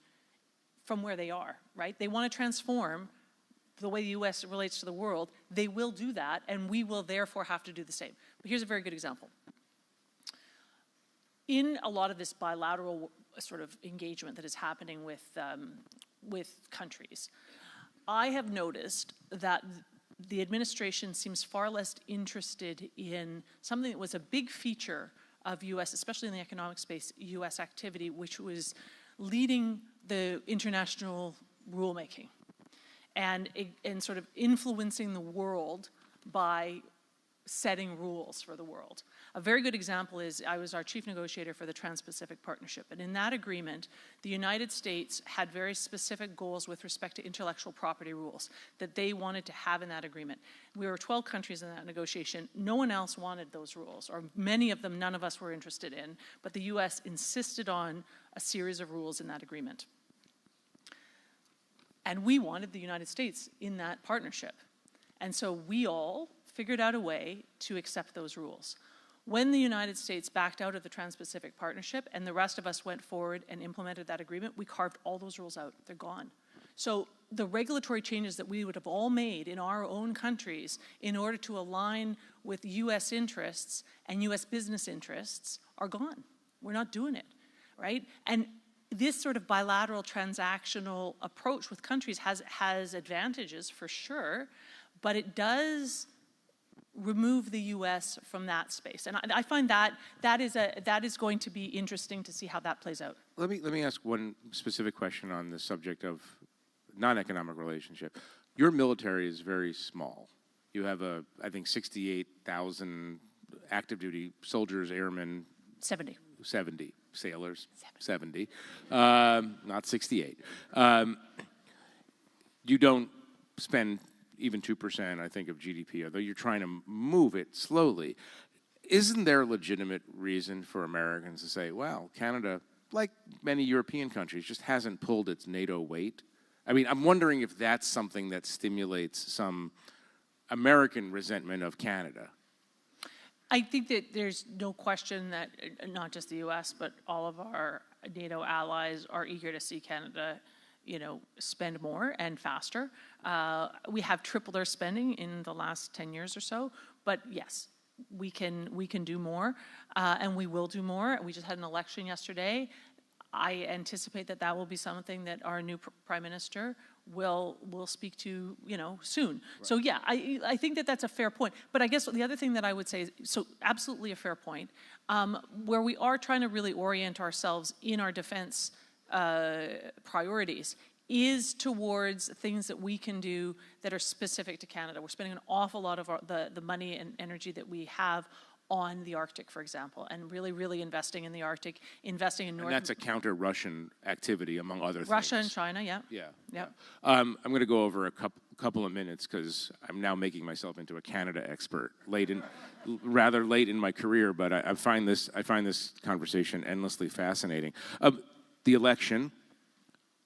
from where they are. Right? They want to transform the way the U.S. relates to the world. They will do that, and we will therefore have to do the same. But here's a very good example. In a lot of this bilateral sort of engagement that is happening with countries, I have noticed that the administration seems far less interested in something that was a big feature of U.S., especially in the economic space, U.S. activity, which was leading the international rulemaking and sort of influencing the world by setting rules for the world. A very good example is I was our chief negotiator for the Trans-Pacific Partnership, and in that agreement, the United States had very specific goals with respect to intellectual property rules that they wanted to have in that agreement. We were 12 countries in that negotiation. No one else wanted those rules, or many of them none of us were interested in, but the U.S. insisted on a series of rules in that agreement. And we wanted the United States in that partnership. And so we all figured out a way to accept those rules. When the United States backed out of the Trans-Pacific Partnership and the rest of us went forward and implemented that agreement, we carved all those rules out. They're gone. So the regulatory changes that we would have all made in our own countries in order to align with U.S. interests and U.S. business interests are gone. We're not doing it, right? And this sort of bilateral transactional approach with countries has advantages for sure, but it does remove the U.S. from that space, and I find that is going to be interesting to see how that plays out. Let me ask one specific question on the subject of non-economic relationship. Your military is very small. You have I think 68,000 active duty soldiers, airmen. 70 sailors. 70, not 68. You don't spend even 2%, I think, of GDP, although you're trying to move it slowly. Isn't there a legitimate reason for Americans to say, well, Canada, like many European countries, just hasn't pulled its NATO weight? I mean, I'm wondering if that's something that stimulates some American resentment of Canada. I think that there's no question that not just the U.S., but all of our NATO allies are eager to see Canada spend more and faster. We have tripled our spending in the last 10 years or so, but yes, we can do more, and we will do more. We just had an election yesterday. I anticipate that will be something that our new Prime Minister will speak to, soon. Right. So yeah, I think that that's a fair point. But I guess the other thing that I would say is, so absolutely a fair point, where we are trying to really orient ourselves in our defense priorities is towards things that we can do that are specific to Canada. We're spending an awful lot of the money and energy that we have on the Arctic, for example, and really investing in the Arctic, investing in North. And that's a counter-Russian activity, among other things. Russia and China, yeah. Yeah. I'm going to go over a couple of minutes because I'm now making myself into a Canada expert rather late in my career, but I find this conversation endlessly fascinating. The election,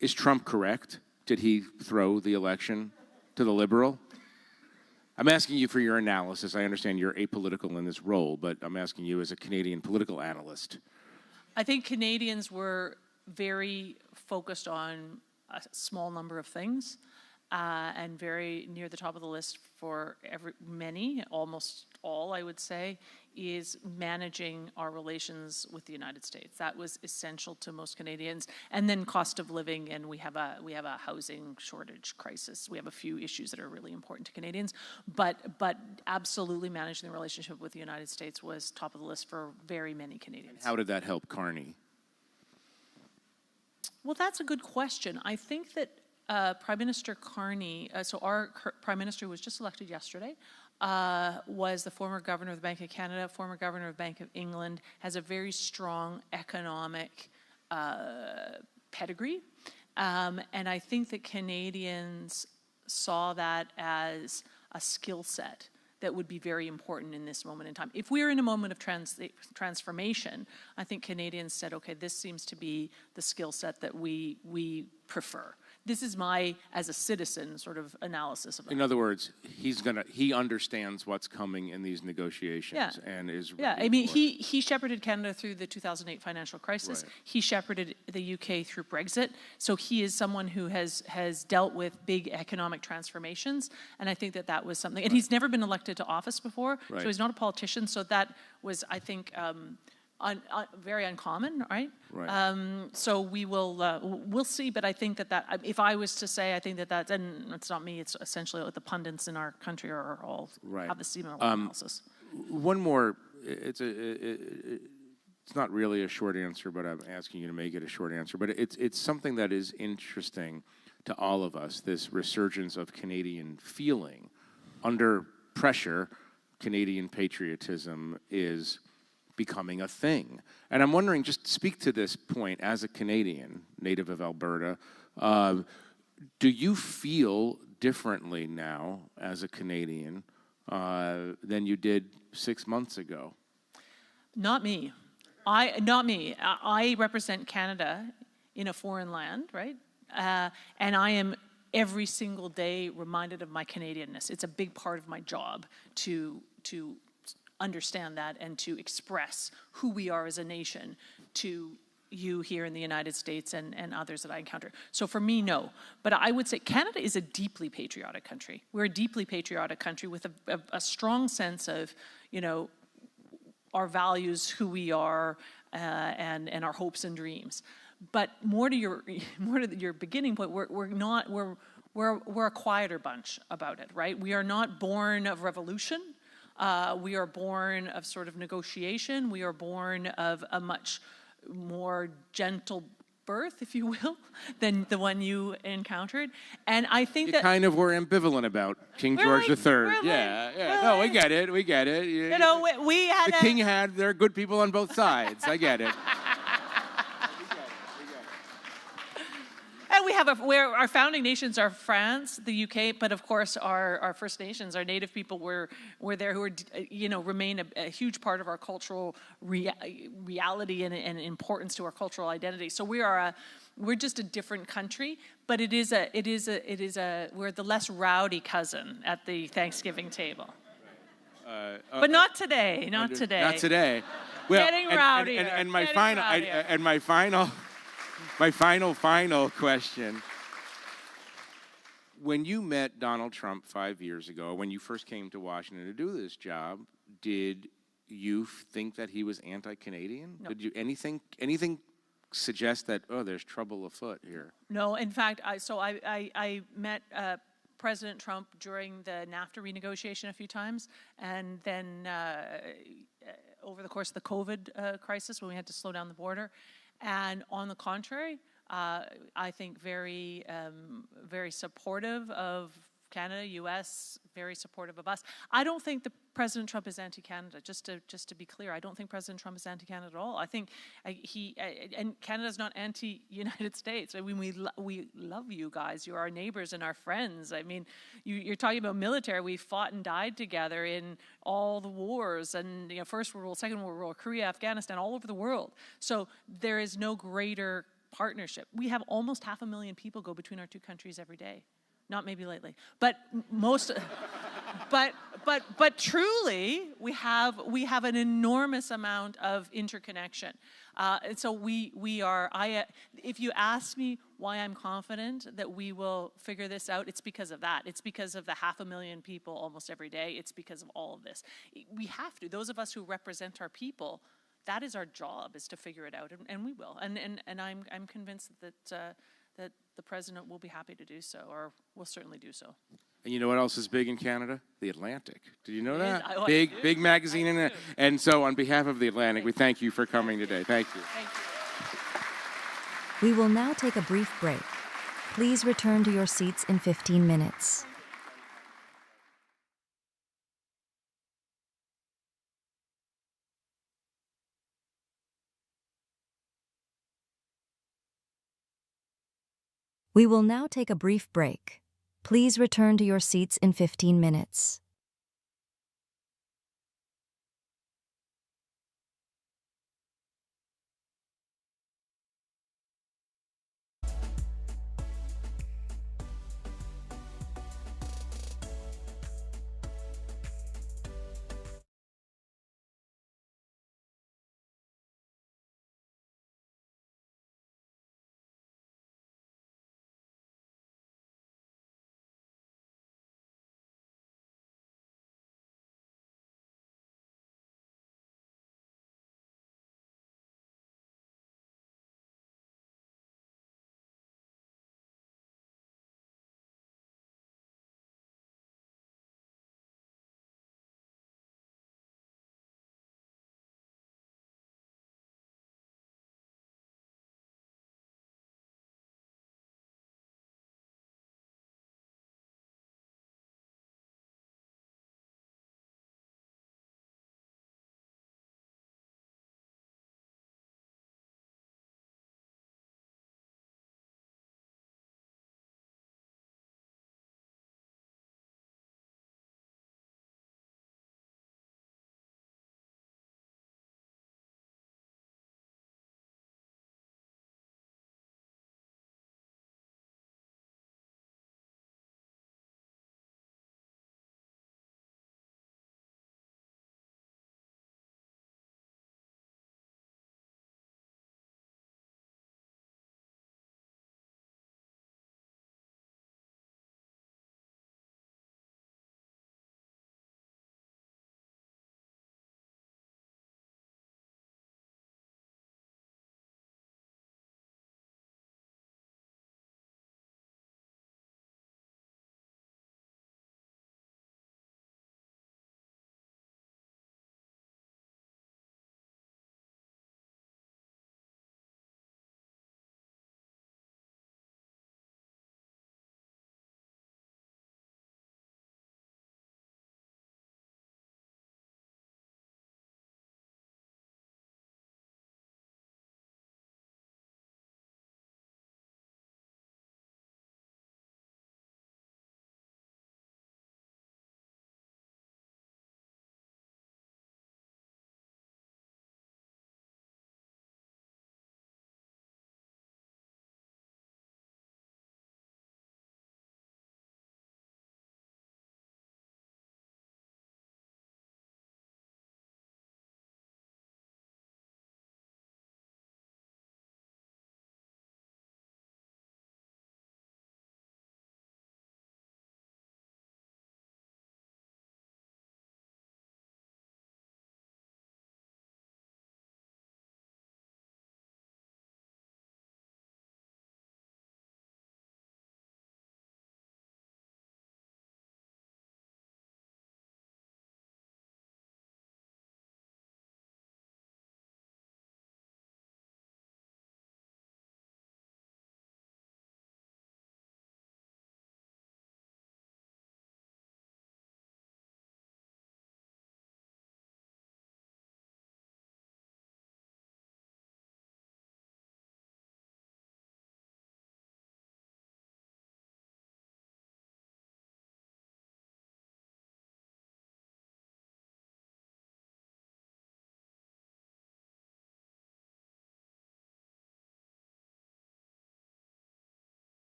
is Trump correct? Did he throw the election to the Liberal? I'm asking you for your analysis. I understand you're apolitical in this role, but I'm asking you as a Canadian political analyst. I think Canadians were very focused on a small number of things and very near the top of the list for almost all, I would say, is managing our relations with the United States. That was essential to most Canadians. And then cost of living, and we have a housing shortage crisis. We have a few issues that are really important to Canadians. But absolutely managing the relationship with the United States was top of the list for very many Canadians. And how did that help Carney? Well, that's a good question. I think that Prime Minister Carney, so our Prime Minister who was just elected yesterday, was the former governor of the Bank of Canada, former governor of Bank of England, has a very strong economic pedigree And I think that Canadians saw that as a skill set that would be very important in this moment in time. If we're in a moment of transformation, I think Canadians said, okay, this seems to be the skill set that we prefer. This is my, as a citizen, sort of analysis of it. In other words, he understands what's coming in these negotiations and is ready. Yeah, I mean, he shepherded Canada through the 2008 financial crisis. Right. He shepherded the UK through Brexit. So he is someone who has dealt with big economic transformations, and I think that was something. And he's never been elected to office before, Right. so he's not a politician. So that was, I think, very uncommon, right? Right. So we'll see, but I think that if I was to say, I think that's, and it's not me, it's essentially what the pundits in our country are all have the similar analysis. One more, it's not really a short answer, but I'm asking you to make it a short answer, but it's something that is interesting to all of us, this resurgence of Canadian feeling. Under pressure, Canadian patriotism is becoming a thing. And I'm wondering, just speak to this point as a Canadian, native of Alberta, do you feel differently now as a Canadian than you did 6 months ago? Not me. I represent Canada in a foreign land, right? And I am every single day reminded of my Canadianness. It's a big part of my job to understand that and to express who we are as a nation to you here in the United States and others that I encounter. So for me, no. But I would say Canada is a deeply patriotic country. We're a deeply patriotic country with a strong sense of, our values, who we are, and our hopes and dreams. But more to your beginning point, we're a quieter bunch about it, right? We are not born of revolution. We are born of sort of negotiation. We are born of a much more gentle birth, if you will, than the one you encountered. And I think You that kind of were ambivalent about King George III. No, we get it. We had the king there are good people on both sides. I get it. And we have our founding nations are France, the UK, but of course our First Nations, our Native people were there, who are remain a huge part of our cultural reality and importance to our cultural identity. So we're just a different country, but we're the less rowdy cousin at the Thanksgiving table. But not today. Not today. Not today. Well, getting rowdier. And my final question. When you met Donald Trump 5 years ago, when you first came to Washington to do this job, did you think that he was anti-Canadian? No. Did you anything suggest that, there's trouble afoot here? No, in fact, I met President Trump during the NAFTA renegotiation a few times, and then over the course of the COVID crisis when we had to slow down the border. And on the contrary, I think very supportive of Canada, U.S., very supportive of us. I don't think that President Trump is anti-Canada. Just to be clear, I don't think President Trump is anti-Canada at all. I think and Canada's not anti-United States. I mean, we love you guys. You're our neighbors and our friends. I mean, you're talking about military. We fought and died together in all the wars, and First World War, Second World War, Korea, Afghanistan, all over the world. So there is no greater partnership. We have almost 500,000 people go between our two countries every day. Not maybe lately, but but truly, we have an enormous amount of interconnection, and so we are. If you ask me why I'm confident that we will figure this out, it's because of that. It's because of the 500,000 people almost every day. It's because of all of this. We have to. Those of us who represent our people, that is our job, is to figure it out, and we will. And I'm convinced that the president will be happy to do so, or will certainly do so. And you know what else is big in Canada? The Atlantic. Did you know that? I Big magazine in it. And so on behalf of the Atlantic, we thank you for coming today. Thank you. Thank We you. will now take a brief break. Please return to your seats in 15 minutes. We will now take a brief break. Please return to your seats in 15 minutes.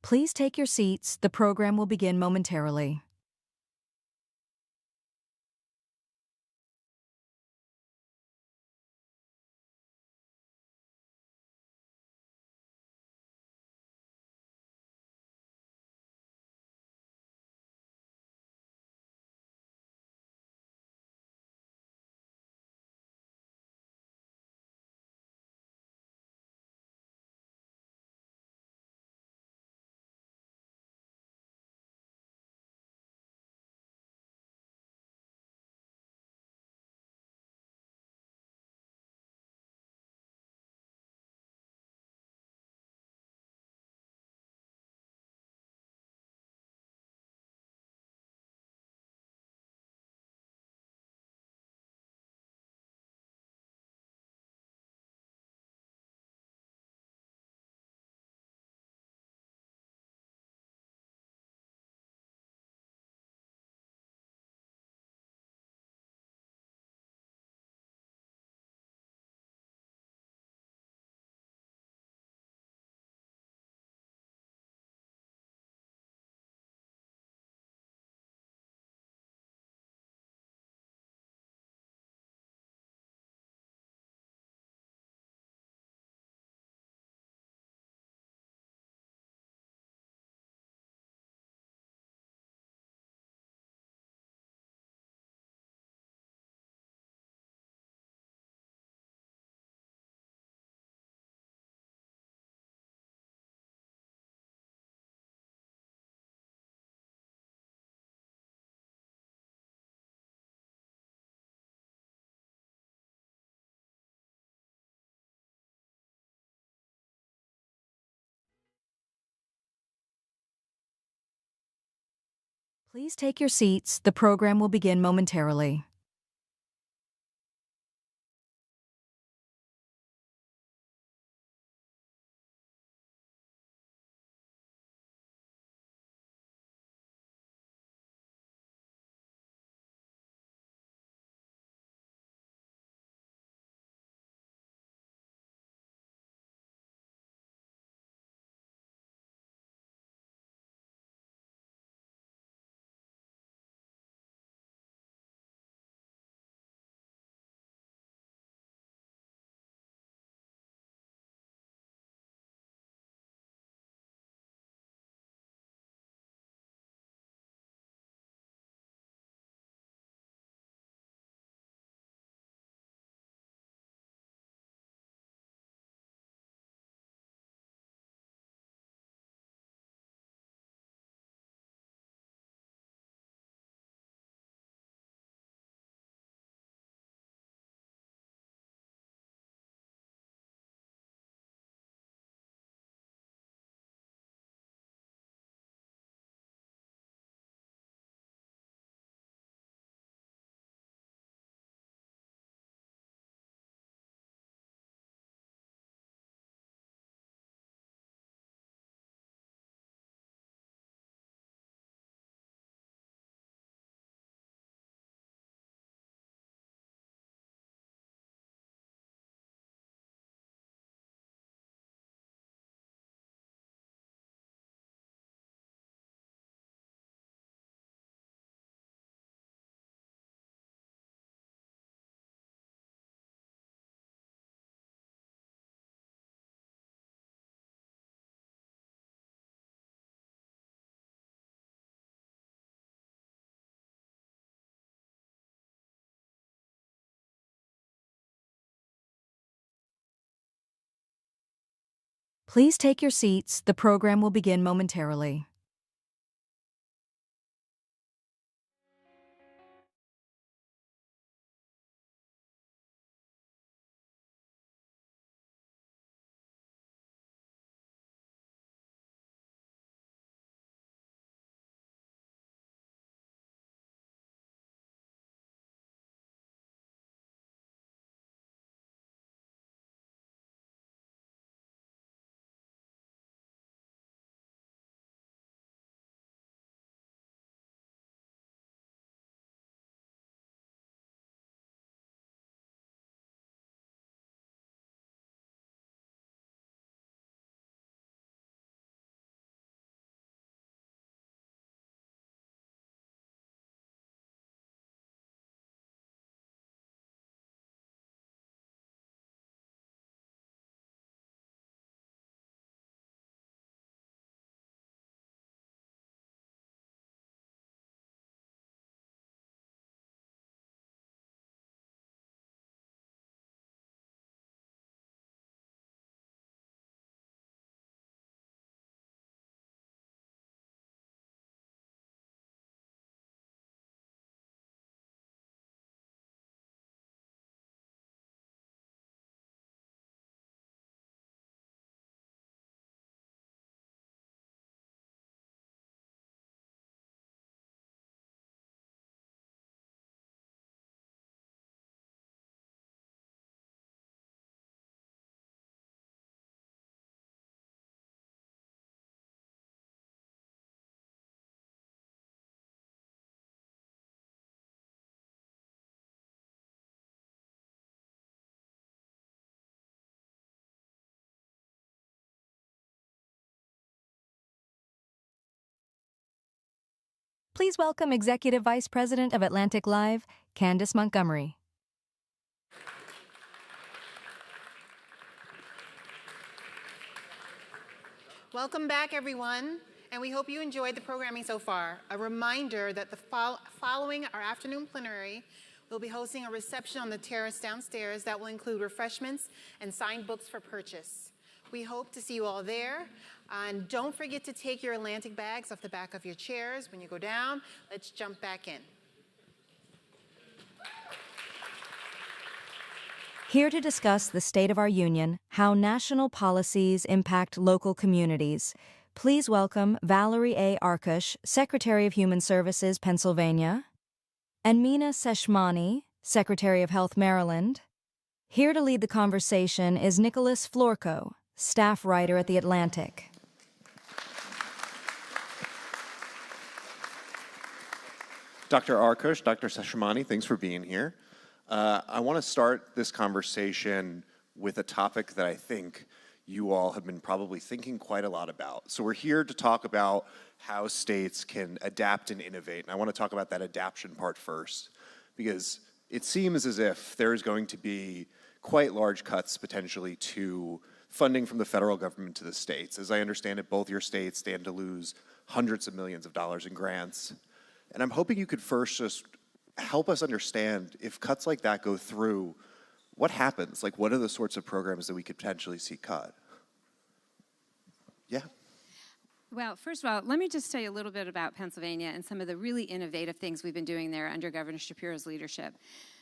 Please take your seats. The program will begin momentarily. Please take your seats. The program will begin momentarily. Please take your seats. The program will begin momentarily. Please welcome Executive Vice President of Atlantic Live, Candace Montgomery. Welcome back, everyone, and we hope you enjoyed the programming so far. A reminder that following our afternoon plenary, we'll be hosting a reception on the terrace downstairs that will include refreshments and signed books for purchase. We hope to see you all there. And don't forget to take your Atlantic bags off the back of your chairs when you go down. Let's jump back in. Here to discuss the state of our union, how national policies impact local communities, please welcome Valerie A. Arkush, Secretary of Human Services, Pennsylvania, and Meena Seshmani, Secretary of Health, Maryland. Here to lead the conversation is Nicholas Florco, staff writer at The Atlantic. Dr. Arkush, Dr. Seshmani, thanks for being here. I want to start this conversation with a topic that I think you all have been probably thinking quite a lot about. So we're here to talk about how states can adapt and innovate. And I want to talk about that adaptation part first, because it seems as if there is going to be quite large cuts potentially to funding from the federal government to the states. As I understand it, both your states stand to lose hundreds of millions of dollars in grants. And I'm hoping you could first just help us understand, if cuts like that go through, what happens? Like, what are the sorts of programs that we could potentially see cut? Yeah. Well, first of all, let me just tell you a little bit about Pennsylvania and some of the really innovative things we've been doing there under Governor Shapiro's leadership.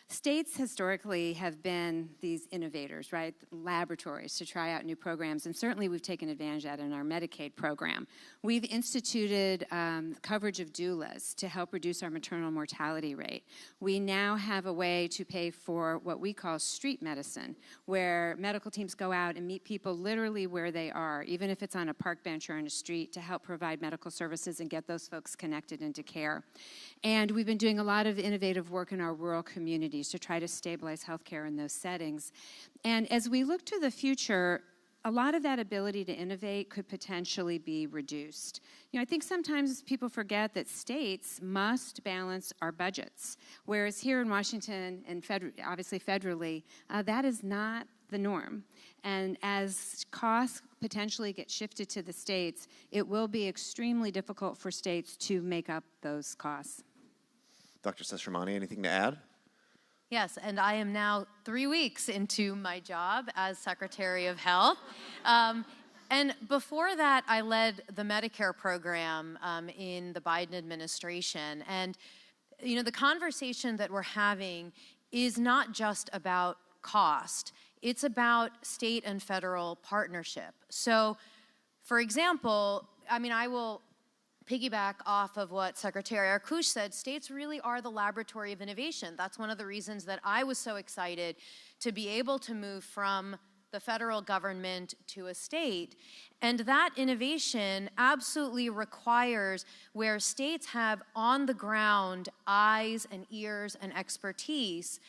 States historically have been these innovators, right? Laboratories to try out new programs, and certainly we've taken advantage of that in our Medicaid program. We've instituted coverage of doulas to help reduce our maternal mortality rate. We now have a way to pay for what we call street medicine, where medical teams go out and meet people literally where they are, even if it's on a park bench or in a street, to help provide medical services and get those folks connected into care. And we've been doing a lot of innovative work in our rural communities to try to stabilize healthcare in those settings. And as we look to the future, a lot of that ability to innovate could potentially be reduced. You know, I think sometimes people forget that states must balance our budgets, whereas here in Washington and obviously federally, that is not the norm. And as costs potentially get shifted to the states, it will be extremely difficult for states to make up those costs. Dr. Seshmani, anything to add? Yes, and I am now 3 weeks into my job as Secretary of Health. And before that, I led the Medicare program in the Biden administration. And, you know, the conversation that we're having is not just about cost. It's about state and federal partnership. So, for example, I mean, I will piggyback off of what Secretary Arkush said. States really are the laboratory of innovation. That's one of the reasons that I was so excited to be able to move from the federal government to a state. And that innovation absolutely requires where states have on the ground eyes and ears and expertise,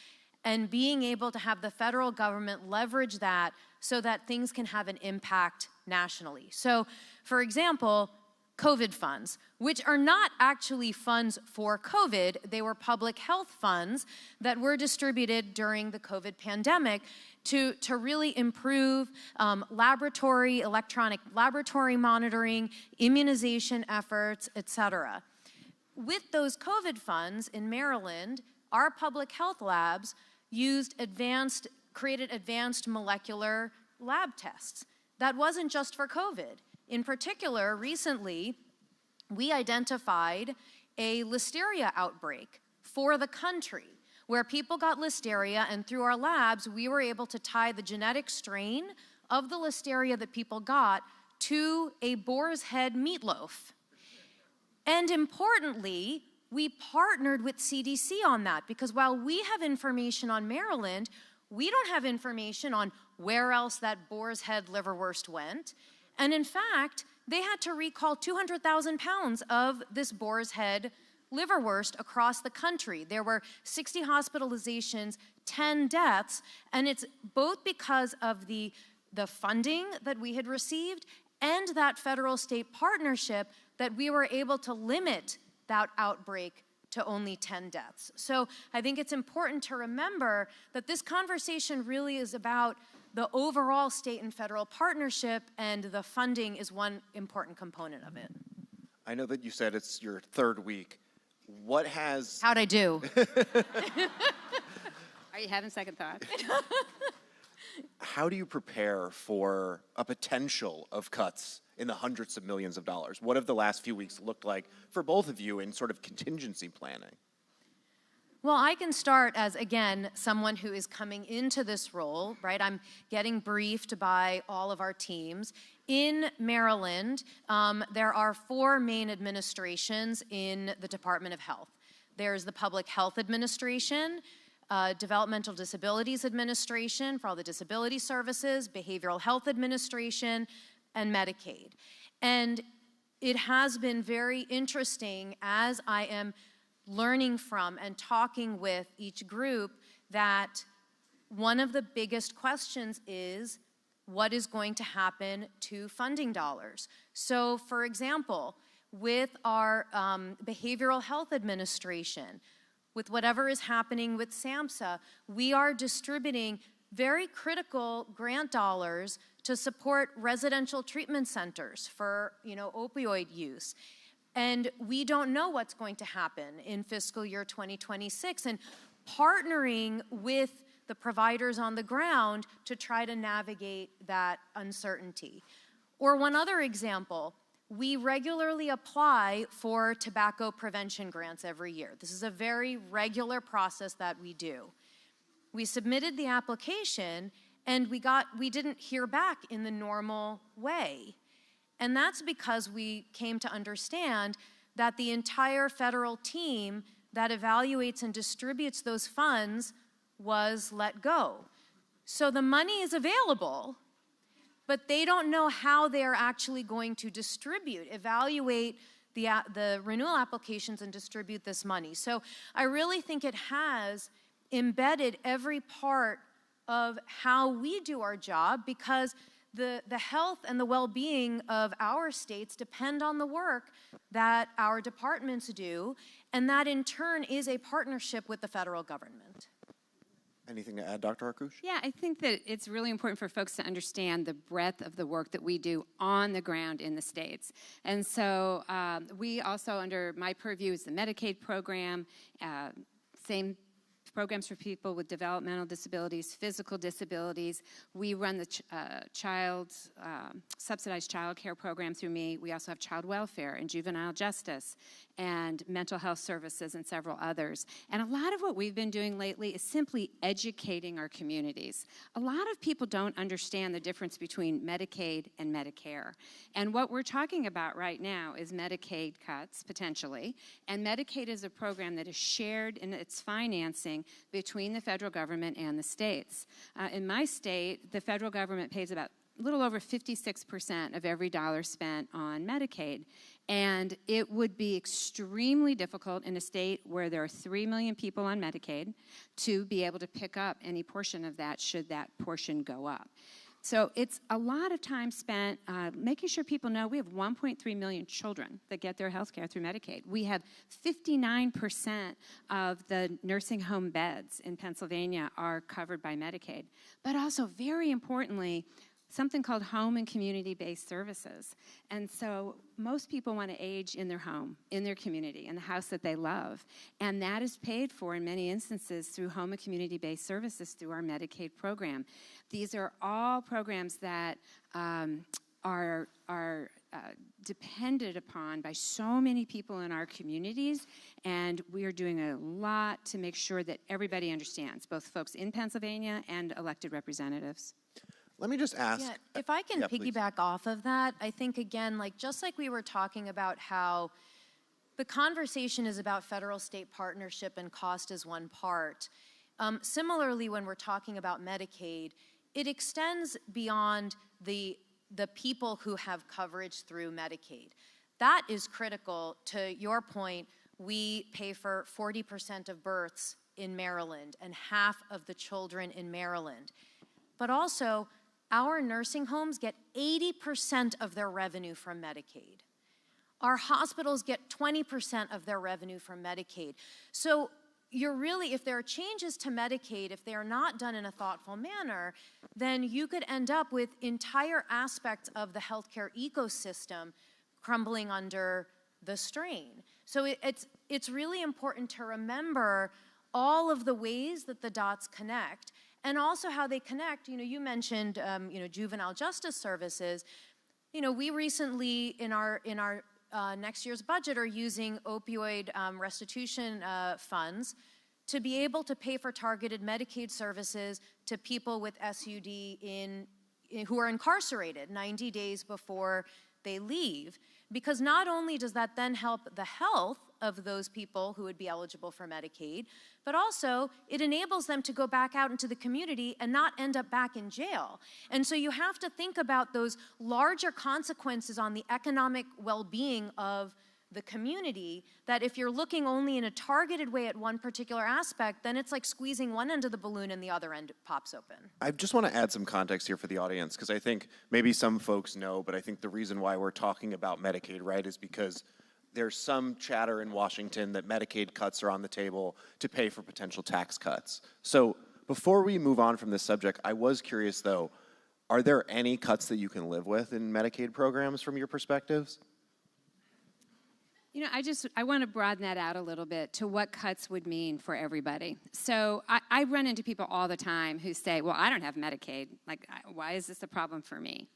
and being able to have the federal government leverage that so that things can have an impact nationally. So, for example, COVID funds, which are not actually funds for COVID. They were public health funds that were distributed during the COVID pandemic to really improve electronic laboratory monitoring, immunization efforts, et cetera. With those COVID funds in Maryland, our public health labs created advanced molecular lab tests. That wasn't just for COVID. In particular, recently, we identified a listeria outbreak for the country where people got listeria, and through our labs, we were able to tie the genetic strain of the listeria that people got to a boar's head meatloaf. And importantly, we partnered with CDC on that, because while we have information on Maryland, we don't have information on where else that boar's head liverwurst went. And in fact, they had to recall 200,000 pounds of this boar's head liverwurst across the country. There were 60 hospitalizations, 10 deaths, and it's both because of the funding that we had received and that federal-state partnership that we were able to limit that outbreak to only 10 deaths. So I think it's important to remember that this conversation really is about the overall state and federal partnership, and the funding is one important component of it. I know that you said it's your third week. What has... How'd I do? Are you having second thought? How do you prepare for a potential of cuts in the hundreds of millions of dollars? What have the last few weeks looked like for both of you in sort of contingency planning? Well, I can start as, again, someone who is coming into this role, right? I'm getting briefed by all of our teams. In Maryland, there are 4 main administrations in the Department of Health. There's the Public Health Administration, Developmental Disabilities Administration for all the disability services, Behavioral Health Administration, and Medicaid. And it has been very interesting as I am learning from and talking with each group that one of the biggest questions is what is going to happen to funding dollars. So, for example, with our Behavioral Health Administration, with whatever is happening with SAMHSA, we are distributing very critical grant dollars to support residential treatment centers for, opioid use. And we don't know what's going to happen in fiscal year 2026. And partnering with the providers on the ground to try to navigate that uncertainty. Or one other example, we regularly apply for tobacco prevention grants every year. This is a very regular process that we do. We submitted the application and we didn't hear back in the normal way. And that's because we came to understand that the entire federal team that evaluates and distributes those funds was let go. So the money is available, but they don't know how they're actually going to evaluate the renewal applications and distribute this money. So I really think it has embedded every part of how we do our job, because the health and the well-being of our states depend on the work that our departments do, and that in turn is a partnership with the federal government. Anything to add, Dr. Arkush? Yeah, I think that it's really important for folks to understand the breadth of the work that we do on the ground in the states. And so we also, under my purview, is the Medicaid program, same programs for people with developmental disabilities, physical disabilities. We run the subsidized child care program through me. We also have child welfare and juvenile justice and mental health services and several others. And a lot of what we've been doing lately is simply educating our communities. A lot of people don't understand the difference between Medicaid and Medicare. And what we're talking about right now is Medicaid cuts, potentially. And Medicaid is a program that is shared in its financing between the federal government and the states. In my state, the federal government pays about a little over 56% of every dollar spent on Medicaid. And it would be extremely difficult in a state where there are 3 million people on Medicaid to be able to pick up any portion of that should that portion go up. So it's a lot of time spent making sure people know we have 1.3 million children that get their health care through Medicaid. We have 59% of the nursing home beds in Pennsylvania are covered by Medicaid. But also, very importantly, something called home and community-based services. And so most people want to age in their home, in their community, in the house that they love. And that is paid for in many instances through home and community-based services through our Medicaid program. These are all programs that are depended upon by so many people in our communities, and we are doing a lot to make sure that everybody understands, both folks in Pennsylvania and elected representatives. Let me just ask. Yeah, if I can piggyback off of that, I think, again, just like we were talking about how the conversation is about federal-state partnership and cost is one part. Similarly, when we're talking about Medicaid, it extends beyond the people who have coverage through Medicaid. That is critical. To your point, we pay for 40% of births in Maryland and half of the children in Maryland. But also, our nursing homes get 80% of their revenue from Medicaid. Our hospitals get 20% of their revenue from Medicaid. So you're really, if there are changes to Medicaid, if they are not done in a thoughtful manner, then you could end up with entire aspects of the healthcare ecosystem crumbling under the strain. So it's really important to remember all of the ways that the dots connect, and also how they connect. You mentioned, juvenile justice services. We recently, in our next year's budget, are using opioid restitution funds to be able to pay for targeted Medicaid services to people with SUD who are incarcerated 90 days before they leave. Because not only does that then help the health of those people who would be eligible for Medicaid, but also it enables them to go back out into the community and not end up back in jail. And so you have to think about those larger consequences on the economic well-being of the community, that if you're looking only in a targeted way at one particular aspect, then it's like squeezing one end of the balloon and the other end pops open. I just want to add some context here for the audience, because I think maybe some folks know, but I think the reason why we're talking about Medicaid, right, is because there's some chatter in Washington that Medicaid cuts are on the table to pay for potential tax cuts. So before we move on from this subject, I was curious though, are there any cuts that you can live with in Medicaid programs from your perspectives? I want to broaden that out a little bit to what cuts would mean for everybody. So I run into people all the time who say, well, I don't have Medicaid. Like, why is this a problem for me?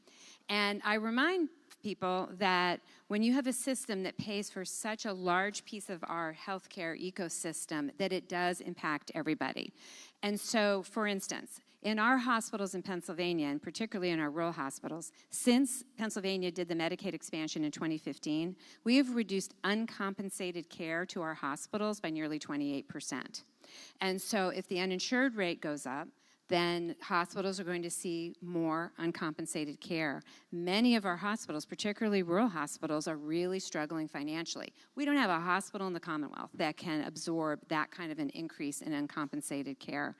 And I remind people that when you have a system that pays for such a large piece of our healthcare ecosystem, that it does impact everybody. And so, for instance, in our hospitals in Pennsylvania, and particularly in our rural hospitals, since Pennsylvania did the Medicaid expansion in 2015, we have reduced uncompensated care to our hospitals by nearly 28%. And so if the uninsured rate goes up, then hospitals are going to see more uncompensated care. Many of our hospitals, particularly rural hospitals, are really struggling financially. We don't have a hospital in the Commonwealth that can absorb that kind of an increase in uncompensated care.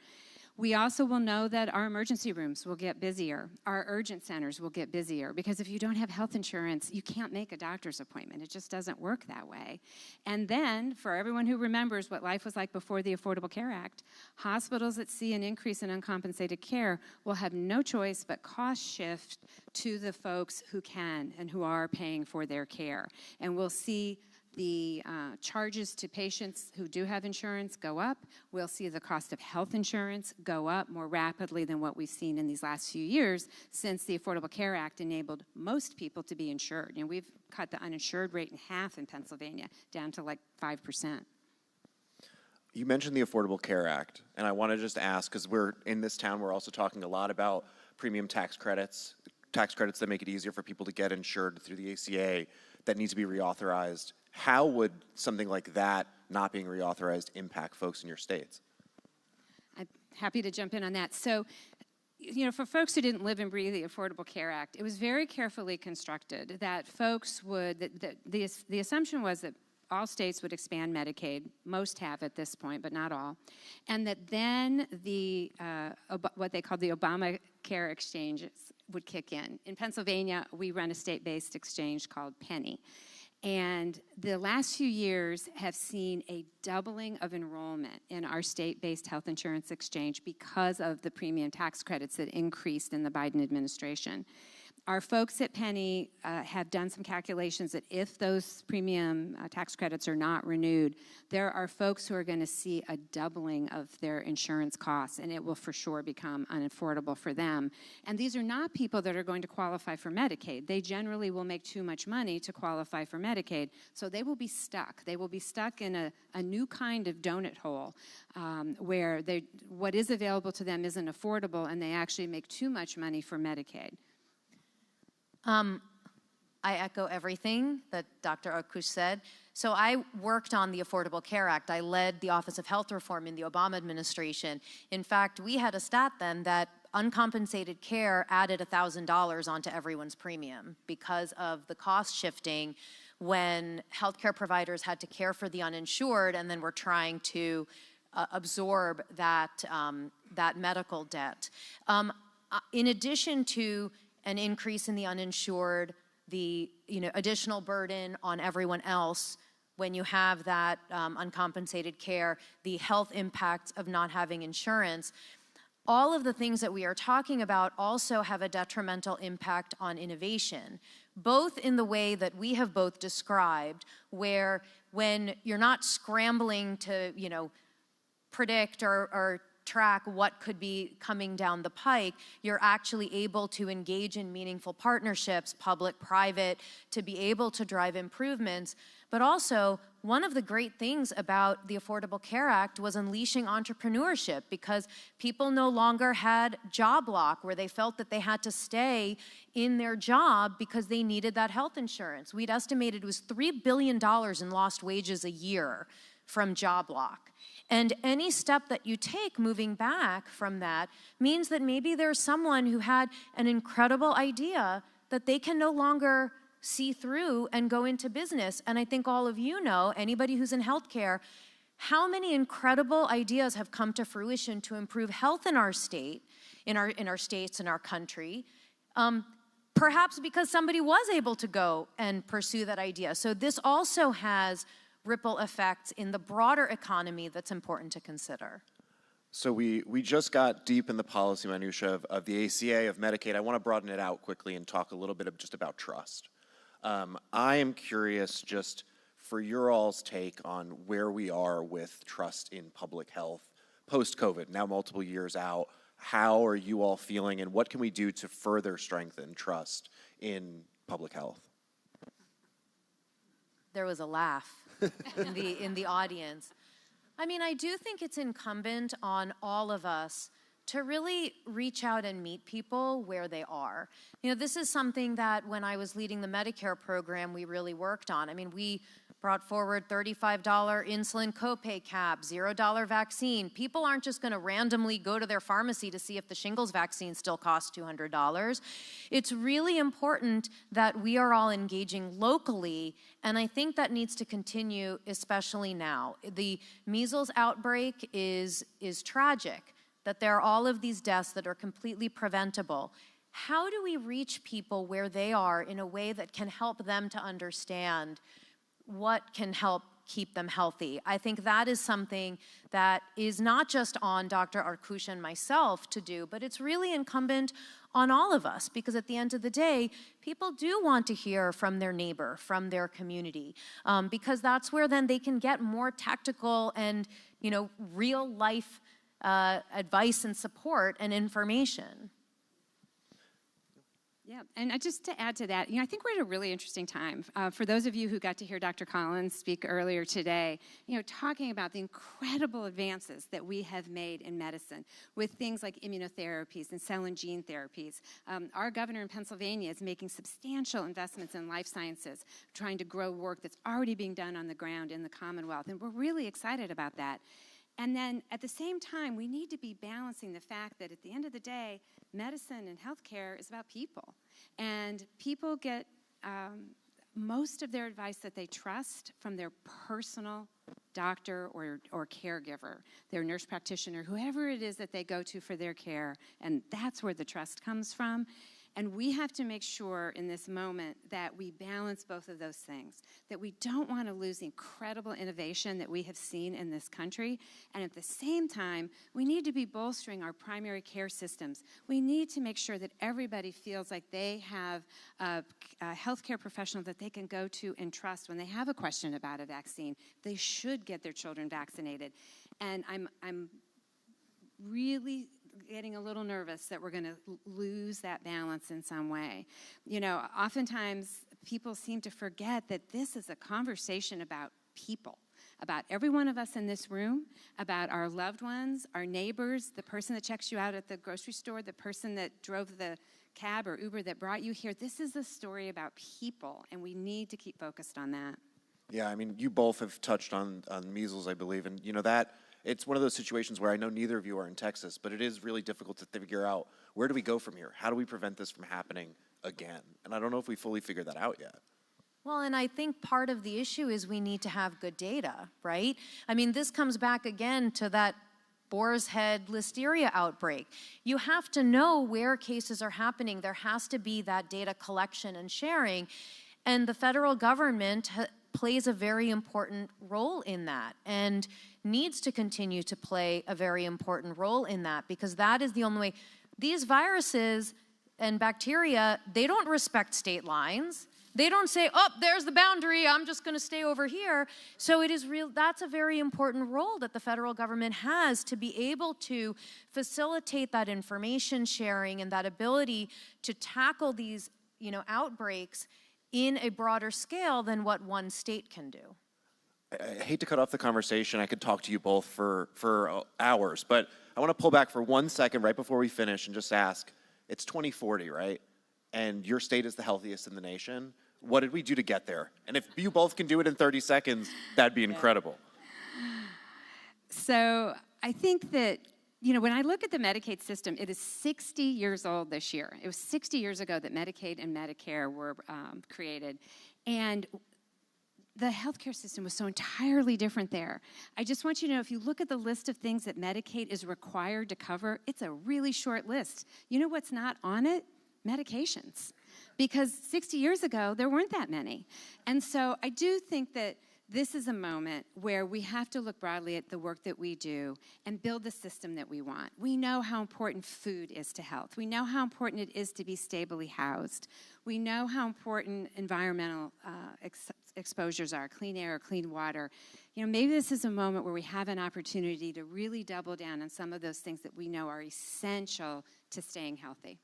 We also will know that our emergency rooms will get busier. Our urgent centers will get busier, because if you don't have health insurance, you can't make a doctor's appointment. It just doesn't work that way. And then, for everyone who remembers what life was like before the Affordable Care Act, hospitals that see an increase in uncompensated care will have no choice but cost shift to the folks who can and who are paying for their care. And we'll see the charges to patients who do have insurance go up. We'll see the cost of health insurance go up more rapidly than what we've seen in these last few years, since the Affordable Care Act enabled most people to be insured. And we've cut the uninsured rate in half in Pennsylvania, down to like 5%. You mentioned the Affordable Care Act, and I want to just ask, because we're in this town, we're also talking a lot about premium tax credits that make it easier for people to get insured through the ACA that need to be reauthorized. How would something like that not being reauthorized impact folks in your states? I'm happy to jump in on that. So, for folks who didn't live and breathe the Affordable Care Act, it was very carefully constructed that folks would, the assumption was that all states would expand Medicaid. Most have at this point, but not all. And that then what they called the Obamacare exchanges would kick in. In Pennsylvania, we run a state-based exchange called Penny. And the last few years have seen a doubling of enrollment in our state-based health insurance exchange because of the premium tax credits that increased in the Biden administration. Our folks at Penny have done some calculations that if those premium tax credits are not renewed, there are folks who are going to see a doubling of their insurance costs, and it will for sure become unaffordable for them. And these are not people that are going to qualify for Medicaid. They generally will make too much money to qualify for Medicaid, so they will be stuck. They will be stuck in a new kind of donut hole where what is available to them isn't affordable, and they actually make too much money for Medicaid. I echo everything that Dr. Arkush said. So I worked on the Affordable Care Act. I led the Office of Health Reform in the Obama administration. In fact, we had a stat then that uncompensated care added $1,000 onto everyone's premium because of the cost shifting when healthcare providers had to care for the uninsured and then were trying to absorb that medical debt. In addition to an increase in the uninsured, the additional burden on everyone else when you have that uncompensated care, the health impacts of not having insurance. All of the things that we are talking about also have a detrimental impact on innovation, both in the way that we have both described, where when you're not scrambling to, predict or track what could be coming down the pike, you're actually able to engage in meaningful partnerships, public, private, to be able to drive improvements. But also, one of the great things about the Affordable Care Act was unleashing entrepreneurship, because people no longer had job lock where they felt that they had to stay in their job because they needed that health insurance. We'd estimated it was $3 billion in lost wages a year from job lock. And any step that you take moving back from that means that maybe there's someone who had an incredible idea that they can no longer see through and go into business. And I think all of you know, anybody who's in healthcare, how many incredible ideas have come to fruition to improve health in our state, in our states, in our country, perhaps because somebody was able to go and pursue that idea. So this also has ripple effects in the broader economy that's important to consider. So we just got deep in the policy minutia of the ACA, of Medicaid. I want to broaden it out quickly and talk a little bit just about trust. I am curious just for your all's take on where we are with trust in public health post-COVID, now multiple years out. How are you all feeling, and what can we do to further strengthen trust in public health? There was a laugh in the audience. I mean, I do think it's incumbent on all of us to really reach out and meet people where they are. This is something that when I was leading the Medicare program, we really worked on. I mean, we brought forward $35 insulin copay cap, $0 vaccine. People aren't just going to randomly go to their pharmacy to see if the shingles vaccine still costs $200. It's really important that we are all engaging locally, and I think that needs to continue, especially now. The measles outbreak is tragic, that there are all of these deaths that are completely preventable. How do we reach people where they are in a way that can help them to understand what can help keep them healthy? I think that is something that is not just on Dr. Arkush and myself to do, but it's really incumbent on all of us, because at the end of the day, people do want to hear from their neighbor, from their community, because that's where then they can get more tactical and real life advice and support and information. Yeah, and just to add to that, I think we're at a really interesting time. For those of you who got to hear Dr. Collins speak earlier today, talking about the incredible advances that we have made in medicine with things like immunotherapies and cell and gene therapies. Our governor in Pennsylvania is making substantial investments in life sciences, trying to grow work that's already being done on the ground in the Commonwealth, and we're really excited about that. And then at the same time, we need to be balancing the fact that at the end of the day, medicine and healthcare is about people. And people get most of their advice that they trust from their personal doctor or caregiver, their nurse practitioner, whoever it is that they go to for their care. And that's where the trust comes from. And we have to make sure in this moment that we balance both of those things, that we don't want to lose the incredible innovation that we have seen in this country. And at the same time, we need to be bolstering our primary care systems. We need to make sure that everybody feels like they have a healthcare professional that they can go to and trust when they have a question about a vaccine. They should get their children vaccinated. And I'm really getting a little nervous that we're going to lose that balance in some way. Oftentimes people seem to forget that this is a conversation about people, about every one of us in this room, about our loved ones, our neighbors, the person that checks you out at the grocery store, the person that drove the cab or Uber that brought you here. This is a story about people, and we need to keep focused on that. Yeah, I mean, you both have touched on measles, I believe, and that it's one of those situations where I know neither of you are in Texas, but it is really difficult to figure out, where do we go from here? How do we prevent this from happening again? And I don't know if we fully figured that out yet. Well, and I think part of the issue is we need to have good data, right? I mean, this comes back again to that boar's head listeria outbreak. You have to know where cases are happening. There has to be that data collection and sharing. And the federal government plays a very important role in that and needs to continue to play a very important role in that, because that is the only way. These viruses and bacteria, they don't respect state lines. They don't say, oh, there's the boundary, I'm just going to stay over here. So it is real. That's a very important role that the federal government has, to be able to facilitate that information sharing and that ability to tackle these, outbreaks in a broader scale than what one state can do. I hate to cut off the conversation. I could talk to you both for hours, but I want to pull back for 1 second right before we finish and just ask, it's 2040, right? And your state is the healthiest in the nation. What did we do to get there? And if you both can do it in 30 seconds, that'd be incredible. So I think that, when I look at the Medicaid system, it is 60 years old this year. It was 60 years ago that Medicaid and Medicare were created. And the healthcare system was so entirely different there. I just want you to know, if you look at the list of things that Medicaid is required to cover, it's a really short list. You know what's not on it? Medications. Because 60 years ago, there weren't that many. And so I do think that this is a moment where we have to look broadly at the work that we do and build the system that we want. We know how important food is to health. We know how important it is to be stably housed. We know how important environmental exposures are, clean air, clean water. Maybe this is a moment where we have an opportunity to really double down on some of those things that we know are essential to staying healthy.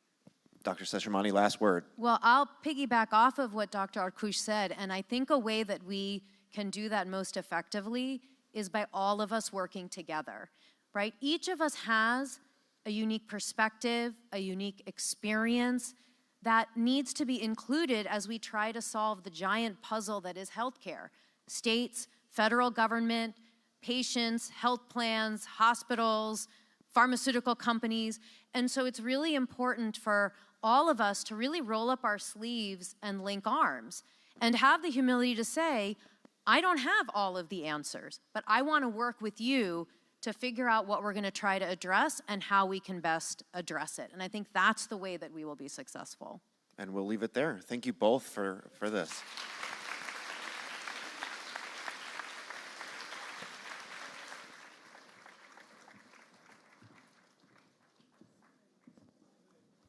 Dr. Seshramani, last word. Well, I'll piggyback off of what Dr. Arkush said, and I think a way that we can do that most effectively is by all of us working together, right? Each of us has a unique perspective, a unique experience that needs to be included as we try to solve the giant puzzle that is healthcare. States, federal government, patients, health plans, hospitals, pharmaceutical companies. And so it's really important for all of us to really roll up our sleeves and link arms and have the humility to say, I don't have all of the answers, but I want to work with you to figure out what we're going to try to address and how we can best address it. And I think that's the way that we will be successful. And we'll leave it there. Thank you both for this.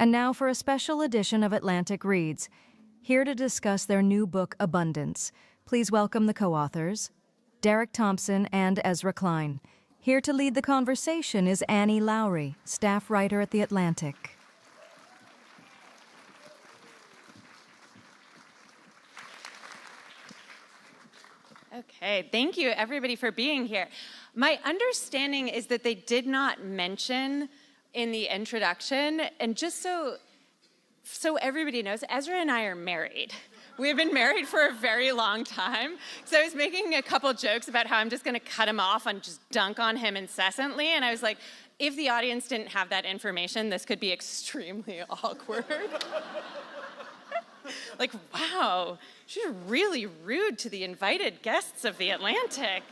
And now for a special edition of Atlantic Reads. Here to discuss their new book, Abundance, please welcome the co-authors, Derek Thompson and Ezra Klein. Here to lead the conversation is Annie Lowry, staff writer at The Atlantic. Okay, thank you everybody for being here. My understanding is that they did not mention in the introduction, and just so everybody knows, Ezra and I are married. We've been married for a very long time. So I was making a couple jokes about how I'm just going to cut him off and just dunk on him incessantly. And I was like, if the audience didn't have that information, this could be extremely awkward. Like, wow, she's really rude to the invited guests of The Atlantic.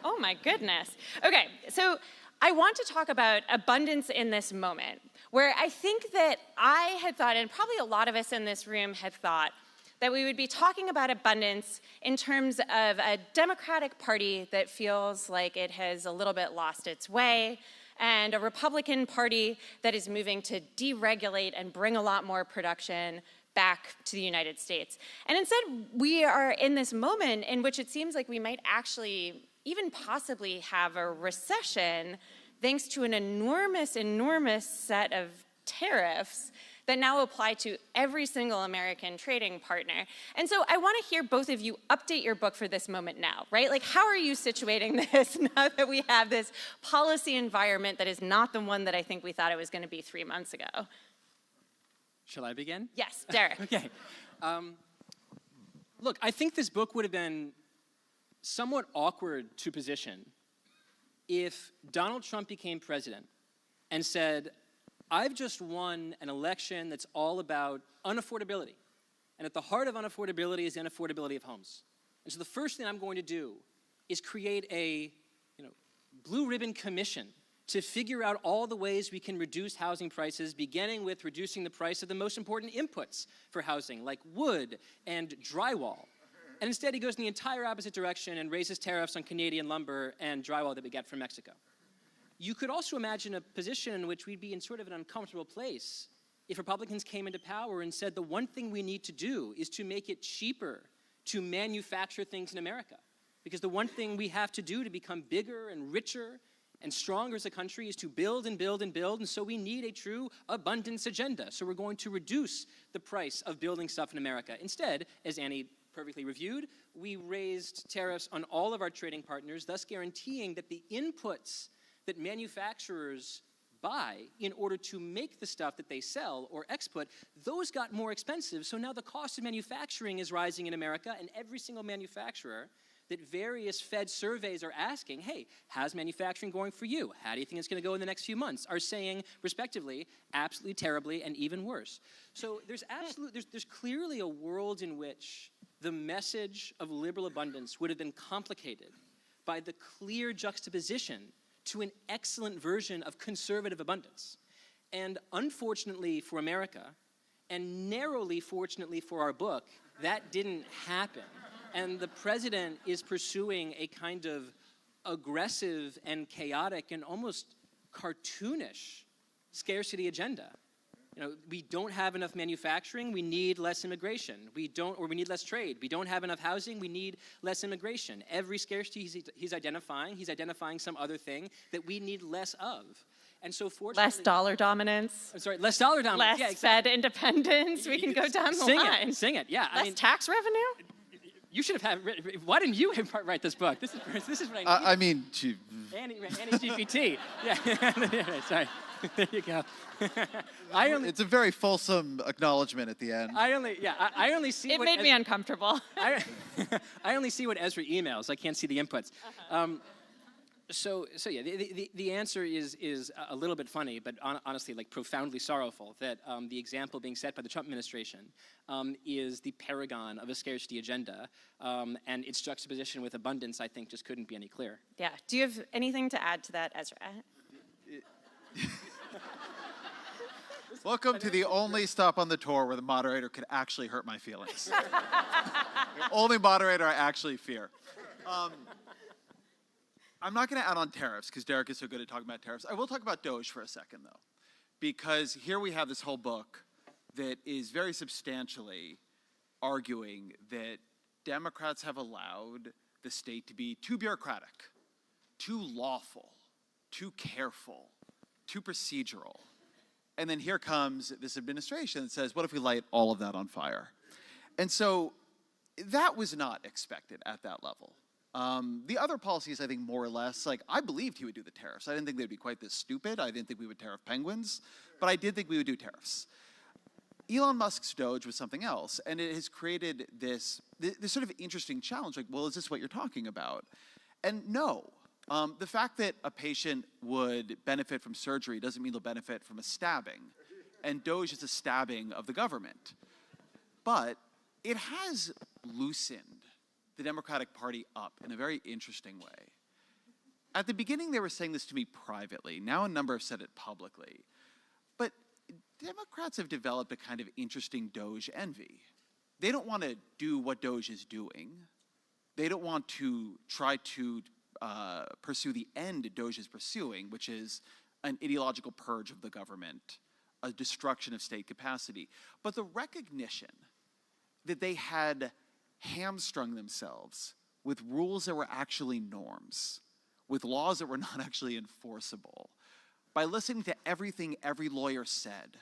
Oh my goodness. Okay, so I want to talk about abundance in this moment, where I think that I had thought, and probably a lot of us in this room had thought, that we would be talking about abundance in terms of a Democratic Party that feels like it has a little bit lost its way, and a Republican Party that is moving to deregulate and bring a lot more production back to the United States. And instead, we are in this moment in which it seems like we might actually even possibly have a recession thanks to an enormous, enormous set of tariffs that now apply to every single American trading partner. And so I want to hear both of you update your book for this moment now, right? Like, how are you situating this now that we have this policy environment that is not the one that I think we thought it was going to be 3 months ago? Shall I begin? Yes, Derek. Okay. Look, I think this book would have been somewhat awkward to position if Donald Trump became president and said, I've just won an election that's all about unaffordability. And at the heart of unaffordability is the unaffordability of homes. And so the first thing I'm going to do is create a blue ribbon commission to figure out all the ways we can reduce housing prices, beginning with reducing the price of the most important inputs for housing, like wood and drywall. And instead, he goes in the entire opposite direction and raises tariffs on Canadian lumber and drywall that we get from Mexico. You could also imagine a position in which we'd be in sort of an uncomfortable place if Republicans came into power and said the one thing we need to do is to make it cheaper to manufacture things in America. Because the one thing we have to do to become bigger and richer and stronger as a country is to build and build and build, and so we need a true abundance agenda. So we're going to reduce the price of building stuff in America. Instead, as Annie perfectly reviewed, we raised tariffs on all of our trading partners, thus guaranteeing that the inputs that manufacturers buy in order to make the stuff that they sell or export, those got more expensive. So now the cost of manufacturing is rising in America, and every single manufacturer that various Fed surveys are asking, hey, how's manufacturing going for you? How do you think it's going to go in the next few months? Are saying, respectively, absolutely terribly and even worse. So there's clearly a world in which the message of liberal abundance would have been complicated by the clear juxtaposition to an excellent version of conservative abundance. And unfortunately for America, and narrowly fortunately for our book, that didn't happen. And the president is pursuing a kind of aggressive and chaotic and almost cartoonish scarcity agenda. You know, we don't have enough manufacturing, we need less immigration. We need less trade. We don't have enough housing, we need less immigration. Every scarcity he's identifying some other thing that we need less of. And so fortunately— Less dollar dominance. I'm sorry, less dollar dominance. Less Fed independence. We can go down the line. Sing it, yeah. Less tax revenue? You should have why didn't you write this book? This is what I need. I mean, Annie GPT. Yeah, sorry. There you go. It's a very fulsome acknowledgement at the end. I only see. It made me uncomfortable. I only see what Ezra emails. I can't see the inputs. So yeah, the answer is a little bit funny, but honestly, like profoundly sorrowful that the example being set by the Trump administration is the paragon of a scarcity agenda, and its juxtaposition with abundance, I think, just couldn't be any clearer. Yeah. Do you have anything to add to that, Ezra? Welcome to the only stop on the tour where the moderator could actually hurt my feelings. The only moderator I actually fear. I'm not going to add on tariffs because Derek is so good at talking about tariffs. I will talk about Doge for a second, though, because here we have this whole book that is very substantially arguing that Democrats have allowed the state to be too bureaucratic, too lawful, too careful, too procedural. And then here comes this administration that says, what if we light all of that on fire? And so that was not expected at that level. The other policies, I think, more or less, like, I believed he would do the tariffs. I didn't think they'd be quite this stupid. I didn't think we would tariff penguins, but I did think we would do tariffs. Elon Musk's Doge was something else, and it has created this sort of interesting challenge, like, well, is this what you're talking about? And no. The fact that a patient would benefit from surgery doesn't mean they'll benefit from a stabbing, and Doge is a stabbing of the government. But it has loosened the Democratic Party up in a very interesting way. At the beginning, they were saying this to me privately. Now a number have said it publicly. But Democrats have developed a kind of interesting Doge envy. They don't want to do what Doge is doing. They don't want to try to pursue the end Doge is pursuing, which is an ideological purge of the government, a destruction of state capacity. But the recognition that they had hamstrung themselves with rules that were actually norms, with laws that were not actually enforceable, by listening to everything every lawyer said,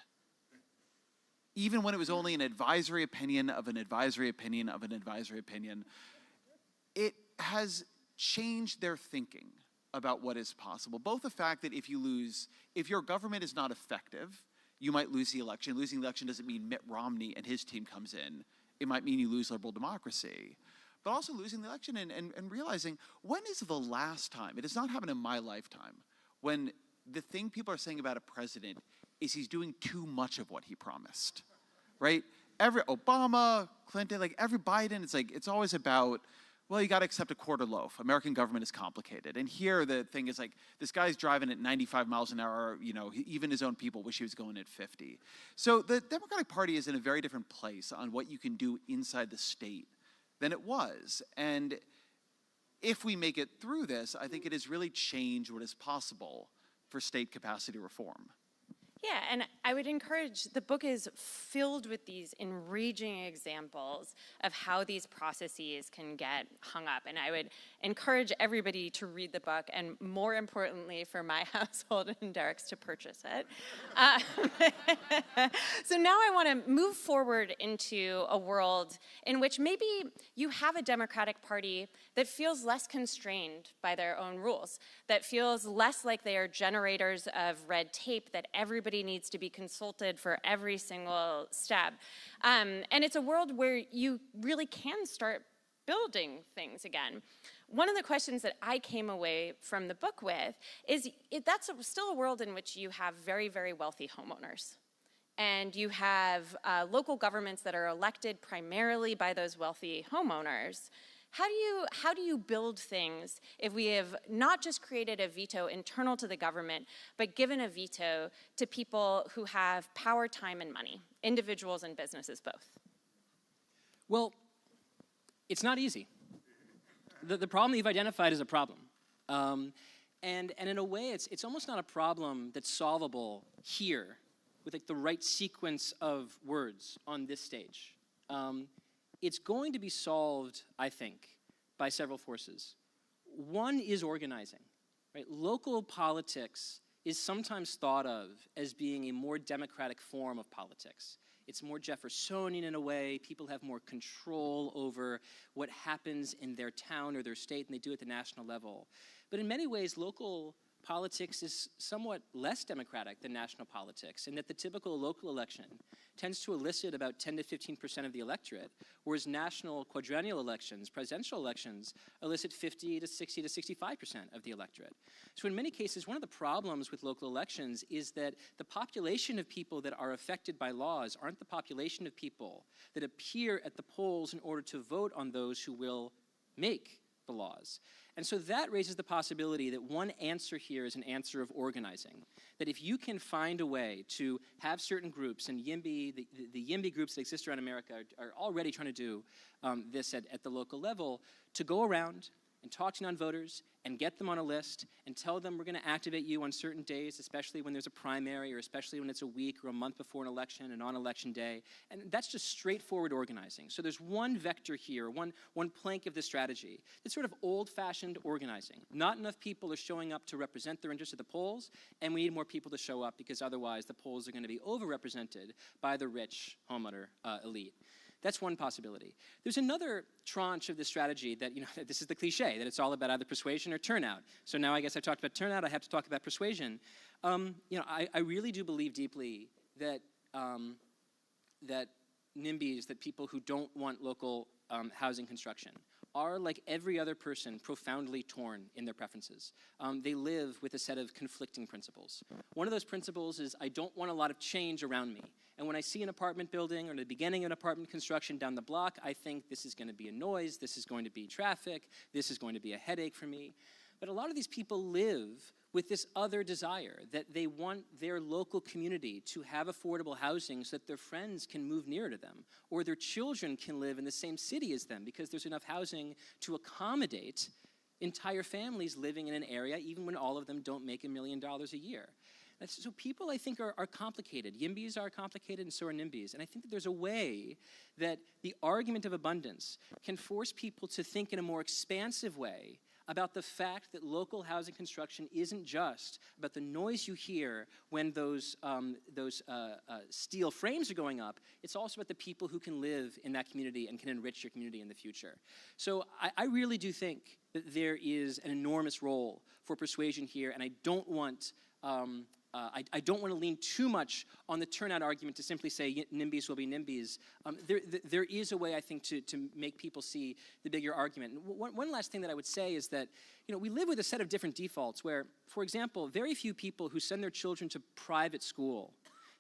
even when it was only an advisory opinion of an advisory opinion of an advisory opinion, it has changed their thinking about what is possible. Both the fact that if your government is not effective, you might lose the election. Losing the election doesn't mean Mitt Romney and his team comes in. It might mean you lose liberal democracy. But also losing the election and realizing, when is the last time, it has not happened in my lifetime, when the thing people are saying about a president is he's doing too much of what he promised, right? Every Obama, Clinton, like every Biden, it's always about, well, you got to accept a quarter loaf. American government is complicated. And here the thing is like, this guy's driving at 95 miles an hour, you know, even his own people wish he was going at 50. So the Democratic Party is in a very different place on what you can do inside the state than it was. And if we make it through this, I think it has really changed what is possible for state capacity reform. Yeah, and I would encourage, the book is filled with these enraging examples of how these processes can get hung up. And I would encourage everybody to read the book, and more importantly for my household and Derek's to purchase it. So now I want to move forward into a world in which maybe you have a Democratic Party that feels less constrained by their own rules, that feels less like they are generators of red tape, that everybody needs to be consulted for every single step. And it's a world where you really can start building things again. One of the questions that I came away from the book with is that's still a world in which you have very, very wealthy homeowners. And you have local governments that are elected primarily by those wealthy homeowners. How do you build things if we have not just created a veto internal to the government, but given a veto to people who have power, time, and money, individuals and businesses both? Well, it's not easy. The problem that you've identified is a problem. And in a way, it's almost not a problem that's solvable here with like the right sequence of words on this stage. It's going to be solved, I think, by several forces. One is organizing, right? Local politics is sometimes thought of as being a more democratic form of politics. It's more Jeffersonian in a way. People have more control over what happens in their town or their state than they do at the national level. But in many ways, local politics is somewhat less democratic than national politics, in that the typical local election tends to elicit about 10 to 15% of the electorate, whereas national quadrennial elections, presidential elections, elicit 50 to 60 to 65% of the electorate. So in many cases, one of the problems with local elections is that the population of people that are affected by laws aren't the population of people that appear at the polls in order to vote on those who will make the laws. And so that raises the possibility that one answer here is an answer of organizing. That if you can find a way to have certain groups, and YIMBY, the YIMBY groups that exist around America are already trying to do this at the local level, to go around and talk to non-voters and get them on a list and tell them we're going to activate you on certain days, especially when there's a primary or especially when it's a week or a month before an election and on election day. And that's just straightforward organizing. So there's one vector here, one plank of the strategy. It's sort of old-fashioned organizing. Not enough people are showing up to represent their interests at the polls, and we need more people to show up because otherwise the polls are going to be overrepresented by the rich homeowner elite. That's one possibility. There's another tranche of the strategy that, this is the cliche, that it's all about either persuasion or turnout. So now I guess I've talked about turnout, I have to talk about persuasion. I really do believe deeply that, that NIMBYs, that people who don't want local housing construction, are, like every other person, profoundly torn in their preferences. They live with a set of conflicting principles. One of those principles is, I don't want a lot of change around me. And when I see an apartment building or the beginning of an apartment construction down the block, I think this is going to be a noise, this is going to be traffic, this is going to be a headache for me. But a lot of these people live with this other desire, that they want their local community to have affordable housing so that their friends can move nearer to them, or their children can live in the same city as them because there's enough housing to accommodate entire families living in an area, even when all of them don't make $1 million a year. So people, I think, are complicated. YIMBYs are complicated, and so are NIMBYs. And I think that there's a way that the argument of abundance can force people to think in a more expansive way about the fact that local housing construction isn't just about the noise you hear when those steel frames are going up. It's also about the people who can live in that community and can enrich your community in the future. So I really do think that there is an enormous role for persuasion here, and I don't want I don't want to lean too much on the turnout argument to simply say NIMBYs will be NIMBYs. There is a way, I think, to make people see the bigger argument. And one last thing that I would say is that we live with a set of different defaults where, for example, very few people who send their children to private school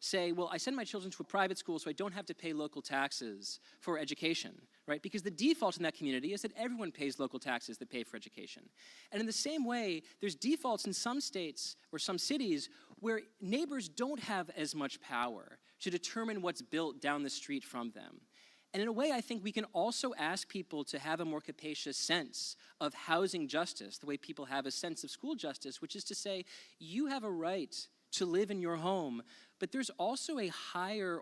say, well, I send my children to a private school so I don't have to pay local taxes for education, right? Because the default in that community is that everyone pays local taxes that pay for education. And in the same way, there's defaults in some states or some cities where neighbors don't have as much power to determine what's built down the street from them. And in a way, I think we can also ask people to have a more capacious sense of housing justice, the way people have a sense of school justice, which is to say, you have a right to live in your home, but there's also a higher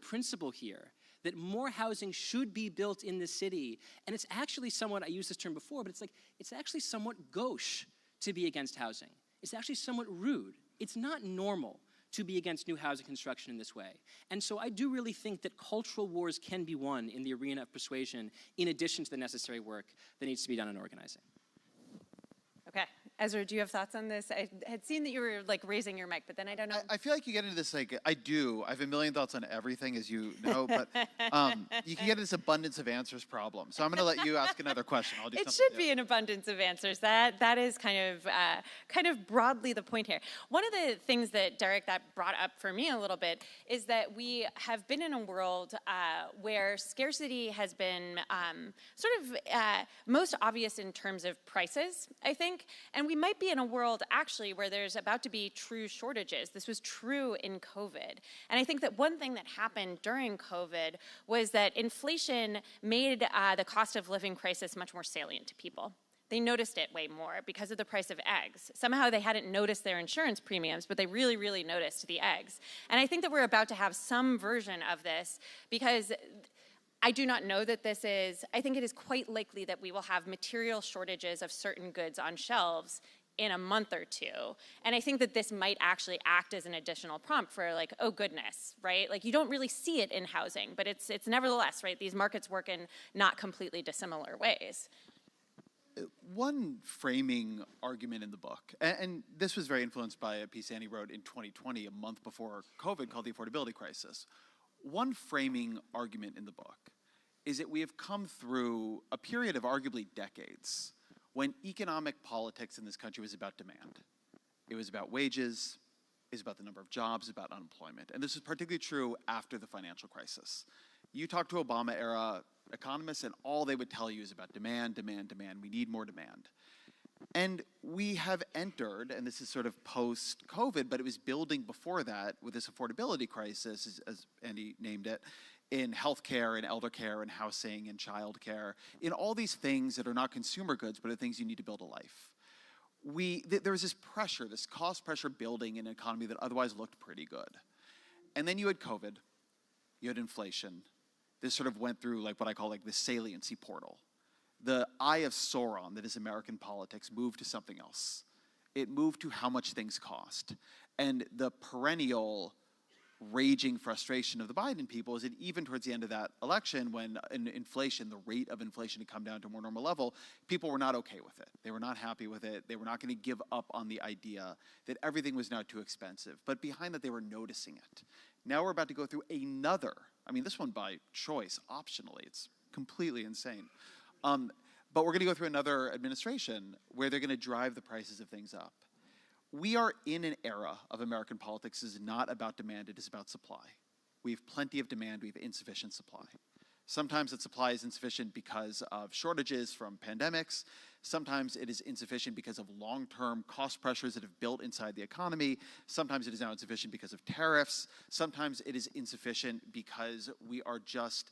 principle here that more housing should be built in the city. And it's actually somewhat, I used this term before, but it's actually somewhat gauche to be against housing. It's actually somewhat rude. It's not normal to be against new housing construction in this way. And so I do really think that cultural wars can be won in the arena of persuasion in addition to the necessary work that needs to be done in organizing. Okay. Ezra, do you have thoughts on this? I had seen that you were like raising your mic, but then I don't know. I feel like you get into this, like, I have a million thoughts on everything, as you know, but you can get into this abundance of answers problem. So I'm going to let you ask another question. I'll do It something should be an abundance of answers. That is kind of broadly the point here. One of the things that Derek that brought up for me a little bit is that we have been in a world where scarcity has been most obvious in terms of prices, I think, and we might be in a world actually where there's about to be true shortages. This was true in COVID. And I think that one thing that happened during COVID was that inflation made the cost of living crisis much more salient to people. They noticed it way more because of the price of eggs. Somehow they hadn't noticed their insurance premiums, but they really, really noticed the eggs. And I think that we're about to have some version of this because I do not know that this is, I think it is quite likely that we will have material shortages of certain goods on shelves in a month or two. And I think that this might actually act as an additional prompt for like, oh goodness, right? Like you don't really see it in housing, but it's nevertheless, right? These markets work in not completely dissimilar ways. One framing argument in the book, and this was very influenced by a piece Annie wrote in 2020, a month before COVID, called The Affordability Crisis. One framing argument in the book is that we have come through a period of arguably decades when economic politics in this country was about demand. It was about wages, it was about the number of jobs, about unemployment. And this was particularly true after the financial crisis. You talk to Obama-era economists and all they would tell you is about demand, demand, demand. We need more demand. And we have entered, and this is sort of post-COVID, but it was building before that with this affordability crisis, as Andy named it, in healthcare and elder care and housing and childcare, in all these things that are not consumer goods, but are things you need to build a life. There was this pressure, this cost pressure building in an economy that otherwise looked pretty good. And then you had COVID, you had inflation. This sort of went through like what I call like the saliency portal. The eye of Sauron that is American politics moved to something else. It moved to how much things cost. And the perennial raging frustration of the Biden people is that even towards the end of that election, when inflation, the rate of inflation had come down to a more normal level, people were not okay with it. They were not happy with it. They were not going to give up on the idea that everything was now too expensive. But behind that, they were noticing it. Now we're about to go through another, I mean, this one by choice, optionally. It's completely insane. But we're going to go through another administration where they're going to drive the prices of things up. We are in an era of American politics that is not about demand, it is about supply. We have plenty of demand, we have insufficient supply. Sometimes that supply is insufficient because of shortages from pandemics. Sometimes it is insufficient because of long-term cost pressures that have built inside the economy. Sometimes it is now insufficient because of tariffs. Sometimes it is insufficient because we are just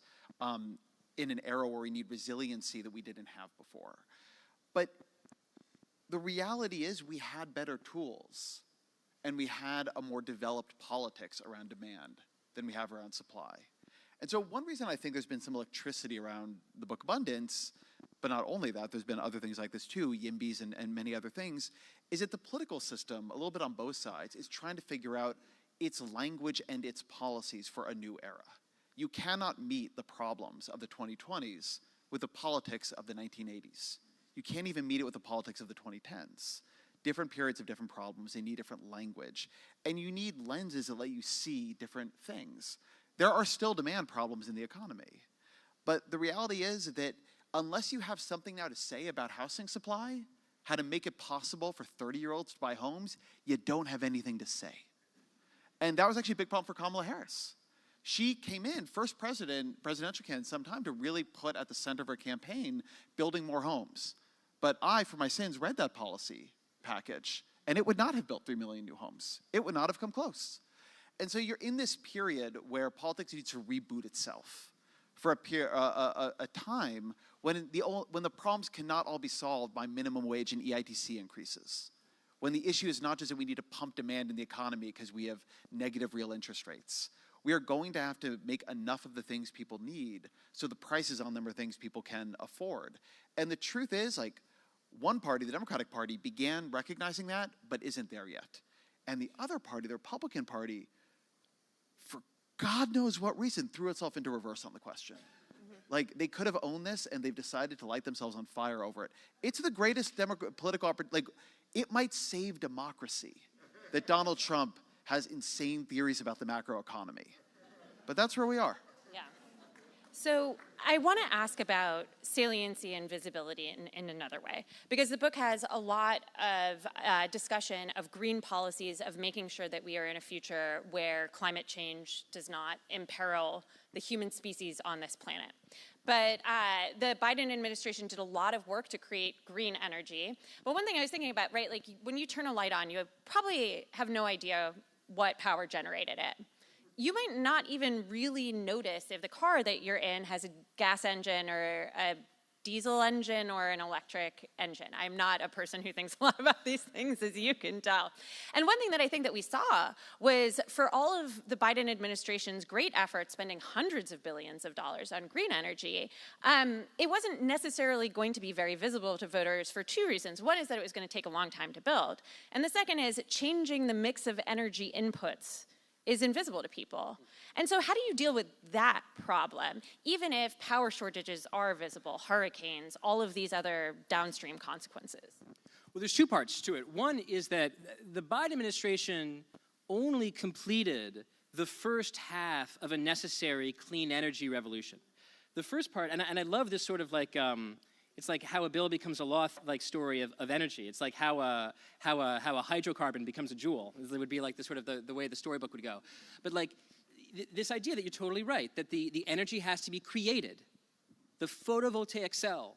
in an era where we need resiliency that we didn't have before. But the reality is we had better tools and we had a more developed politics around demand than we have around supply. And so one reason I think there's been some electricity around the book Abundance, but not only that, there's been other things like this too, YIMBYs and many other things, is that the political system, a little bit on both sides, is trying to figure out its language and its policies for a new era. You cannot meet the problems of the 2020s with the politics of the 1980s. You can't even meet it with the politics of the 2010s. Different periods of different problems, they need different language. And you need lenses that let you see different things. There are still demand problems in the economy. But the reality is that unless you have something now to say about housing supply, how to make it possible for 30-year-olds to buy homes, you don't have anything to say. And that was actually a big problem for Kamala Harris. She came in, first presidential candidate in some time, to really put at the center of her campaign building more homes. But I, for my sins, read that policy package, and it would not have built 3 million new homes. It would not have come close. And so you're in this period where politics needs to reboot itself for a time when the problems cannot all be solved by minimum wage and EITC increases. When the issue is not just that we need to pump demand in the economy because we have negative real interest rates. We are going to have to make enough of the things people need so the prices on them are things people can afford. And the truth is, like, one party, the Democratic Party, began recognizing that, but isn't there yet. And the other party, the Republican Party, for God knows what reason, threw itself into reverse on the question. Like, they could have owned this, and they've decided to light themselves on fire over it. It's the greatest political opportunity. Like, it might save democracy that Donald Trump has insane theories about the macroeconomy. But that's where we are. Yeah. So I want to ask about saliency and visibility in another way, because the book has a lot of discussion of green policies, of making sure that we are in a future where climate change does not imperil the human species on this planet. But the Biden administration did a lot of work to create green energy. But one thing I was thinking about, right, like when you turn a light on, you probably have no idea what power generated it. You might not even really notice if the car that you're in has a gas engine or a diesel engine or an electric engine. I'm not a person who thinks a lot about these things, as you can tell. And one thing that I think that we saw was, for all of the Biden administration's great efforts spending hundreds of billions of dollars on green energy, it wasn't necessarily going to be very visible to voters for two reasons. One is that it was going to take a long time to build. And the second is changing the mix of energy inputs is invisible to people. And so how do you deal with that problem, even if power shortages are visible, hurricanes, all of these other downstream consequences? Well, there's two parts to it. One is that the Biden administration only completed the first half of a necessary clean energy revolution. The first part, and I love this sort of like, it's like how a bill becomes a law like story of energy. It's like how a hydrocarbon becomes a jewel. It would be like the sort of the way the storybook would go. But like this idea that you're totally right, that the energy has to be created. The photovoltaic cell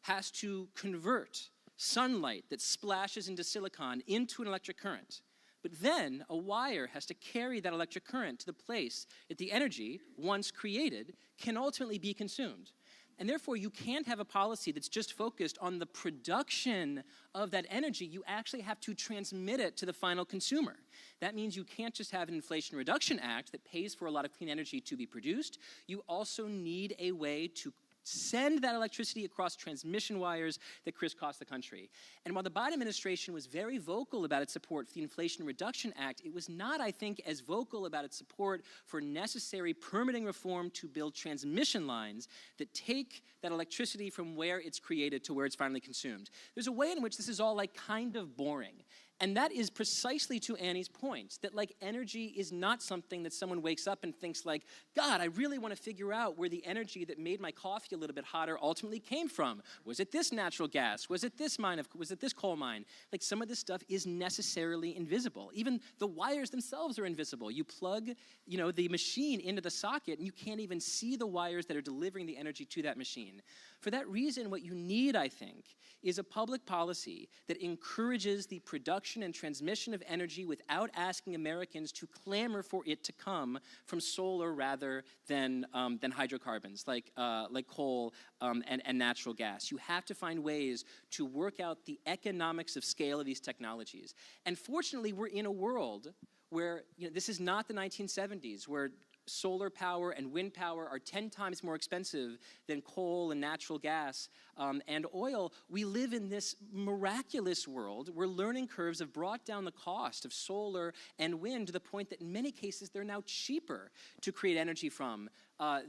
has to convert sunlight that splashes into silicon into an electric current. But then a wire has to carry that electric current to the place that the energy, once created, can ultimately be consumed. And therefore, you can't have a policy that's just focused on the production of that energy. You actually have to transmit it to the final consumer. That means you can't just have an Inflation Reduction Act that pays for a lot of clean energy to be produced. You also need a way to send that electricity across transmission wires that crisscross the country. And while the Biden administration was very vocal about its support for the Inflation Reduction Act, it was not, I think, as vocal about its support for necessary permitting reform to build transmission lines that take that electricity from where it's created to where it's finally consumed. There's a way in which this is all like kind of boring. And that is precisely to Annie's point, that like energy is not something that someone wakes up and thinks like, God, I really want to figure out where the energy that made my coffee a little bit hotter ultimately came from. Was it this natural gas? Was it this coal mine? Like some of this stuff is necessarily invisible. Even the wires themselves are invisible. You plug, the machine into the socket and you can't even see the wires that are delivering the energy to that machine. For that reason, what you need, I think, is a public policy that encourages the production and transmission of energy without asking Americans to clamor for it to come from solar rather than hydrocarbons like coal and natural gas. You have to find ways to work out the economics of scale of these technologies. And fortunately, we're in a world where this is not the 1970s, where solar power and wind power are 10 times more expensive than coal and natural gas and oil. We live in this miraculous world where learning curves have brought down the cost of solar and wind to the point that in many cases they're now cheaper to create energy from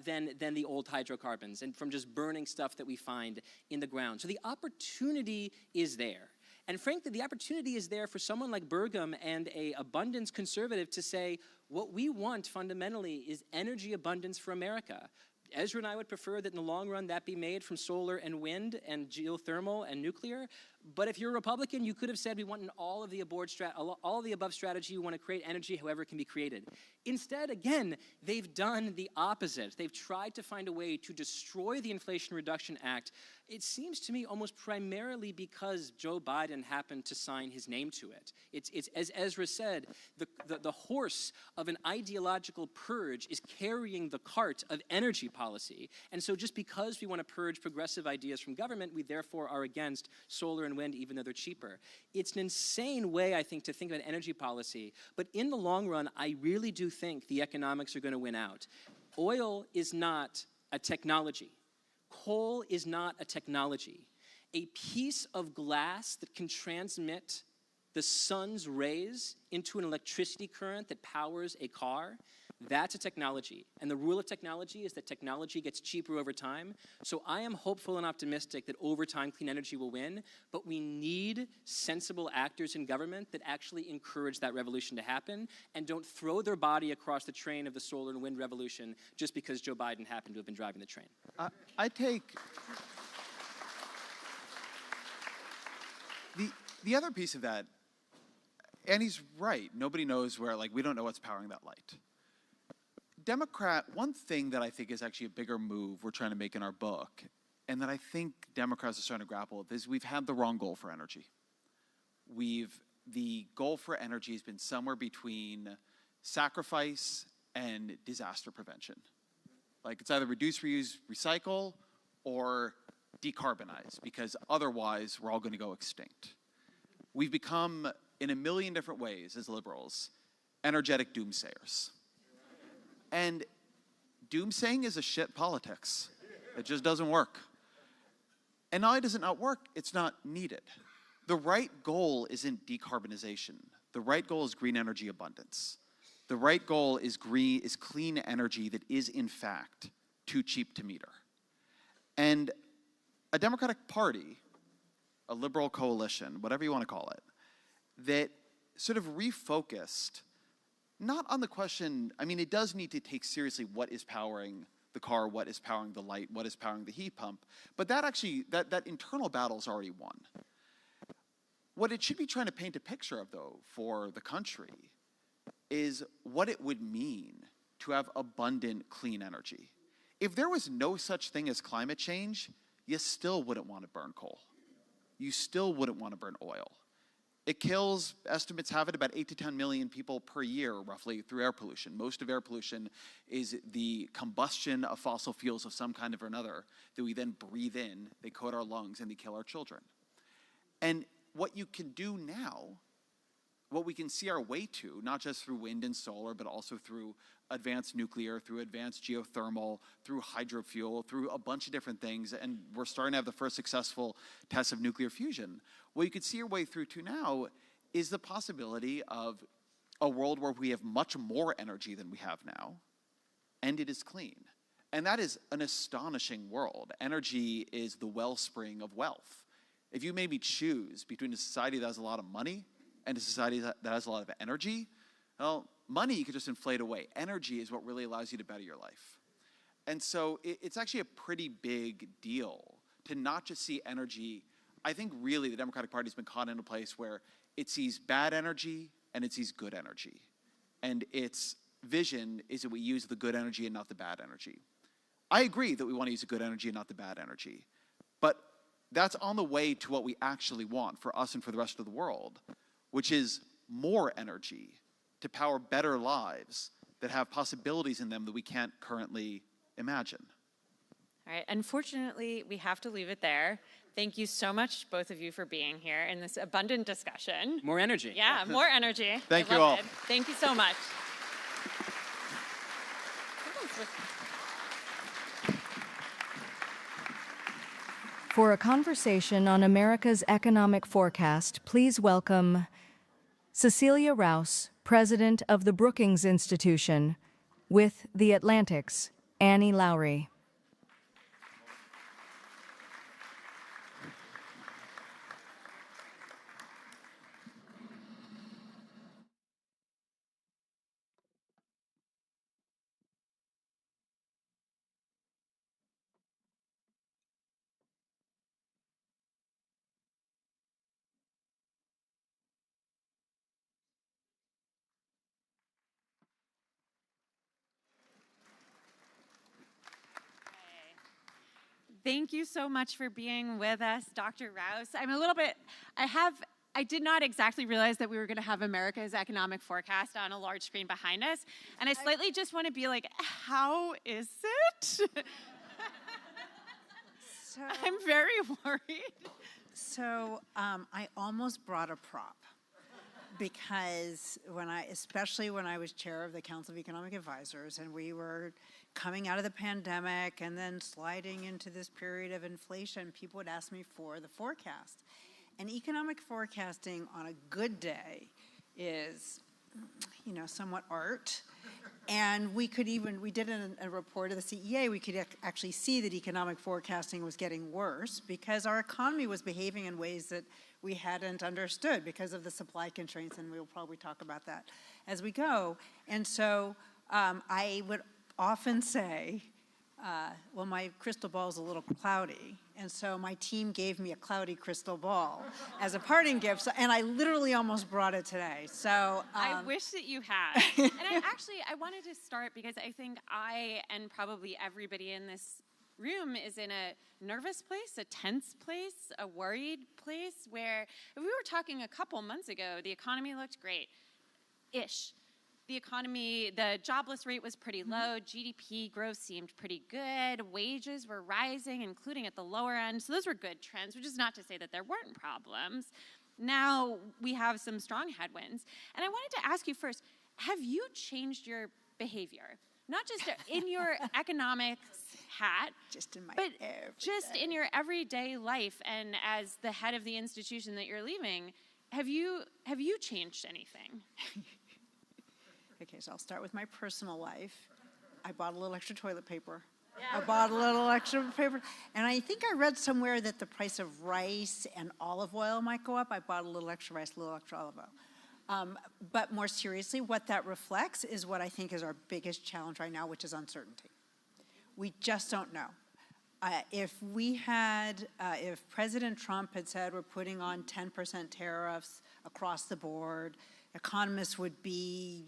than the old hydrocarbons and from just burning stuff that we find in the ground. So the opportunity is there. And frankly, the opportunity is there for someone like Burgum and an abundance conservative to say, what we want fundamentally is energy abundance for America. Ezra and I would prefer that in the long run that be made from solar and wind and geothermal and nuclear, But if you're a Republican, you could have said we want an all of the above strategy. We want to create energy however it can be created. Instead, again, they've done the opposite. They've tried to find a way to destroy the Inflation Reduction Act. It seems to me almost primarily because Joe Biden happened to sign his name to it. It's as Ezra said, the horse of an ideological purge is carrying the cart of energy policy. And so just because we want to purge progressive ideas from government, we therefore are against solar and wind, even though they're cheaper. It's an insane way, I think, to think about energy policy. But in the long run, I really do think the economics are going to win out. Oil is not a technology. Coal is not a technology. A piece of glass that can transmit the sun's rays into an electricity current that powers a car, that's a technology. And the rule of technology is that technology gets cheaper over time. So I am hopeful and optimistic that over time clean energy will win, but we need sensible actors in government that actually encourage that revolution to happen and don't throw their body across the train of the solar and wind revolution just because Joe Biden happened to have been driving the train. I take the other piece of that, and he's right. Nobody knows where, like, we don't know what's powering that light. One thing that I think is actually a bigger move we're trying to make in our book, and that I think Democrats are starting to grapple with, is we've had the wrong goal for energy. The goal for energy has been somewhere between sacrifice and disaster prevention. Like, it's either reduce, reuse, recycle, or decarbonize, because otherwise we're all going to go extinct. We've become, in a million different ways as liberals, energetic doomsayers. And doomsaying is a shit politics. It just doesn't work. And not only does it not work, it's not needed. The right goal isn't decarbonization. The right goal is green energy abundance. The right goal is clean energy that is, in fact, too cheap to meter. And a Democratic Party, a liberal coalition, whatever you want to call it, that sort of refocused not on the question, I mean, it does need to take seriously what is powering the car, what is powering the light, what is powering the heat pump, but that internal battle is already won. What it should be trying to paint a picture of, though, for the country is what it would mean to have abundant, clean energy. If there was no such thing as climate change, you still wouldn't want to burn coal. You still wouldn't want to burn oil. It kills, estimates have it, about 8 to 10 million people per year, roughly, through air pollution. Most of air pollution is the combustion of fossil fuels of some kind or another that we then breathe in, they coat our lungs, and they kill our children. And what you can do now, what we can see our way to, not just through wind and solar, but also through advanced nuclear, through advanced geothermal, through hydrofuel, through a bunch of different things, and we're starting to have the first successful tests of nuclear fusion. What you could see your way through to now is the possibility of a world where we have much more energy than we have now, and it is clean. And that is an astonishing world. Energy is the wellspring of wealth. If you made me choose between a society that has a lot of money and a society that has a lot of energy, well, money you could just inflate away. Energy is what really allows you to better your life. And so it's actually a pretty big deal to not just see energy. I think really the Democratic Party has been caught in a place where it sees bad energy and it sees good energy. And its vision is that we use the good energy and not the bad energy. I agree that we want to use the good energy and not the bad energy. But that's on the way to what we actually want for us and for the rest of the world, which is more energy to power better lives that have possibilities in them that we can't currently imagine. All right, unfortunately, we have to leave it there. Thank you so much, both of you, for being here in this abundant discussion. More energy. Yeah, more energy. Thank I you loved all. it. Thank you so much. For a conversation on America's economic forecast, please welcome Cecilia Rouse, President of the Brookings Institution, with The Atlantic's Annie Lowrey. Thank you so much for being with us, Dr. Rouse. I did not exactly realize that we were going to have America's economic forecast on a large screen behind us. And I slightly just want to be like, how is it? I'm very worried. So I almost brought a prop because especially when I was chair of the Council of Economic Advisors and we were coming out of the pandemic and then sliding into this period of inflation, people would ask me for the forecast. And economic forecasting on a good day is, somewhat art. And we did a report of the CEA, we could actually see that economic forecasting was getting worse because our economy was behaving in ways that we hadn't understood because of the supply constraints, and we'll probably talk about that as we go. And so I would often say, well, my crystal ball is a little cloudy, and so my team gave me a cloudy crystal ball as a parting gift, and I literally almost brought it today. So I wish that you had. And I wanted to start because I think I and probably everybody in this room is in a nervous place, a tense place, a worried place, where if we were talking a couple months ago, the economy looked great-ish. The economy, the jobless rate was pretty low, GDP growth seemed pretty good, wages were rising, including at the lower end, so those were good trends, which is not to say that there weren't problems. Now we have some strong headwinds. And I wanted to ask you first, have you changed your behavior? Not just in your economics hat, but just in your everyday life and as the head of the institution that you're leaving, have you changed anything? Okay, so I'll start with my personal life. I bought a little extra toilet paper. I bought a little extra paper. And I think I read somewhere that the price of rice and olive oil might go up. I bought a little extra rice, a little extra olive oil. But more seriously, what that reflects is what I think is our biggest challenge right now, which is uncertainty. We just don't know. If President Trump had said we're putting on 10% tariffs across the board, economists would be,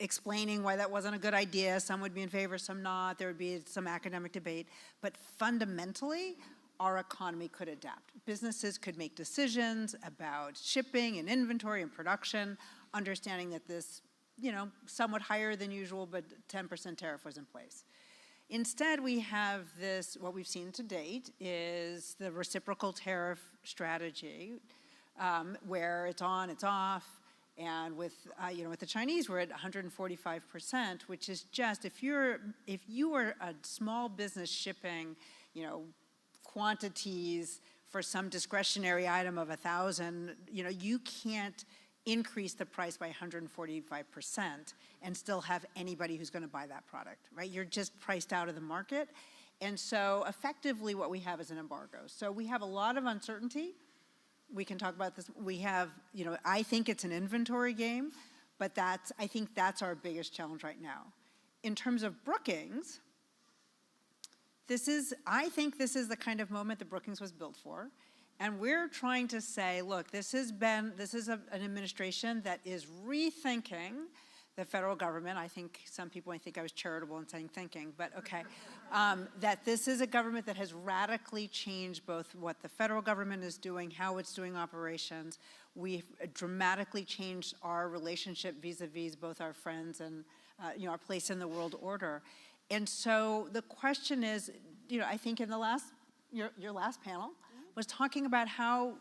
explaining why that wasn't a good idea. Some would be in favor, some not. There would be some academic debate. But fundamentally, our economy could adapt. Businesses could make decisions about shipping and inventory and production, understanding that this, somewhat higher than usual, but 10% tariff was in place. Instead, we have this, what we've seen to date is the reciprocal tariff strategy, where it's on, it's off. And with the Chinese, we're at 145%, which is just, if you were a small business shipping, quantities for some discretionary item of 1,000, you can't increase the price by 145% and still have anybody who's going to buy that product, right? You're just priced out of the market. And so effectively what we have is an embargo. So we have a lot of uncertainty. We can talk about this. We have, I think it's an inventory game, but I think that's our biggest challenge right now. In terms of Brookings, I think this is the kind of moment that Brookings was built for. And we're trying to say, look, this is an administration that is rethinking the federal government. I think some people might think I was charitable in saying thinking, but okay. That this is a government that has radically changed both what the federal government is doing, how it's doing operations. We've dramatically changed our relationship vis-a-vis both our friends and our place in the world order. And so the question is, I think in the your last panel was talking about how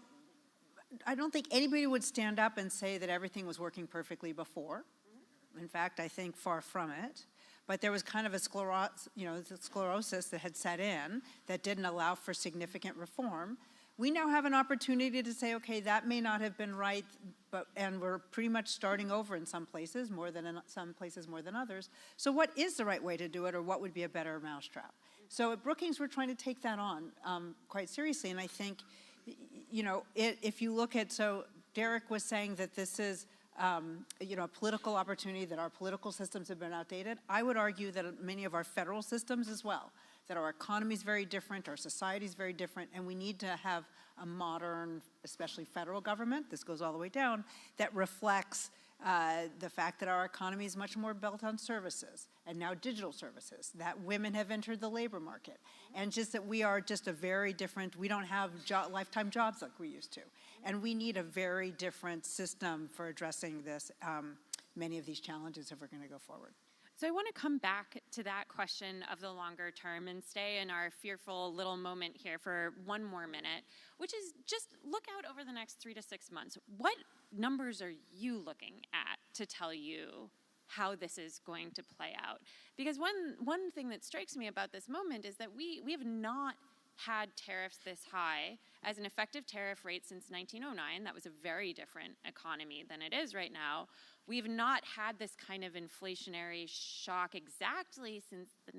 I don't think anybody would stand up and say that everything was working perfectly before. In fact, I think far from it. But there was kind of a sclerosis that had set in that didn't allow for significant reform. We now have an opportunity to say, okay, that may not have been right, and we're pretty much starting over in some places, more than others. So what is the right way to do it, or what would be a better mousetrap? So at Brookings, we're trying to take that on quite seriously. And I think, if you look at, so Derek was saying that this is, a political opportunity, that our political systems have been outdated. I would argue that many of our federal systems as well, that our economy is very different, our society is very different, and we need to have a modern, especially federal government, this goes all the way down, that reflects the fact that our economy is much more built on services and now digital services, that women have entered the labor market, and just that we are just a very different, we don't have lifetime jobs like we used to. And we need a very different system for addressing this, many of these challenges if we're going to go forward. So I want to come back to that question of the longer term and stay in our fearful little moment here for one more minute, which is just look out over the next 3 to 6 months. What numbers are you looking at to tell you how this is going to play out? Because one thing that strikes me about this moment is that we have not had tariffs this high as an effective tariff rate since 1909. That was a very different economy than it is right now. We've not had this kind of inflationary shock exactly since the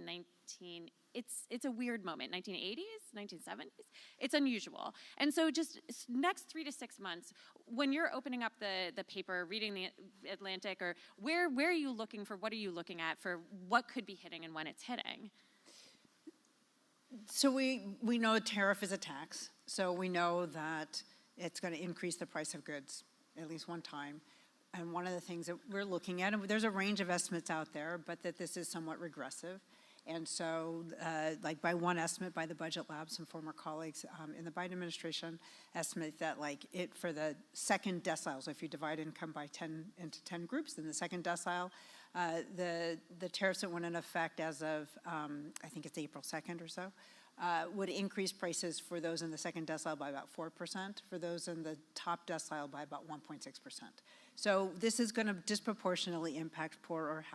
it's a weird moment, 1980s, 1970s. It's unusual. And so just next 3 to 6 months, when you're opening up the paper, reading the Atlantic, or where are you looking for, what are you looking at for what could be hitting and when it's hitting? So we know a tariff is a tax. So we know that it's going to increase the price of goods at least one time. And one of the things that we're looking at, and there's a range of estimates out there, but that this is somewhat regressive. And so, like by one estimate by the Budget Lab, some former colleagues in the Biden administration estimate that like it for the second decile, so if you divide income by 10 into 10 groups, then the second decile, the tariffs that went in effect as of, I think it's April 2nd or so, would increase prices for those in the second decile by about 4%, for those in the top decile by about 1.6%. So this is going to disproportionately impact poorer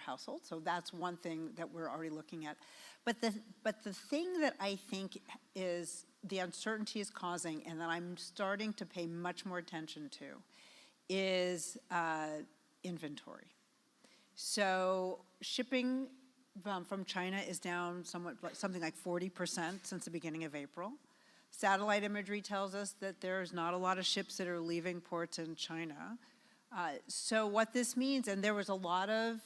households. So that's one thing that we're already looking at. But the thing that I think is the uncertainty is causing, and that I'm starting to pay much more attention to, is inventory. So shipping from China is down something like 40% since the beginning of April. Satellite imagery tells us that there's not a lot of ships that are leaving ports in China. So what this means, and there was a lot of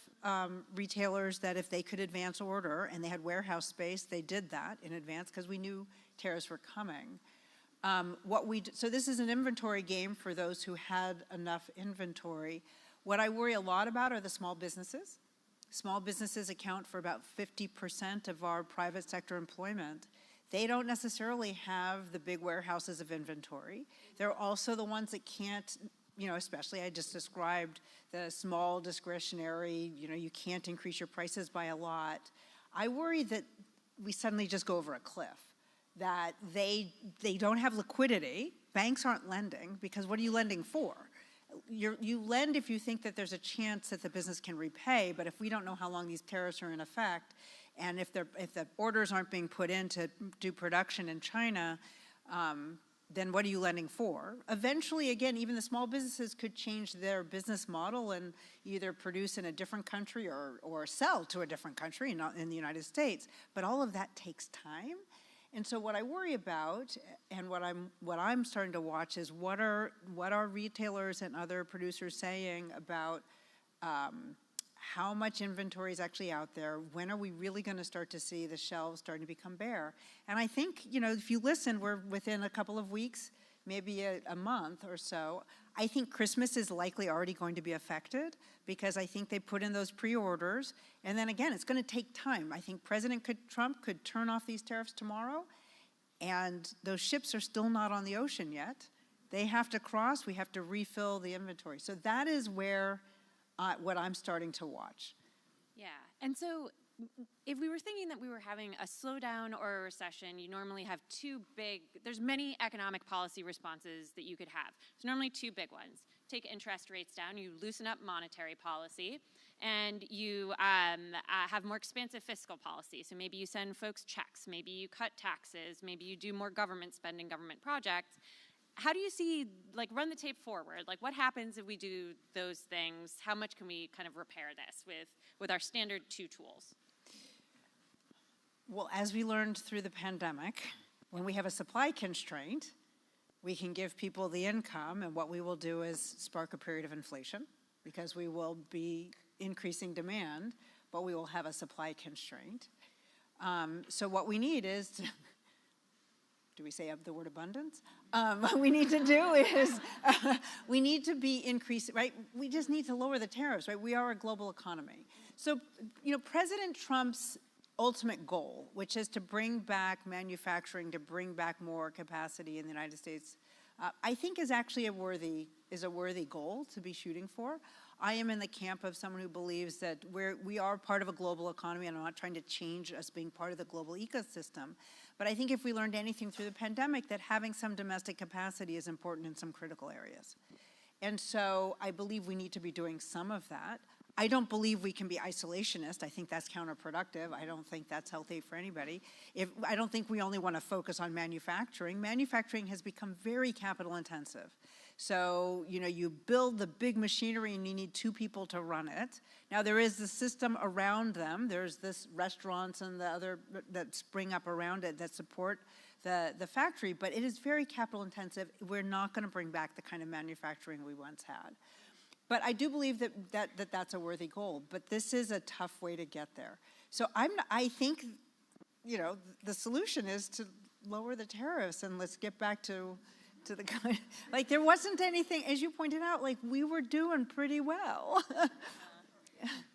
retailers that if they could advance order and they had warehouse space, they did that in advance because we knew tariffs were coming. So this is an inventory game for those who had enough inventory. What I worry a lot about are the small businesses. Small businesses account for about 50% of our private sector employment. They don't necessarily have the big warehouses of inventory. They're also the ones that can't, especially I just described the small discretionary, you can't increase your prices by a lot. I worry that we suddenly just go over a cliff, that they don't have liquidity. Banks aren't lending because what are you lending for? You lend if you think that there's a chance that the business can repay, but if we don't know how long these tariffs are in effect, and if the orders aren't being put in to do production in China, then what are you lending for? Eventually, again, even the small businesses could change their business model and either produce in a different country or sell to a different country, not in the United States. But all of that takes time. And so what I worry about, and what I'm starting to watch, is what are retailers and other producers saying about how much inventory is actually out there? When are we really going to start to see the shelves starting to become bare? And I think, if you listen, we're within a couple of weeks, maybe a month or so. I think Christmas is likely already going to be affected because I think they put in those pre-orders. And then again, it's going to take time. I think President Trump could turn off these tariffs tomorrow, and those ships are still not on the ocean yet. They have to cross. We have to refill the inventory. So that is where what I'm starting to watch. Yeah, and so if we were thinking that we were having a slowdown or a recession, you normally have there's many economic policy responses that you could have. There's normally two big ones. Take interest rates down, you loosen up monetary policy, and you have more expansive fiscal policy. So maybe you send folks checks, maybe you cut taxes, maybe you do more government spending, government projects. How do you see, run the tape forward? What happens if we do those things? How much can we kind of repair this with our standard two tools? Well, as we learned through the pandemic, when we have a supply constraint, we can give people the income, and what we will do is spark a period of inflation because we will be increasing demand, but we will have a supply constraint. So what we need is do we say the word abundance? What we need to do is we need to be increasing, right? We just need to lower the tariffs, right? We are a global economy. So, President Trump's ultimate goal, which is to bring back manufacturing, to bring back more capacity in the United States, I think is actually a worthy goal to be shooting for. I am in the camp of someone who believes that we are part of a global economy, and I'm not trying to change us being part of the global ecosystem. But I think if we learned anything through the pandemic, that having some domestic capacity is important in some critical areas. And so I believe we need to be doing some of that. I don't believe we can be isolationist. I think that's counterproductive. I don't think that's healthy for anybody. I don't think we only want to focus on manufacturing. Manufacturing has become very capital intensive. So, you build the big machinery and you need 2 people to run it. Now, there is the system around them. There's this restaurants and the other that spring up around it that support the factory, but it is very capital intensive. We're not going to bring back the kind of manufacturing we once had. But I do believe that's a worthy goal, but this is a tough way to get there. So I think, the solution is to lower the tariffs and let's get back to the kind, like there wasn't anything, as you pointed out, like we were doing pretty well.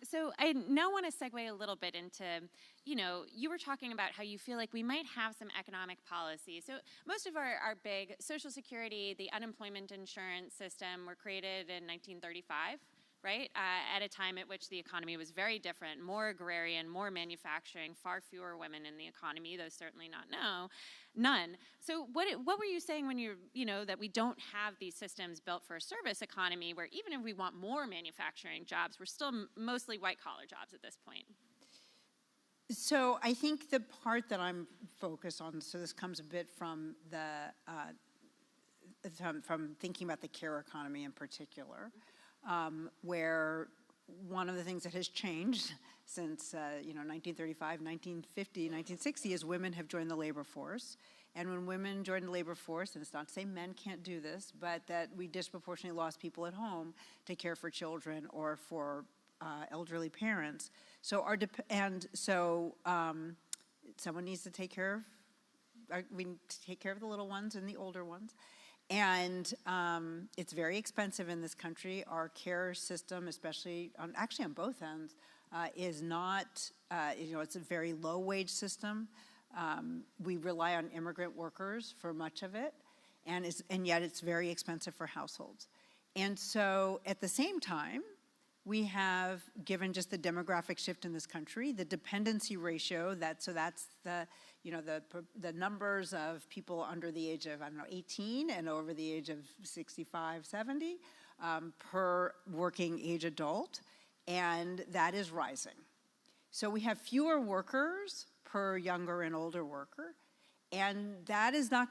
So I now want to segue a little bit into, you were talking about how you feel like we might have some economic policy. So most of our big Social Security, the unemployment insurance system were created in 1935, right? At a time at which the economy was very different, more agrarian, more manufacturing, far fewer women in the economy, though certainly none. So what were you saying when that we don't have these systems built for a service economy where even if we want more manufacturing jobs, we're still mostly white-collar jobs at this point? So I think the part that I'm focused on, so this comes a bit from from thinking about the care economy in particular, where one of the things that has changed since 1935, 1950, 1960 is women have joined the labor force. And when women joined the labor force, and it's not to say men can't do this, but that we disproportionately lost people at home to care for children or for elderly parents. So someone needs to take care of. We need to take care of the little ones and the older ones. And it's very expensive in this country. Our care system, especially on both ends, is not, it's a very low wage system. We rely on immigrant workers for much of it, and yet it's very expensive for households. And so at the same time, we have, given just the demographic shift in this country, the dependency ratio, that's the numbers of people under the age of, 18 and over the age of 65, 70 per working age adult, and that is rising. So we have fewer workers per younger and older worker, and that is not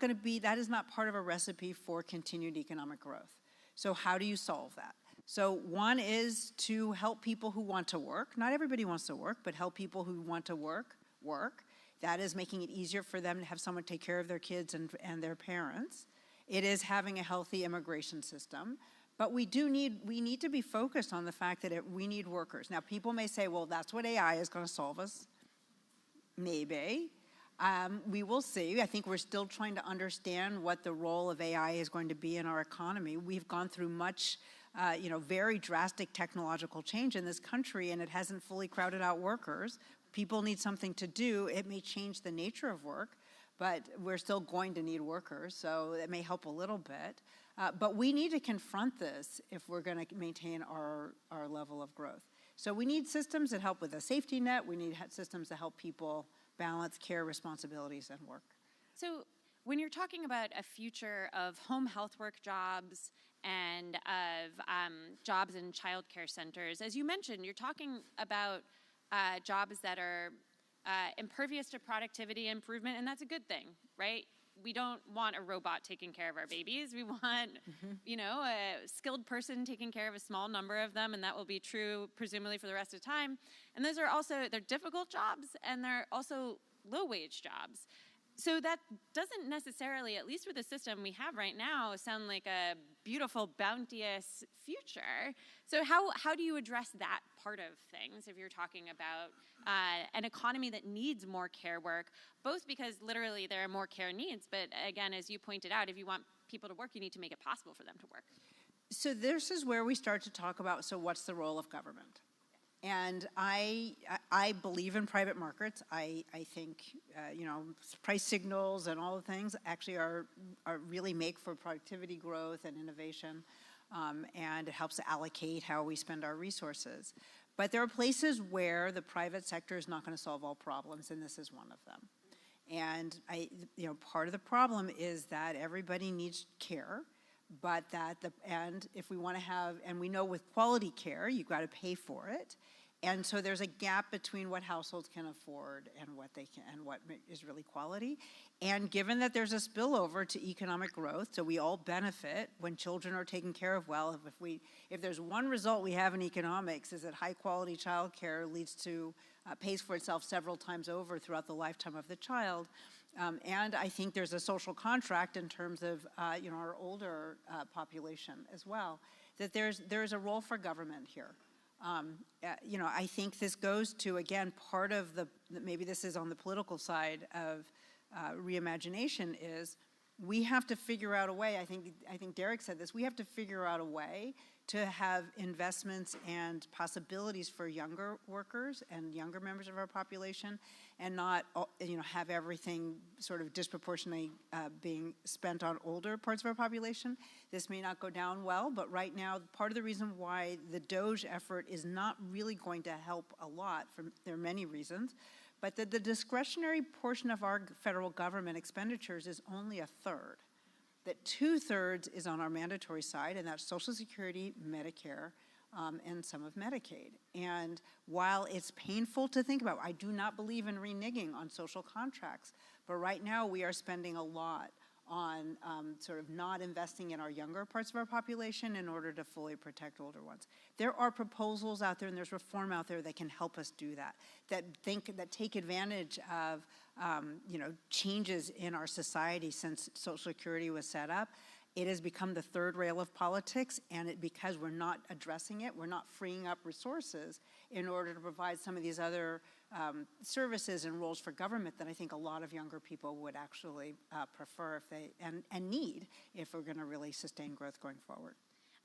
part of a recipe for continued economic growth. So how do you solve that? So one is to help people who want to work. Not everybody wants to work, but help people who want to work. That is making it easier for them to have someone take care of their kids and their parents. It is having a healthy immigration system. But we need to be focused on the fact that we need workers. Now, people may say, well, that's what AI is going to solve us. Maybe. We will see. I think we're still trying to understand what the role of AI is going to be in our economy. We've gone through much, very drastic technological change in this country, and it hasn't fully crowded out workers. People need something to do. It may change the nature of work, but we're still going to need workers, so it may help a little bit. But we need to confront this if we're going to maintain our level of growth. So we need systems that help with a safety net. We need systems that help people balance care, responsibilities, and work. So when you're talking about a future of home health work jobs and of jobs in child care centers, as you mentioned, you're talking about jobs that are impervious to productivity improvement, and that's a good thing, right? We don't want a robot taking care of our babies. We want, a skilled person taking care of a small number of them, and that will be true presumably for the rest of the time. And those are also, they're difficult jobs, and they're also low-wage jobs. So that doesn't necessarily, at least with the system we have right now, sound like a beautiful, bounteous future. So how do you address that part of things if you're talking about an economy that needs more care work, both because literally there are more care needs, but again, as you pointed out, if you want people to work, you need to make it possible for them to work. So this is where we start to talk about, so what's the role of government? And I believe in private markets. I think, price signals and all the things actually are really make for productivity growth and innovation, and it helps to allocate how we spend our resources. But there are places where the private sector is not going to solve all problems, and this is one of them. And part of the problem is that everybody needs care, but and if we want to have, and we know with quality care, you've got to pay for it. And so there's a gap between what households can afford and what they can, and what is really quality. And given that there's a spillover to economic growth, so we all benefit when children are taken care of well. If there's one result we have in economics is that high quality childcare leads to pays for itself several times over throughout the lifetime of the child. And I think there's a social contract in terms of our older population as well, that there's a role for government here. I think this goes to, again, part of maybe this is on the political side of reimagination, is we have to figure out a way, I think Derek said this, we have to figure out a way to have investments and possibilities for younger workers and younger members of our population, and not have everything sort of disproportionately being spent on older parts of our population. This may not go down well, but right now, part of the reason why the DOGE effort is not really going to help a lot, there are many reasons, but the discretionary portion of our federal government expenditures is only a third. That 2/3 is on our mandatory side, and that's Social Security, Medicare, and some of Medicaid. And while it's painful to think about, I do not believe in reneging on social contracts, but right now we are spending a lot on sort of not investing in our younger parts of our population in order to fully protect older ones. There are proposals out there and there's reform out there that can help us do that, that take advantage of changes in our society since Social Security was set up. It has become the third rail of politics, and because we're not addressing it, we're not freeing up resources in order to provide some of these other services and roles for government that I think a lot of younger people would actually prefer and need if we're going to really sustain growth going forward.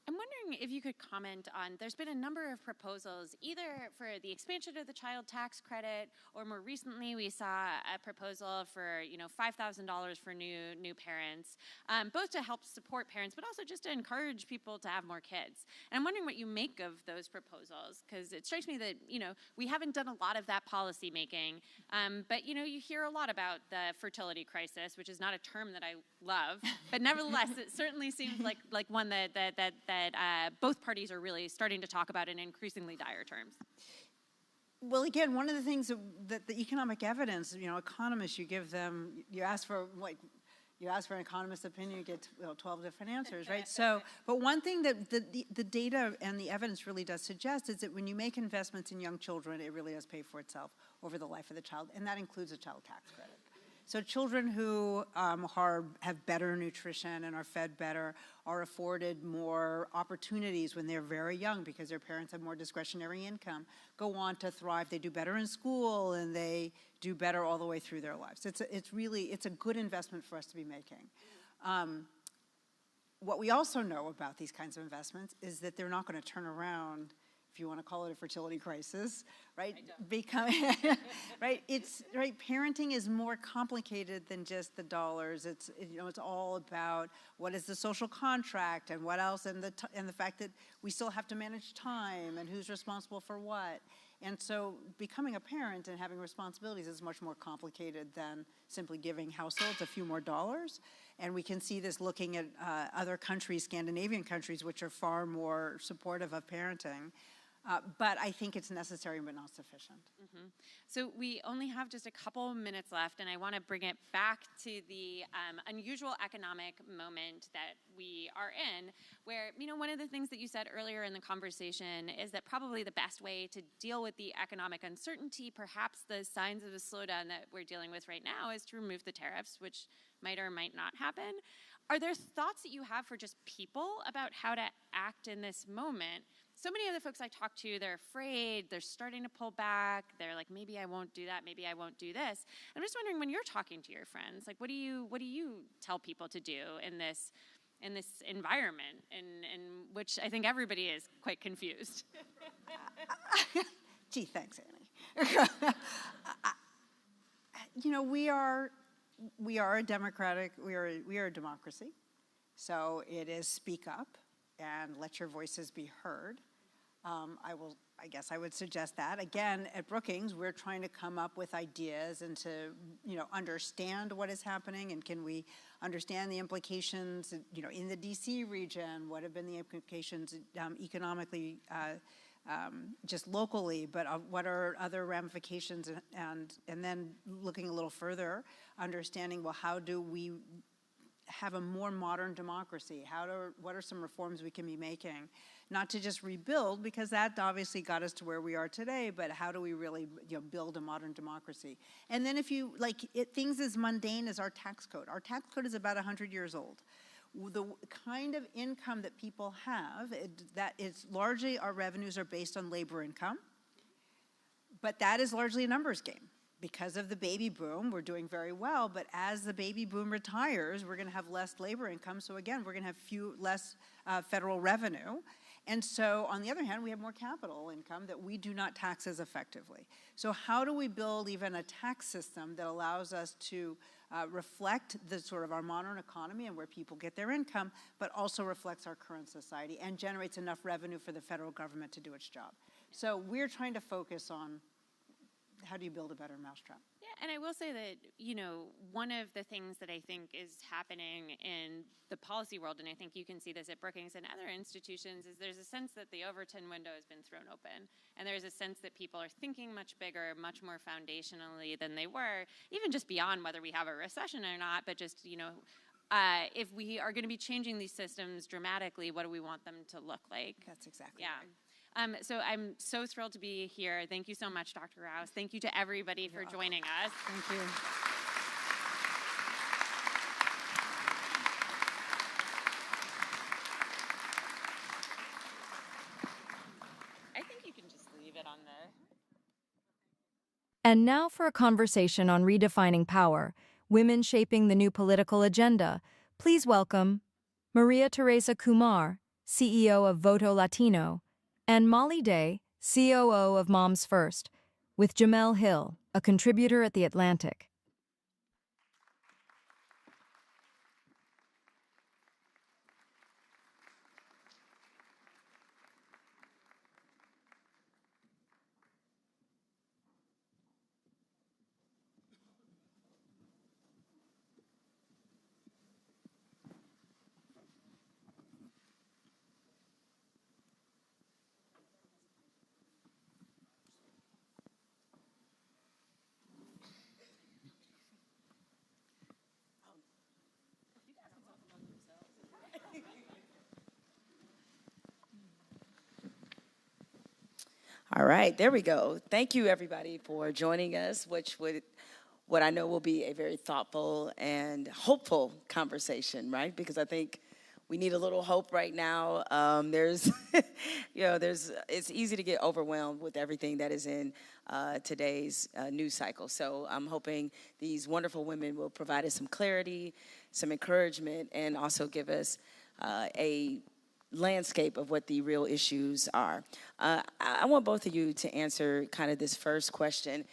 I'm wondering if you could comment on, there's been a number of proposals, either for the expansion of the child tax credit, or more recently we saw a proposal for $5,000 for new parents, both to help support parents, but also just to encourage people to have more kids. And I'm wondering what you make of those proposals, because it strikes me that we haven't done a lot of that policy making, but you hear a lot about the fertility crisis, which is not a term that I love, but nevertheless, it certainly seems like one that both parties are really starting to talk about in increasingly dire terms. Well, again, one of the things that the economic evidence, economists, you ask for an economist's opinion, you get 12 different answers, right? So, but one thing that the data and the evidence really does suggest is that when you make investments in young children, it really does pay for itself over the life of the child, and that includes a child tax credit. So children who have better nutrition and are fed better are afforded more opportunities when they're very young because their parents have more discretionary income, go on to thrive. They do better in school and they do better all the way through their lives. It's a good investment for us to be making. What we also know about these kinds of investments is that they're not going to turn around, if you want to call it a fertility crisis, right? Right. Parenting is more complicated than just the dollars. It's all about what is the social contract and what else, and the fact that we still have to manage time and who's responsible for what. And so becoming a parent and having responsibilities is much more complicated than simply giving households a few more dollars. And we can see this looking at other countries, Scandinavian countries, which are far more supportive of parenting. But I think it's necessary but not sufficient. So we only have just a couple minutes left, and I want to bring it back to the unusual economic moment that we are in, where, one of the things that you said earlier in the conversation is that probably the best way to deal with the economic uncertainty, perhaps the signs of a slowdown that we're dealing with right now, is to remove the tariffs, which might or might not happen. Are there thoughts that you have for just people about how to act in this moment? So many of the folks I talk to, they're afraid, they're starting to pull back, they're like, maybe I won't do that, maybe I won't do this. I'm just wondering, when you're talking to your friends, like, what do you tell people to do in this environment in which I think everybody is quite confused? Gee, thanks, Annie. We are a democratic, we are a democracy. So it is speak up and let your voices be heard. I guess I would suggest that. Again, at Brookings, we're trying to come up with ideas and to, understand what is happening, and can we understand the implications, in the DC region, what have been the implications economically, just locally, but what are other ramifications, and then looking a little further, understanding, well, how do we have a more modern democracy? What are some reforms we can be making? Not to just rebuild, because that obviously got us to where we are today, but how do we really build a modern democracy? And then if you, things as mundane as our tax code. Our tax code is about 100 years old. The kind of income that people have, that is largely, our revenues are based on labor income, but that is largely a numbers game. Because of the baby boom, we're doing very well, but as the baby boom retires, we're going to have less labor income. So again, we're going to have less federal revenue. And so on the other hand, we have more capital income that we do not tax as effectively. So how do we build even a tax system that allows us to reflect the sort of our modern economy and where people get their income, but also reflects our current society and generates enough revenue for the federal government to do its job? So we're trying to focus on how do you build a better mousetrap? Yeah, and I will say that, one of the things that I think is happening in the policy world, and I think you can see this at Brookings and other institutions, is there's a sense that the Overton window has been thrown open. And there's a sense that people are thinking much bigger, much more foundationally than they were, even just beyond whether we have a recession or not, but just, if we are going to be changing these systems dramatically, what do we want them to look like? That's exactly right. So I'm so thrilled to be here. Thank you so much, Dr. Rouse. Thank you to everybody for joining us. Thank you. I think you can just leave it on the... And now for a conversation on redefining power, women shaping the new political agenda. Please welcome Maria Teresa Kumar, CEO of Voto Latino, and Molly Day, COO of Moms First, with Jamel Hill, a contributor at The Atlantic. All right, there we go. Thank you, everybody, for joining us, what I know will be a very thoughtful and hopeful conversation, right? Because I think we need a little hope right now. It's easy to get overwhelmed with everything that is in today's news cycle. So I'm hoping these wonderful women will provide us some clarity, some encouragement, and also give us a landscape of what the real issues are. I want both of you to answer kind of this first question.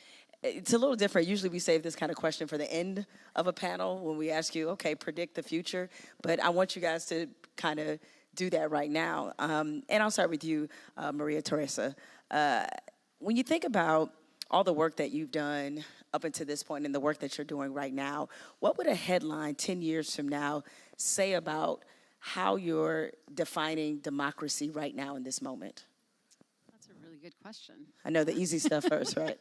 It's a little different. Usually we save this kind of question for the end of a panel when we ask you, okay, predict the future. But I want you guys to kind of do that right now. And I'll start with you, Maria Teresa. When you think about all the work that you've done up until this point and the work that you're doing right now, what would a headline 10 years from now say about how you're defining democracy right now in this moment? That's a good question. I know the easy stuff first, right?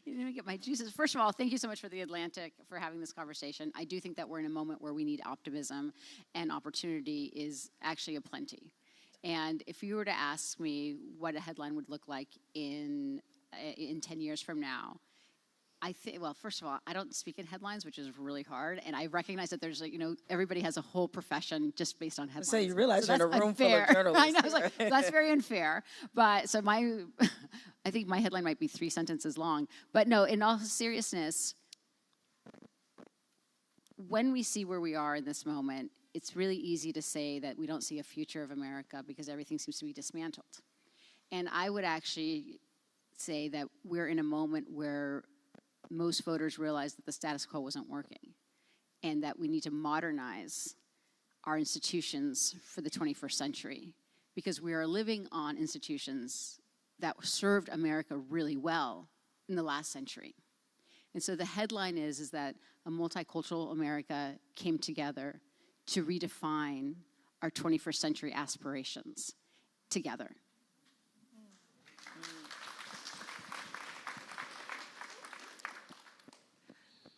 You didn't get my juices. First of all, thank you so much for The Atlantic for having this conversation. I do think that we're in a moment where we need optimism, and opportunity is actually aplenty. And if you were to ask me what a headline would look like in 10 years from now, I think, well, first of all, I don't speak in headlines, which is really hard, and I recognize that there's, everybody has a whole profession just based on headlines. So you realize so you're in a room unfair. full of journalists. I know, I was like, that's very unfair. But so I think my headline might be 3 sentences long. But no, in all seriousness, when we see where we are in this moment, it's really easy to say that we don't see a future of America because everything seems to be dismantled. And I would actually say that we're in a moment where most voters realize that the status quo wasn't working and that we need to modernize our institutions for the 21st century because we are living on institutions that served America really well in the last century. And so the headline is that a multicultural America came together to redefine our 21st century aspirations together.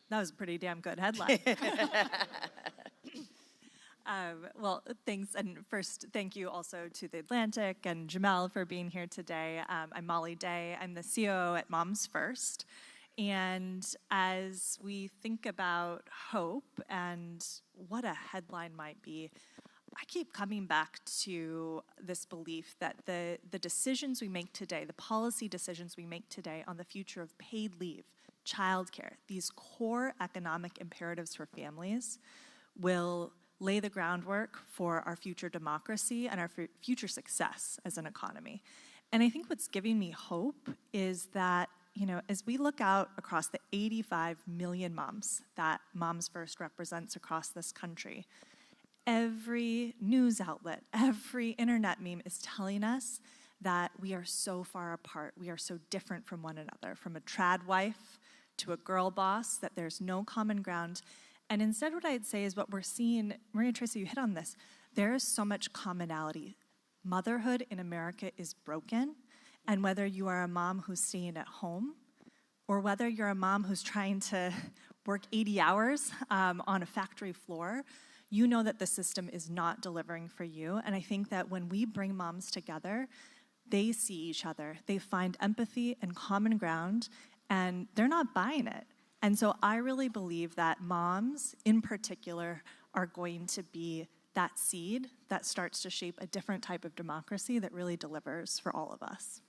That was a pretty damn good headline. Well, thanks. And first, thank you also to The Atlantic and Jamel for being here today. I'm Molly Day. I'm the COO at Moms First. And as we think about hope and what a headline might be, I keep coming back to this belief that the decisions we make today, the policy decisions we make today on the future of paid leave, childcare, these core economic imperatives for families will lay the groundwork for our future democracy and our future success as an economy. And I think what's giving me hope is that, as we look out across the 85 million moms that Moms First represents across this country, every news outlet, every internet meme is telling us that we are so far apart, we are so different from one another, from a trad wife to a girl boss, that there's no common ground. And instead what I'd say is what we're seeing, Maria Tracy, you hit on this, there is so much commonality. Motherhood in America is broken, and whether you are a mom who's staying at home, or whether you're a mom who's trying to work 80 hours on a factory floor, you know that the system is not delivering for you. And I think that when we bring moms together, they see each other, they find empathy and common ground, and they're not buying it. And so I really believe that moms, in particular, are going to be that seed that starts to shape a different type of democracy that really delivers for all of us.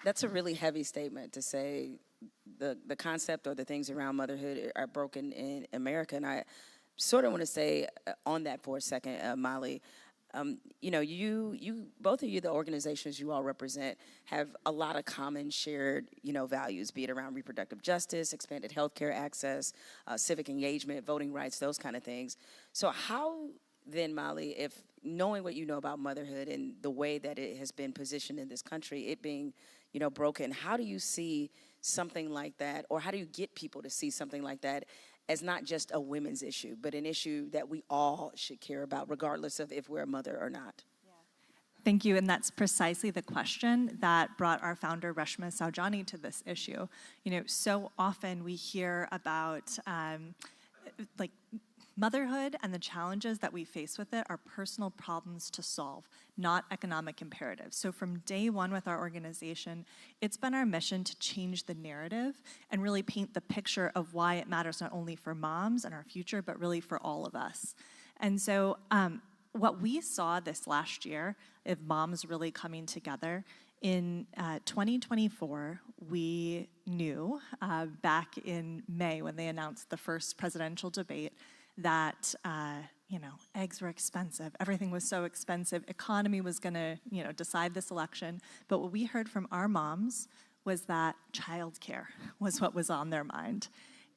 That's a really heavy statement to say the concept or the things around motherhood are broken in America. And I sort of want to say on that for a second, Molly, you both of you, the organizations you all represent, have a lot of common shared, values, be it around reproductive justice, expanded healthcare access, civic engagement, voting rights, those kind of things. So how then, Molly, if knowing what you know about motherhood and the way that it has been positioned in this country, it being, broken, how do you see something like that, or how do you get people to see something like that as not just a women's issue, but an issue that we all should care about, regardless of if we're a mother or not? Thank you, and that's precisely the question that brought our founder, Reshma Saujani, to this issue. So often we hear about motherhood and the challenges that we face with it are personal problems to solve, not economic imperatives. So from day one with our organization, it's been our mission to change the narrative and really paint the picture of why it matters not only for moms and our future, but really for all of us. And so what we saw this last year of moms really coming together, in 2024, we knew back in May when they announced the first presidential debate that, eggs were expensive. Everything was so expensive. Economy was going to, decide this election. But what we heard from our moms was that childcare was what was on their mind.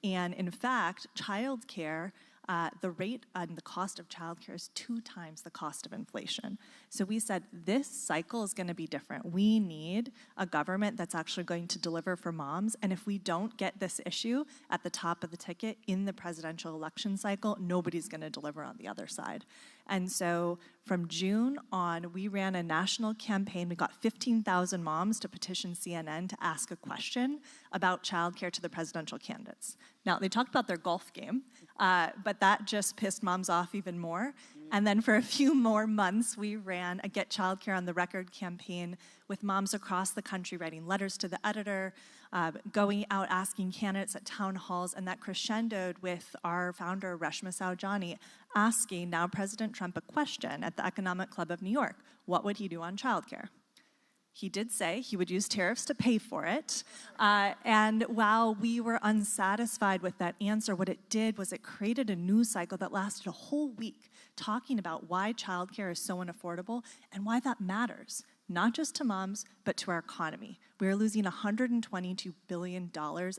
And in fact, childcare the rate and the cost of childcare is 2 times the cost of inflation. So we said this cycle is going to be different. We need a government that's actually going to deliver for moms. And if we don't get this issue at the top of the ticket in the presidential election cycle, nobody's going to deliver on the other side. And so from June on, we ran a national campaign. We got 15,000 moms to petition CNN to ask a question about childcare to the presidential candidates. Now, they talked about their golf game, but that just pissed moms off even more. And then for a few more months, we ran a Get Childcare on the Record campaign with moms across the country writing letters to the editor, going out asking candidates at town halls, and that crescendoed with our founder, Reshma Saujani, asking now President Trump a question at the Economic Club of New York. What would he do on childcare? He did say he would use tariffs to pay for it. And while we were unsatisfied with that answer, what it did was it created a news cycle that lasted a whole week talking about why childcare is so unaffordable and why that matters, not just to moms, but to our economy. We're losing $122 billion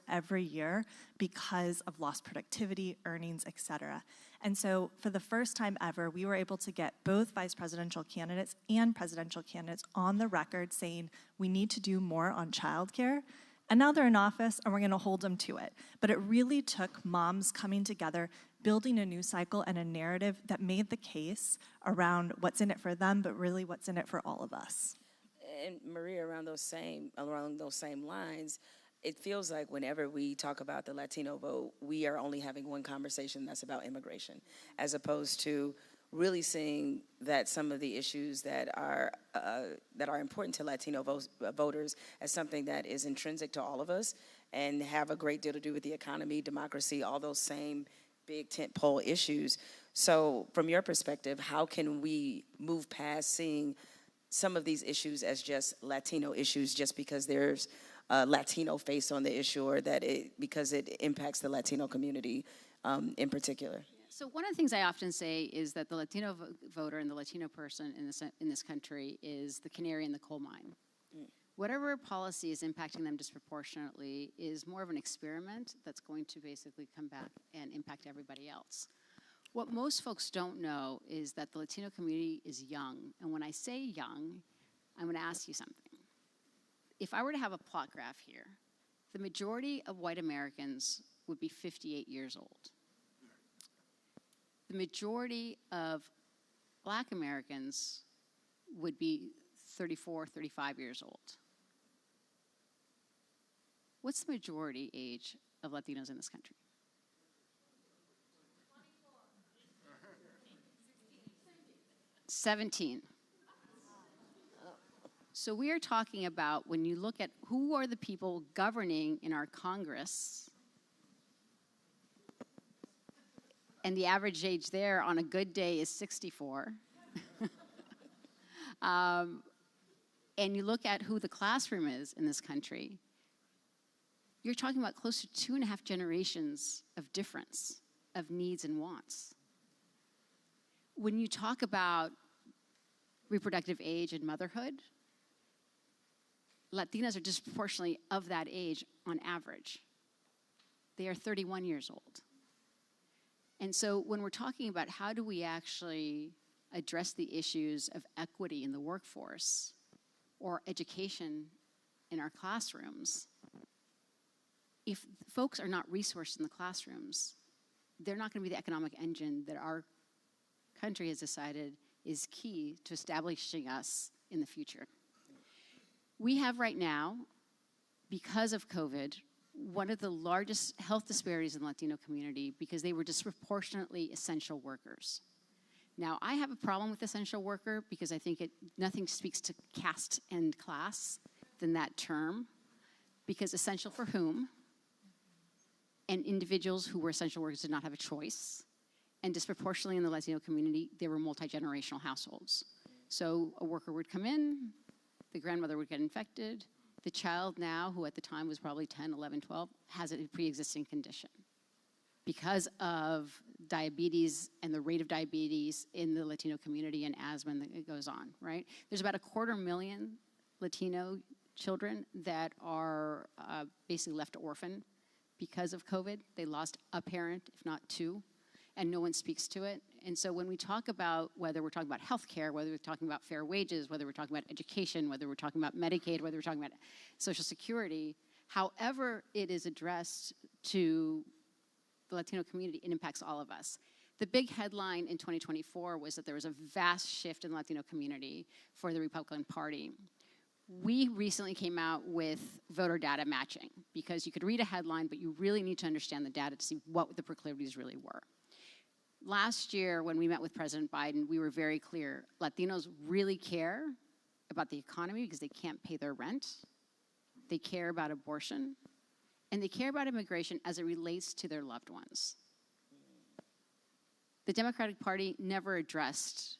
every year because of lost productivity, earnings, et cetera. And so for the first time ever, we were able to get both vice presidential candidates and presidential candidates on the record saying we need to do more on childcare. And now they're in office and we're going to hold them to it. But it really took moms coming together, building a news cycle and a narrative that made the case around what's in it for them, but really what's in it for all of us. And Maria, around those same lines, it feels like whenever we talk about the Latino vote, we are only having one conversation that's about immigration, as opposed to really seeing that some of the issues that are important to Latino voters as something that is intrinsic to all of us and have a great deal to do with the economy, democracy, all those same big tentpole issues. So from your perspective, how can we move past seeing some of these issues as just Latino issues just because there's a Latino face on the issue, or that because it impacts the Latino community in particular? So one of the things I often say is that the Latino voter and the Latino person in this country is the canary in the coal mine. Whatever policy is impacting them disproportionately is more of an experiment that's going to basically come back and impact everybody else. What most folks don't know is that the Latino community is young. And when I say young, I'm going to ask you something. If I were to have a plot graph here, the majority of white Americans would be 58 years old. The majority of Black Americans would be 34, 35 years old. What's the majority age of Latinos in this country? 17. So we are talking about, when you look at who are the people governing in our Congress, and the average age there on a good day is 64. And you look at who the classroom is in this country, you're talking about close to 2.5 generations of difference of needs and wants. When you talk about reproductive age and motherhood, Latinas are disproportionately of that age on average. They are 31 years old. And so when we're talking about how do we actually address the issues of equity in the workforce or education in our classrooms, if folks are not resourced in the classrooms, they're not going to be the economic engine that our country has decided is key to establishing us in the future. We have right now, because of COVID, one of the largest health disparities in the Latino community because they were disproportionately essential workers. Now, I have a problem with essential worker because I think nothing speaks to caste and class than that term, because essential for whom? And individuals who were essential workers did not have a choice. And disproportionately in the Latino community, there were multi-generational households. So a worker would come in, the grandmother would get infected, the child now, who at the time was probably 10, 11, 12, has a pre-existing condition because of diabetes and the rate of diabetes in the Latino community and asthma that goes on, right? There's about 250,000 Latino children that are basically left orphaned because of COVID. They lost a parent, if not two. and no one speaks to it. And so when we talk about whether we're talking about healthcare, whether we're talking about fair wages, whether we're talking about education, whether we're talking about Medicaid, whether we're talking about Social Security, however it is addressed to the Latino community, it impacts all of us. The big headline in 2024 was that there was a vast shift in the Latino community for the Republican Party. We recently came out with voter data matching because you could read a headline, but you really need to understand the data to see what the proclivities really were. Last year, when we met with President Biden, we were very clear. Latinos really care about the economy because they can't pay their rent. They care about abortion. And they care about immigration as it relates to their loved ones. The Democratic Party never addressed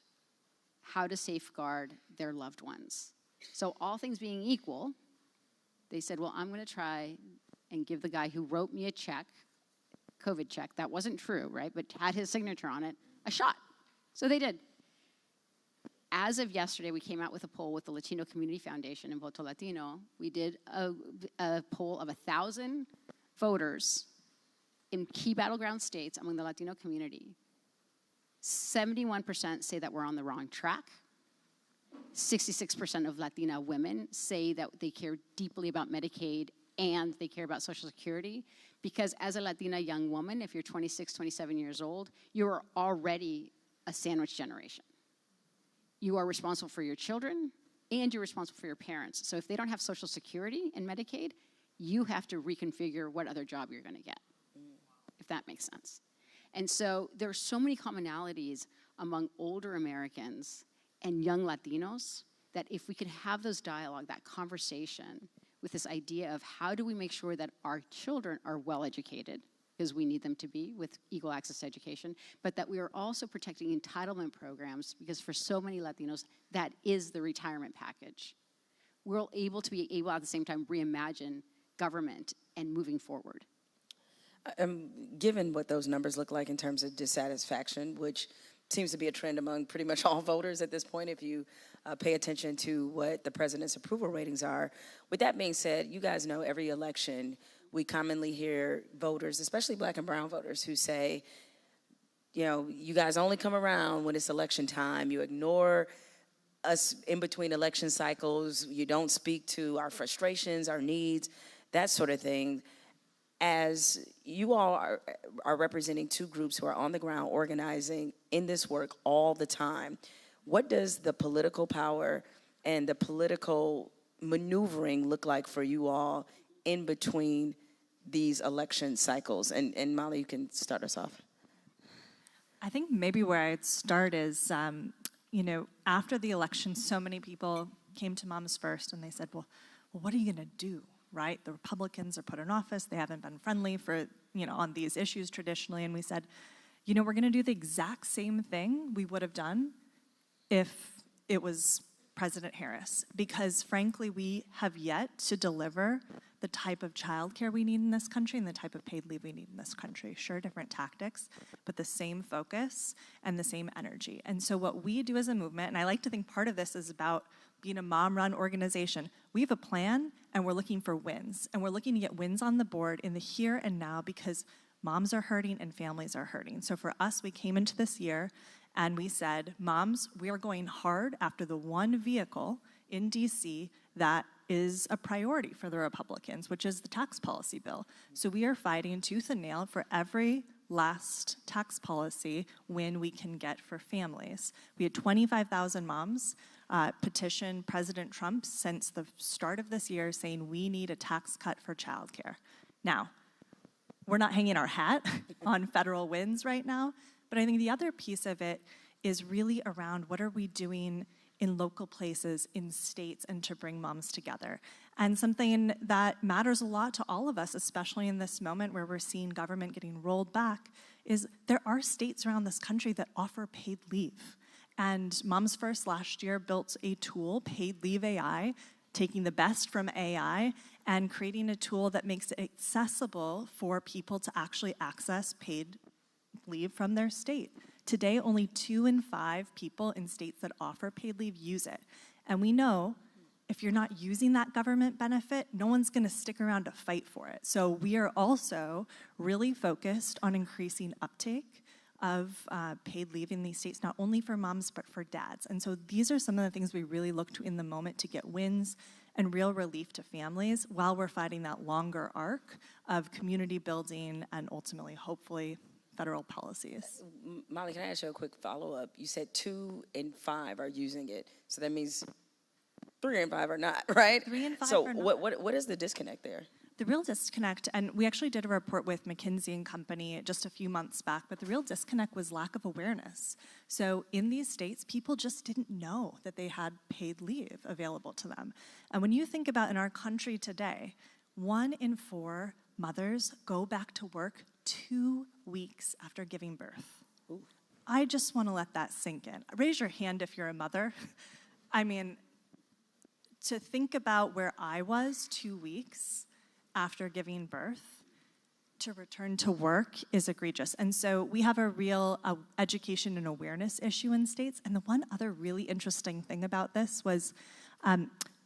how to safeguard their loved ones. So all things being equal, they said, well, I'm going to try and give the guy who wrote me a check, COVID check, that wasn't true, right, but had his signature on it, a shot. So they did. As of yesterday, we came out with a poll with the Latino Community Foundation and Voto Latino. We did a poll of 1,000 voters in key battleground states among the Latino community. 71% say that we're on the wrong track. 66% of Latina women say that they care deeply about Medicaid and they care about Social Security, because as a Latina young woman, if you're 26, 27 years old, you are already a sandwich generation. You are responsible for your children and you're responsible for your parents. So if they don't have Social Security and Medicaid, you have to reconfigure what other job you're going to get, if that makes sense. And so there are so many commonalities among older Americans and young Latinos that if we could have those dialogue, that conversation with this idea of how do we make sure that our children are well educated, because we need them to be with equal access to education, but that we are also protecting entitlement programs, because for so many Latinos, that is the retirement package. We're able to be able at the same time reimagine government and moving forward. Given what those numbers look like in terms of dissatisfaction, which seems to be a trend among pretty much all voters at this point if you pay attention to what the president's approval ratings are. With that being said, you guys know every election we commonly hear voters, especially black and brown voters, who say, you know, you guys only come around when it's election time. You ignore us in between election cycles. You don't speak to our frustrations, our needs, that sort of thing. As you all are representing two groups who are on the ground organizing in this work all the time, what does the political power and the political maneuvering look like for you all in between these election cycles? And Molly, you can start us off. I think maybe where I'd start is, you know, after the election, so many people came to Moms First and they said, well, what are you going to do? Right? The Republicans are put in office. They haven't been friendly for, you know, on these issues traditionally. And we said, you know, we're going to do the exact same thing we would have done if it was President Harris, because frankly, we have yet to deliver the type of childcare we need in this country and the type of paid leave we need in this country. Sure, different tactics, but the same focus and the same energy. And so what we do as a movement, and I like to think part of this is about being a mom-run organization. We have a plan, and we're looking for wins. And we're looking to get wins on the board in the here and now, because moms are hurting and families are hurting. So for us, we came into this year and we said, moms, we are going hard after the one vehicle in DC that is a priority for the Republicans, which is the tax policy bill. So we are fighting tooth and nail for every last tax policy win we can get for families. We had 25,000 moms petition President Trump since the start of this year saying we need a tax cut for childcare. Now, we're not hanging our hat on federal wins right now, but I think the other piece of it is really around what are we doing in local places, in states, and to bring moms together. And something that matters a lot to all of us, especially in this moment where we're seeing government getting rolled back, is there are states around this country that offer paid leave. And Moms First last year built a tool, Paid Leave AI, taking the best from AI and creating a tool that makes it accessible for people to actually access paid leave from their state. Today, only 2 in 5 people in states that offer paid leave use it. And we know if you're not using that government benefit, no one's going to stick around to fight for it. So we are also really focused on increasing uptake of paid leave in these states, not only for moms, but for dads. And so these are some of the things we really look to in the moment to get wins and real relief to families while we're fighting that longer arc of community building and ultimately, hopefully, federal policies. Molly, can I ask you a quick follow-up? You said 2 in 5 are using it, so that means 3 in 5 are not, right? 3 in 5 so are not. What is the disconnect there? The real disconnect, and we actually did a report with McKinsey and Company just a few months back, but the real disconnect was lack of awareness. So in these states, people just didn't know that they had paid leave available to them. And when you think about in our country today, 1 in 4 mothers go back to work 2 weeks after giving birth. Ooh. I just want to let that sink in. Raise your hand if you're a mother. I mean, to think about where I was 2 weeks after giving birth to return to work is egregious. And so we have a real education and awareness issue in states. And the one other really interesting thing about this was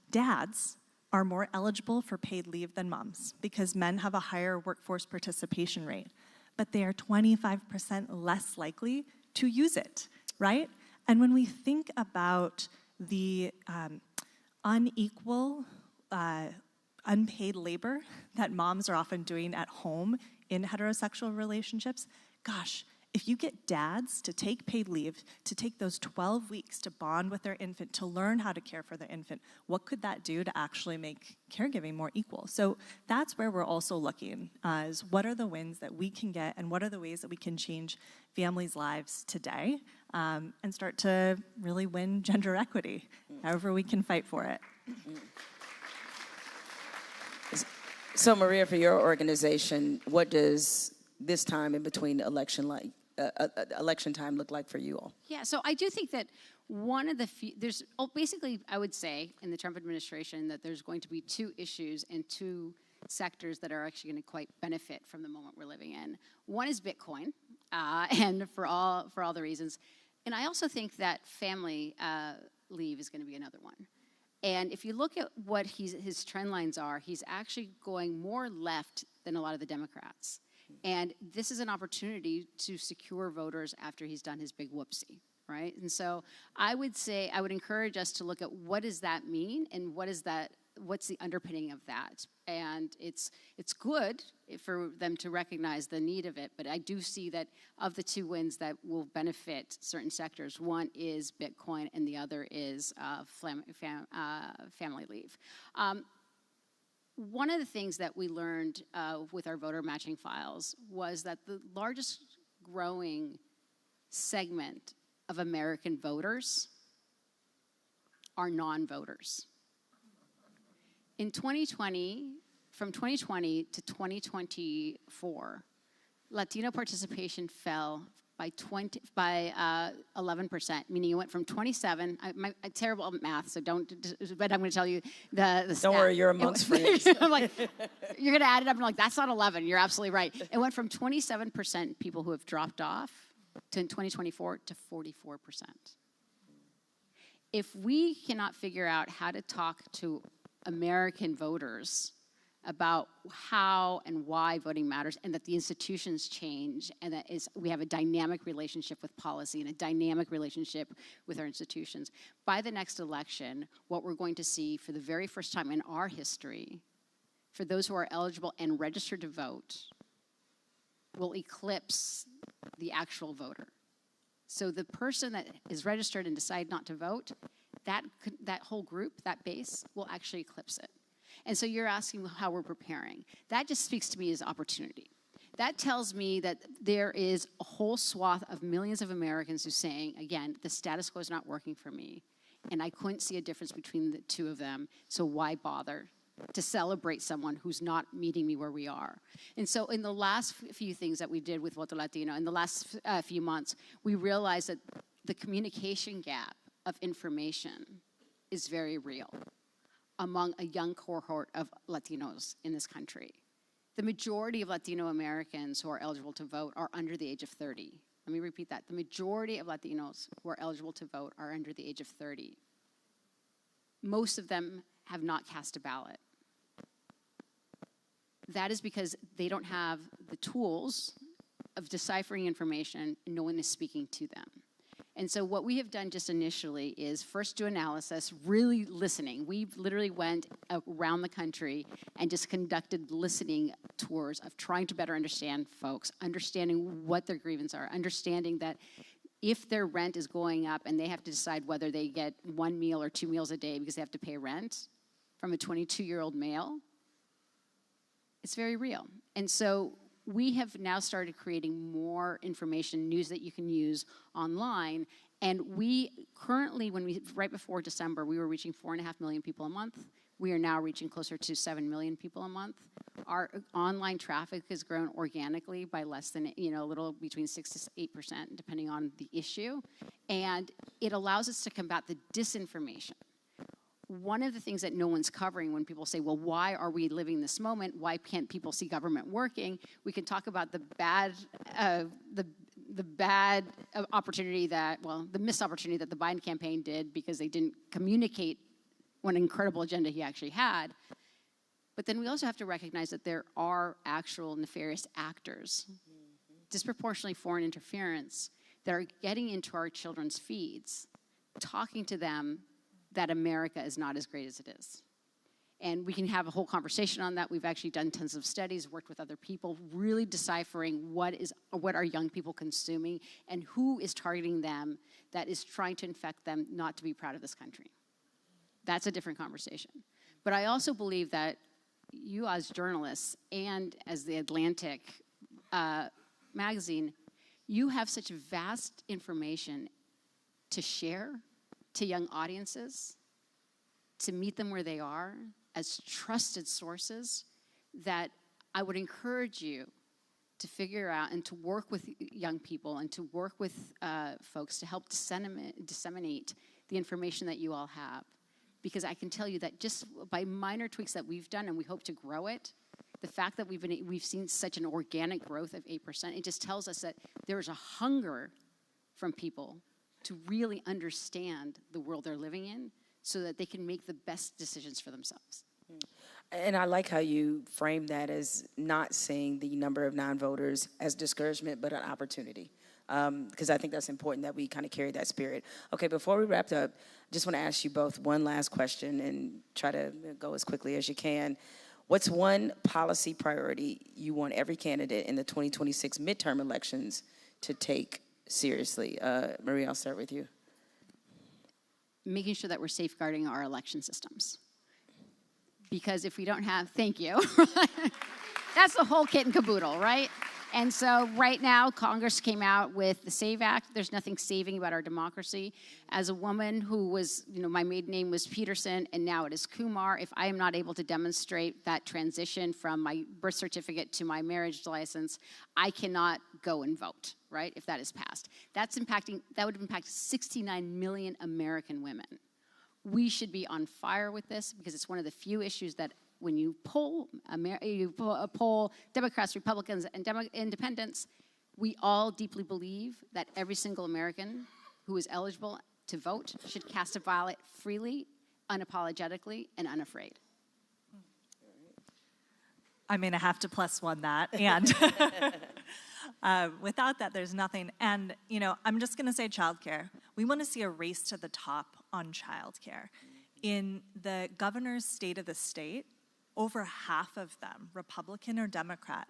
dads are more eligible for paid leave than moms because men have a higher workforce participation rate, but they are 25% less likely to use it, right? And when we think about the unequal, unpaid labor that moms are often doing at home in heterosexual relationships, gosh, if you get dads to take paid leave, to take those 12 weeks to bond with their infant, to learn how to care for their infant, what could that do to actually make caregiving more equal? So that's where we're also looking, is what are the wins that we can get and what are the ways that we can change families' lives today and start to really win gender equity, however we can fight for it. So Maria, for your organization, what does this time in between election time look like for you all? Yeah, so I do think that one of the basically, I would say in the Trump administration that there's going to be 2 issues and 2 sectors that are actually going to quite benefit from the moment we're living in. One is Bitcoin, and for all the reasons. And I also think that family leave is going to be another one. And if you look at what his trend lines are, he's actually going more left than a lot of the Democrats. And this is an opportunity to secure voters after he's done his big whoopsie, right? And so I would encourage us to look at what does that mean and what's the underpinning of that. And it's good for them to recognize the need of it, but I do see that of the 2 wins that will benefit certain sectors, one is Bitcoin and the other is family leave. One of the things that we learned with our voter matching files was that the largest growing segment of American voters are non-voters. In 2020, from 2020 to 2024, Latino participation fell by 11%, meaning it went from 27. I'm terrible at math, so don't. But I'm going to tell you the Don't stat. worry, you're amongst friends. I'm like, you're going to add it up, and I'm like, that's not 11. You're absolutely right. It went from 27% people who have dropped off to in 2024 to 44%. If we cannot figure out how to talk to American voters about how and why voting matters and that the institutions change and that we have a dynamic relationship with policy and a dynamic relationship with our institutions. By the next election, what we're going to see for the very first time in our history, for those who are eligible and registered to vote, will eclipse the actual voter. So the person that is registered and decide not to vote, that whole group, that base, will actually eclipse it. And so you're asking how we're preparing. That just speaks to me as opportunity. That tells me that there is a whole swath of millions of Americans who are saying, again, the status quo is not working for me, and I couldn't see a difference between the 2 of them, so why bother to celebrate someone who's not meeting me where we are? And so in the last few things that we did with Voto Latino, in the last few months, we realized that the communication gap of information is very real among a young cohort of Latinos in this country. The majority of Latino Americans who are eligible to vote are under the age of 30. Let me repeat that. The majority of Latinos who are eligible to vote are under the age of 30. Most of them have not cast a ballot. That is because they don't have the tools of deciphering information, and no one is speaking to them. And so what we have done just initially is first do analysis, really listening. We literally went around the country and just conducted listening tours of trying to better understand folks, understanding what their grievances are, understanding that if their rent is going up and they have to decide whether they get 1 meal or 2 meals a day because they have to pay rent from a 22-year-old male, it's very real. And so we have now started creating more information, news that you can use online. And we currently, right before December, we were reaching 4.5 million people a month. We are now reaching closer to 7 million people a month. Our online traffic has grown organically by less than, a little between 6 to 8%, depending on the issue. And it allows us to combat the disinformation. One of the things that no one's covering when people say, well, why are we living this moment? Why can't people see government working? We can talk about the bad opportunity the missed opportunity that the Biden campaign did because they didn't communicate what an incredible agenda he actually had. But then we also have to recognize that there are actual nefarious actors, disproportionately foreign interference, that are getting into our children's feeds, talking to them that America is not as great as it is. And we can have a whole conversation on that. We've actually done tons of studies, worked with other people, really deciphering what are young people consuming and who is targeting them that is trying to infect them not to be proud of this country. That's a different conversation. But I also believe that you as journalists and as the Atlantic magazine, you have such vast information to share to young audiences, to meet them where they are as trusted sources, that I would encourage you to figure out and to work with young people and to work with folks to help disseminate the information that you all have. Because I can tell you that just by minor tweaks that we've done, and we hope to grow it, the fact that we've seen such an organic growth of 8%, it just tells us that there is a hunger from people to really understand the world they're living in so that they can make the best decisions for themselves. And I like how you frame that as not seeing the number of non-voters as discouragement, but an opportunity. Because I think that's important that we kind of carry that spirit. Okay, before we wrap up, just want to ask you both one last question and try to go as quickly as you can. What's one policy priority you want every candidate in the 2026 midterm elections to take seriously? Marie, I'll start with you. Making sure that we're safeguarding our election systems. Because if we don't have, thank you, that's the whole kit and caboodle, right? And so right now, Congress came out with the SAVE Act. There's nothing saving about our democracy. As a woman who was, my maiden name was Peterson, and now it is Kumar, if I am not able to demonstrate that transition from my birth certificate to my marriage license, I cannot go and vote, right, if that is passed. That would impact 69 million American women. We should be on fire with this because it's one of the few issues that when you poll Democrats, Republicans, and independents, we all deeply believe that every single American who is eligible to vote should cast a ballot freely, unapologetically, and unafraid. I mean, I have to +1 that. And without that, there's nothing. And, I'm just going to say childcare. We want to see a race to the top on childcare. In the governor's state of the state, over half of them, Republican or Democrat,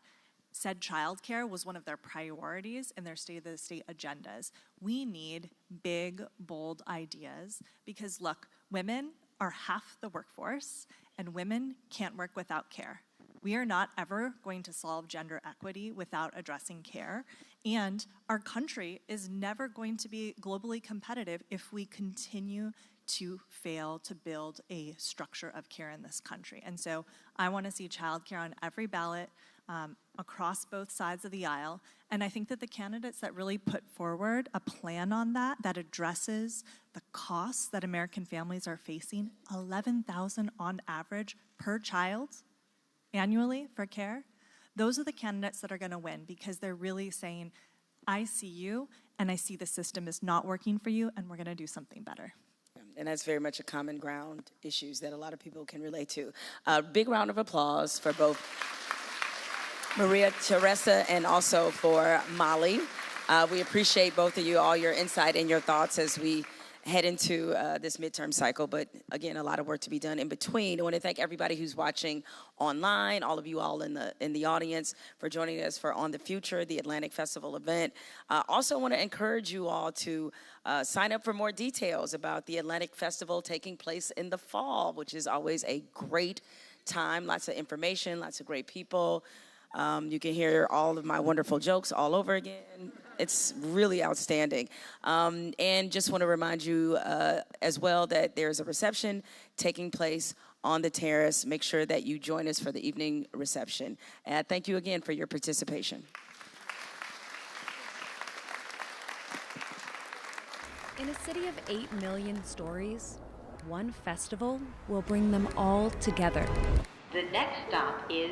said childcare was one of their priorities in their state of the state agendas. We need big, bold ideas because, look, women are half the workforce and women can't work without care. We are not ever going to solve gender equity without addressing care. And our country is never going to be globally competitive if we continue to fail to build a structure of care in this country. And so I want to see childcare on every ballot across both sides of the aisle. And I think that the candidates that really put forward a plan on that addresses the costs that American families are facing, $11,000 on average per child annually for care, those are the candidates that are going to win because they're really saying, I see you and I see the system is not working for you and we're going to do something better. And that's very much a common ground issues that a lot of people can relate to. Big round of applause for both Maria Teresa, and also for Molly. We appreciate both of you, all your insight and your thoughts as we head into this midterm cycle, but again, a lot of work to be done in between. I want to thank everybody who's watching online, all of you all in the audience for joining us for On the Future, the Atlantic Festival event. Also want to encourage you all to sign up for more details about the Atlantic Festival taking place in the fall, which is always a great time, lots of information, lots of great people. You can hear all of my wonderful jokes all over again. It's really outstanding. And just want to remind you as well that there's a reception taking place on the terrace. Make sure that you join us for the evening reception. And thank you again for your participation. In a city of 8 million stories, one festival will bring them all together. The next stop is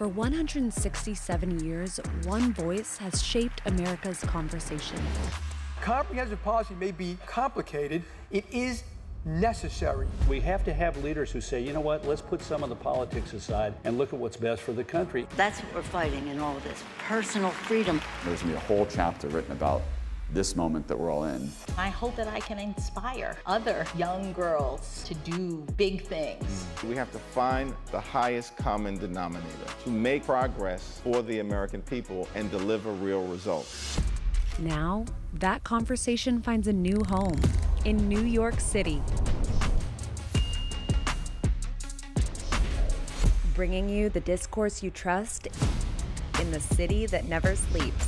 For 167 years, one voice has shaped America's conversation. Comprehensive policy may be complicated. It is necessary. We have to have leaders who say, you know what, let's put some of the politics aside and look at what's best for the country. That's what we're fighting in all of this, personal freedom. There's going to be a whole chapter written about this moment that we're all in. I hope that I can inspire other young girls to do big things. We have to find the highest common denominator to make progress for the American people and deliver real results. Now, that conversation finds a new home in New York City. Bringing you the discourse you trust in the city that never sleeps.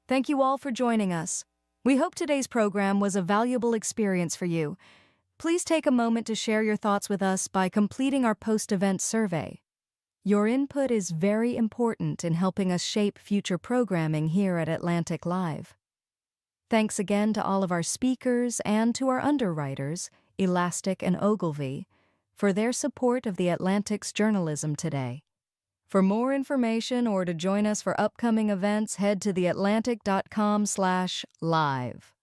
Thank you all for joining us. We hope today's program was a valuable experience for you. Please take a moment to share your thoughts with us by completing our post-event survey. Your input is very important in helping us shape future programming here at Atlantic Live. Thanks again to all of our speakers and to our underwriters, Elastic and Ogilvy, for their support of the Atlantic's journalism today. For more information or to join us for upcoming events, head to theatlantic.com/live.